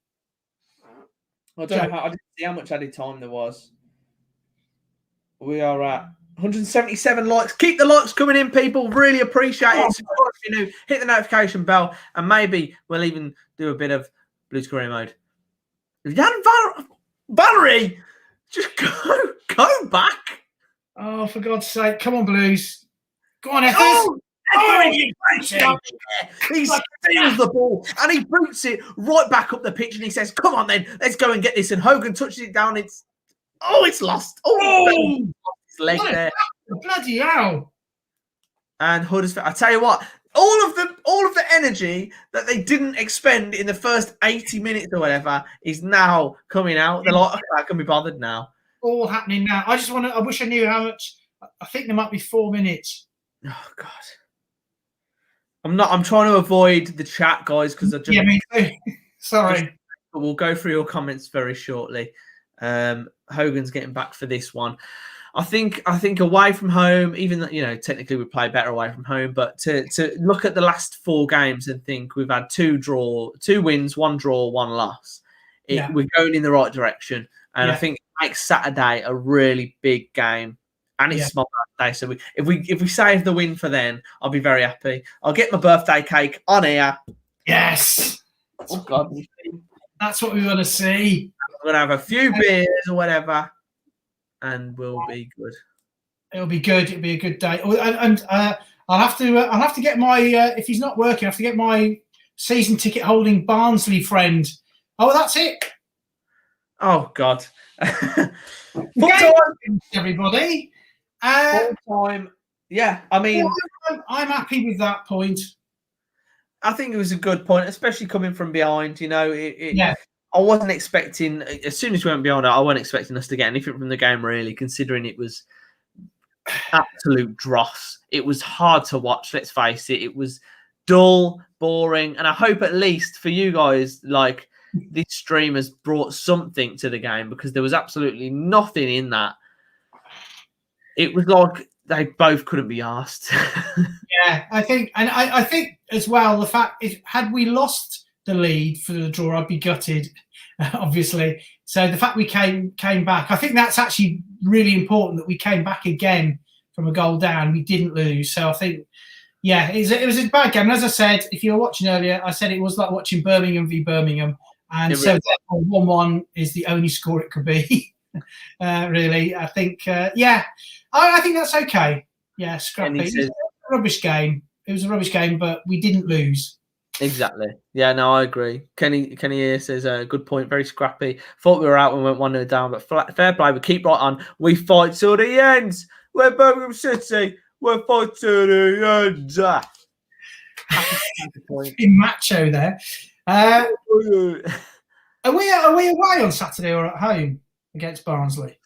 I don't know. I didn't see how much added time there was. We are at 177 likes. Keep the likes coming in, people. Really appreciate it. Subscribe if you're new. Hit the notification bell, and maybe we'll even do a bit of Blues career mode. Valerie, just go back. Oh, for God's sake! Come on, Blues. Go on, Ethers. He steals the ball and he boots it right back up the pitch, and he says, "Come on, then, let's go and get this." And Hogan touches it down. It's lost. His leg there. Bloody hell! And Huddersfield, I tell you what, all of the energy that they didn't expend in the first 80 minutes or whatever is now coming out. They're like, I can be bothered now. All happening now. I wish I knew how much. I think there might be 4 minutes. Oh God. I'm trying to avoid the chat, guys, because I just. Yeah, me too. Sorry. But we'll go through your comments very shortly. Hogan's getting back for this one. I think away from home, even though, technically we play better away from home, but to look at the last 4 games and think we've had 2 wins, 1 draw, 1 loss. We're going in the right direction. And I think it makes Saturday a really big game. And it's my birthday, so if we save the win for then, I'll be very happy. I'll get my birthday cake on here. Yes. Oh God, that's what we want to see. We're gonna have a few beers or whatever, and we'll be good. It'll be good. It'll be a good day. And I'll have to get my if he's not working, I have to get my season ticket holding Barnsley friend. Oh, that's it. Oh God. Everybody. Full time. Yeah, I mean, I'm happy with that point. I think it was a good point, especially coming from behind. I wasn't expecting, as soon as we went behind, I wasn't expecting us to get anything from the game, really, considering it was absolute dross. It was hard to watch, let's face it. It was dull, boring, and I hope at least for you guys, like, this stream has brought something to the game, because there was absolutely nothing in that. It was like they both couldn't be asked. Yeah, I think as well, the fact is, had we lost the lead for the draw, I'd be gutted, obviously. So the fact we came back, I think that's actually really important, that we came back again from a goal down. We didn't lose. So I think, it was a bad game. And as I said, if you were watching earlier, I said it was like watching Birmingham v Birmingham. And so therefore 1-1 is the only score it could be. Really, I think, I think that's okay. Yeah, scrappy. It was a rubbish game. It was a rubbish game, but we didn't lose. Exactly. Yeah, no, I agree. Kenny here says a good point. Very scrappy. Thought we were out when we went 1-0 down, but fair play. We keep right on. We fight till the end. We're Birmingham City. We're fight till the end. In macho there. Are we away on Saturday or at home against Barnsley?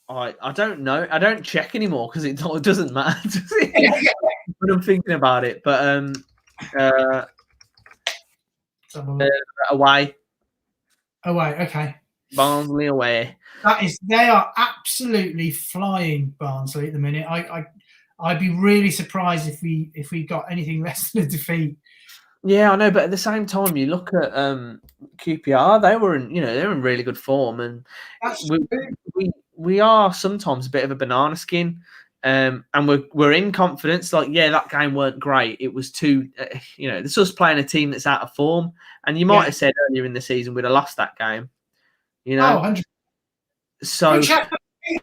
I don't know. I don't check anymore because it doesn't matter. But I'm thinking about it. But away. Away, okay. Barnsley away. They are absolutely flying, Barnsley, at the minute. I'd be really surprised if we got anything less than a defeat. Yeah, I know, but at the same time, you look at QPR; they were in really good form, and we are sometimes a bit of a banana skin. And we're in confidence. Like, yeah, that game weren't great. It was too, this is us playing a team that's out of form. And you might have said earlier in the season we'd have lost that game. Oh, 100%. So, good chat,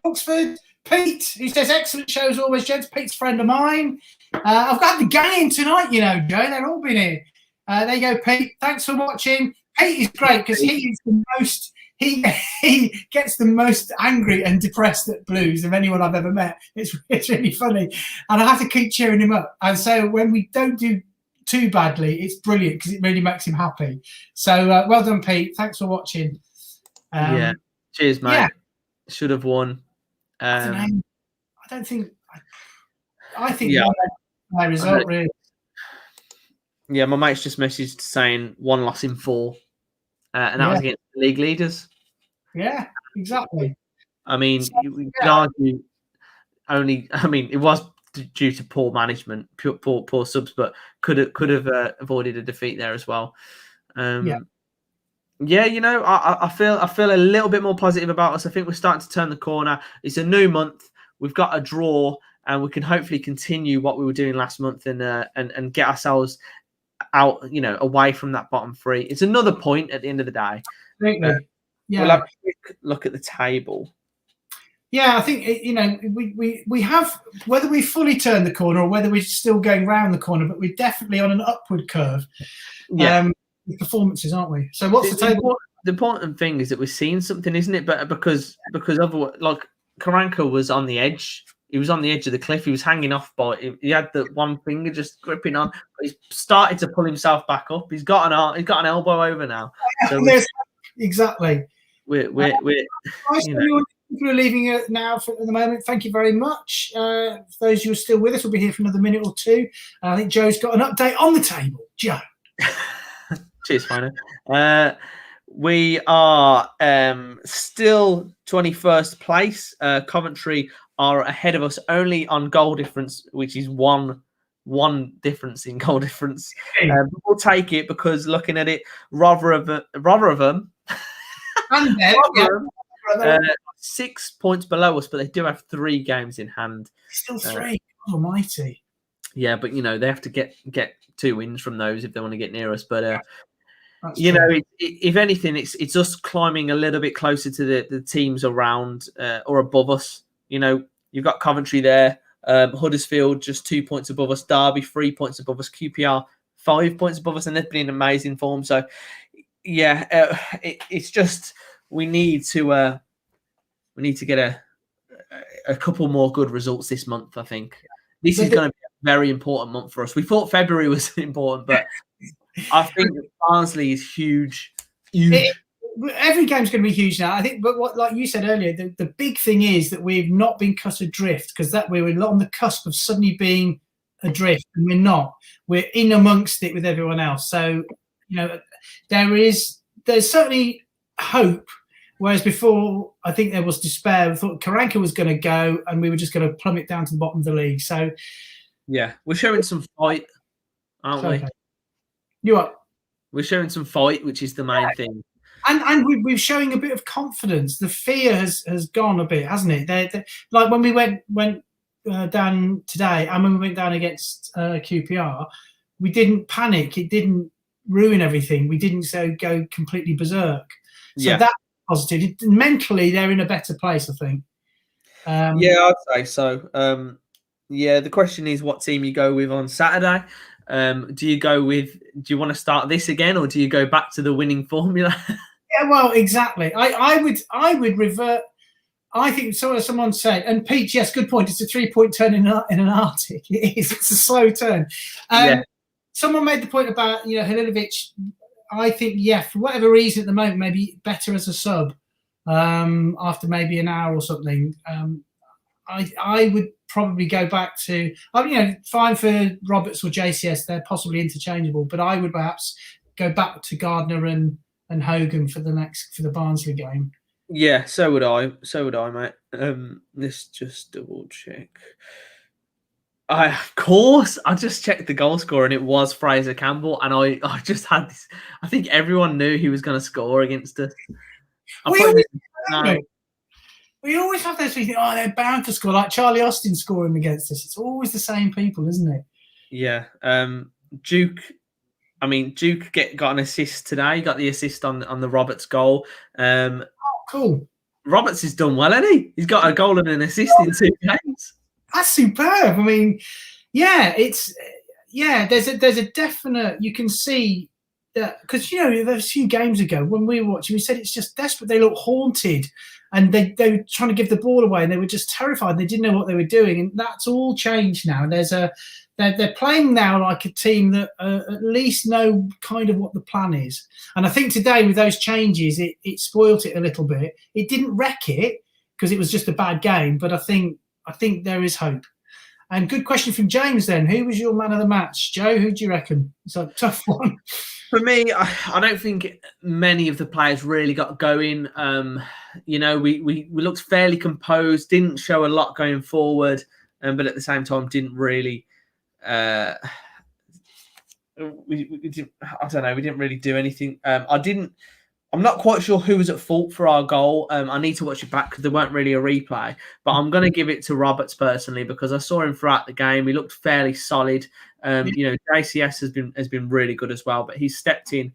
Oxford. Pete, who says excellent shows always, gents. Pete's a friend of mine. I've got the gang tonight, Joe. They're all been here. There you go, Pete. Thanks for watching. Pete is great because he is the most. He gets the most angry and depressed at Blues of anyone I've ever met. It's really funny, and I have to keep cheering him up. And so when we don't do too badly, it's brilliant because it really makes him happy. So well done, Pete. Thanks for watching. Cheers, mate. Yeah. Should have won. I don't think. I think my result really. Yeah, my mate's just messaged saying 1 loss in 4, and that was against the league leaders. Yeah, exactly. I mean, you could argue only. I mean, it was due to poor management, poor subs, but could have avoided a defeat there as well. I feel a little bit more positive about us. I think we're starting to turn the corner. It's a new month. We've got a draw, and we can hopefully continue what we were doing last month and get ourselves out, away from that bottom 3. It's another point at the end of the day. We'll have a quick look at the table. Yeah, I think we have, whether we fully turned the corner or whether we're still going round the corner, but we're definitely on an upward curve. With performances, aren't we? So what's the table? The important thing is that we're seeing something, isn't it? But because otherwise, like, Karanka was on the edge. He was on the edge of the cliff. He was hanging off by. He had the one finger just gripping on. He's started to pull himself back up. He's got an elbow over now. So exactly. We're People are leaving it now at the moment. Thank you very much. For those who are still with us, we'll be here for another minute or two. I think Joe's got an update on the table. Joe. Cheers, Swaino. We are still 21st place. Coventry are ahead of us only on goal difference, which is one difference in goal difference. We'll take it because looking at it, Rotherham and 6 points below us, but they do have 3 games in hand. Still 3. God almighty. Yeah, but they have to get 2 wins from those if they want to get near us. But if anything, it's us climbing a little bit closer to the teams around or above us. You've got Coventry there, Huddersfield just 2 points above us, Derby 3 points above us, QPR 5 points above us, and they've been in amazing form. So it's just we need to get a couple more good results this month. I think this is going to be a very important month for us. We thought February was important, but I think Barnsley is huge. Every game's going to be huge now, I think. But what, like you said earlier, the big thing is that we've not been cut adrift, because that we were on the cusp of suddenly being adrift, and we're not. We're in amongst it with everyone else. So there's certainly hope. Whereas before, I think there was despair. We thought Karanka was going to go, and we were just going to plummet down to the bottom of the league. So, yeah, we're showing some fight, aren't we? You are. We're showing some fight, which is the main thing. And we're showing a bit of confidence. The fear has gone a bit, hasn't it? They're, like when we went down today, and when we went down against QPR, we didn't panic. It didn't ruin everything. We didn't go completely berserk. So that's positive. Mentally, they're in a better place, I think. I'd say so. The question is what team you go with on Saturday. Do you want to start this again, or do you go back to the winning formula? Yeah, well, exactly. I would revert. I think someone said, and Pete, yes, good point. It's a 3-point turn in an Arctic. It is. It's a slow turn. Someone made the point about Halilovic. I think, for whatever reason at the moment, maybe better as a sub after maybe an hour or something. I would probably go back to, fine for Roberts or JCS, they're possibly interchangeable, but I would perhaps go back to Gardner and Hogan for the Barnsley game. Yeah, so would I, mate. Let's just double check. I just checked the goal score, and it was Fraser Campbell, and I just had this. I think everyone knew he was going to score against us. We always have those people, oh, they're bound to score, like Charlie Austin scoring against us. It's always the same people, isn't it? Yeah. Duke got an assist today. He got the assist on the Roberts goal. Cool. Roberts has done well, hasn't he? He's got a goal and an assist in 2 games. That's superb. I mean, yeah, there's a definite, you can see that, because, you know, a few games ago when we were watching, we said it's just desperate. They look haunted and they were trying to give the ball away and they were just terrified. They didn't know what they were doing. And that's all changed now. And they're playing now like a team that at least know kind of what the plan is. And I think today with those changes, it spoilt it a little bit. It didn't wreck it because it was just a bad game. But I think there is hope. And good question from James then. Who was your man of the match? Joe, who do you reckon? It's a tough one. For me, I don't think many of the players really got going. You know, we looked fairly composed, didn't show a lot going forward, but at the same time didn't really we didn't, I don't know, we didn't really do anything. I'm not quite sure who was at fault for our goal. I need to watch it back because there weren't really a replay. But I'm going to give it to Roberts personally because I saw him throughout the game. He looked fairly solid. You know, JCS has been really good as well. But he stepped in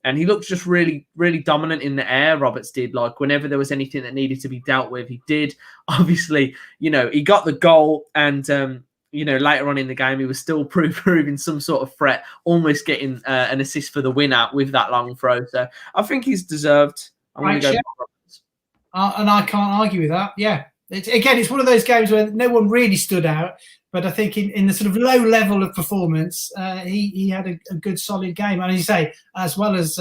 and he looked just really, really dominant in the air. Roberts did. Like whenever there was anything that needed to be dealt with, he did. Obviously, you know, he got the goal and you know, later on in the game, he was still proving some sort of threat, almost getting an assist for the winner with that long throw. So I think he's deserved. I'm going to go for Roberts. And I can't argue with that. Yeah. It's one of those games where no one really stood out. But I think in the sort of low level of performance, he had a good, solid game. And as you say, as well as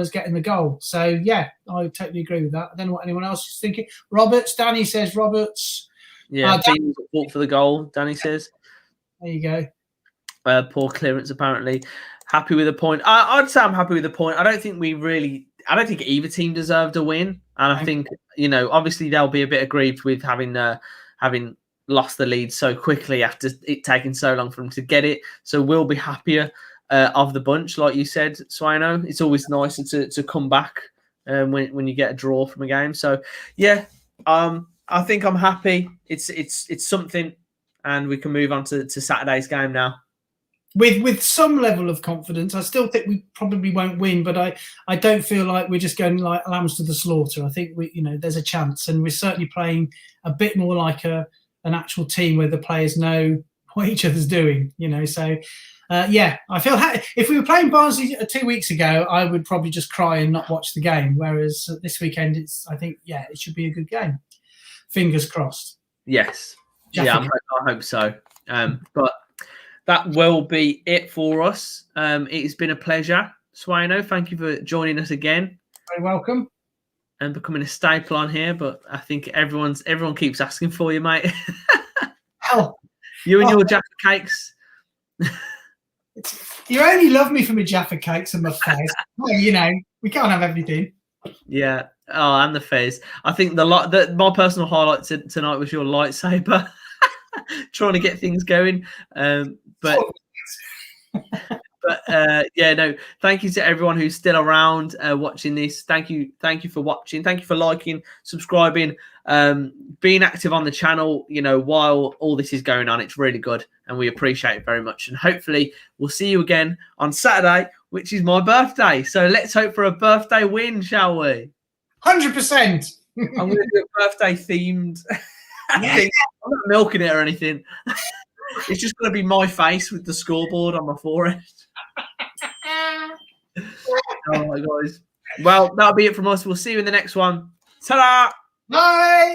getting the goal. So, yeah, I totally agree with that. I don't know what anyone else is thinking. Roberts, Danny says Roberts. Yeah, Dean was at fault for the goal, Danny says. There you go. Poor clearance, apparently. Happy with a point. I'd say I'm happy with the point. I don't think either team deserved a win. And I think, you know, obviously they'll be a bit aggrieved with having lost the lead so quickly after it taking so long for them to get it. So we'll be happier of the bunch, like you said, Swaino. It's always nicer to come back when you get a draw from a game. So, yeah, I think I'm happy. It's something, and we can move on to Saturday's game now. With some level of confidence, I still think we probably won't win, but I don't feel like we're just going like lambs to the slaughter. I think there's a chance, and we're certainly playing a bit more like an actual team where the players know what each other's doing. You know, so yeah, I feel if we were playing Barnsley 2 weeks ago, I would probably just cry and not watch the game. Whereas this weekend, I think it should be a good game. Fingers crossed. Yes. Yeah, I hope so. But that will be it for us. It's been a pleasure. Swaino, thank you for joining us again. Very welcome. And becoming a staple on here, but I think everyone keeps asking for you, mate. Hell. You and your Jaffa cakes. You only love me for my Jaffa cakes and my fez. Well, you know, we can't have everything. Yeah. Oh, and the fez. I think my personal highlight tonight was your lightsaber, trying to get things going. But yeah, no. Thank you to everyone who's still around watching this. Thank you for watching. Thank you for liking, subscribing, being active on the channel. You know, while all this is going on, it's really good, and we appreciate it very much. And hopefully, we'll see you again on Saturday, which is my birthday. So let's hope for a birthday win, shall we? 100%. I'm going to do a birthday themed thing. I'm not milking it or anything. It's just going to be my face with the scoreboard on my forehead. Oh my guys. Well, that'll be it from us. We'll see you in the next one. Ta-da! Bye!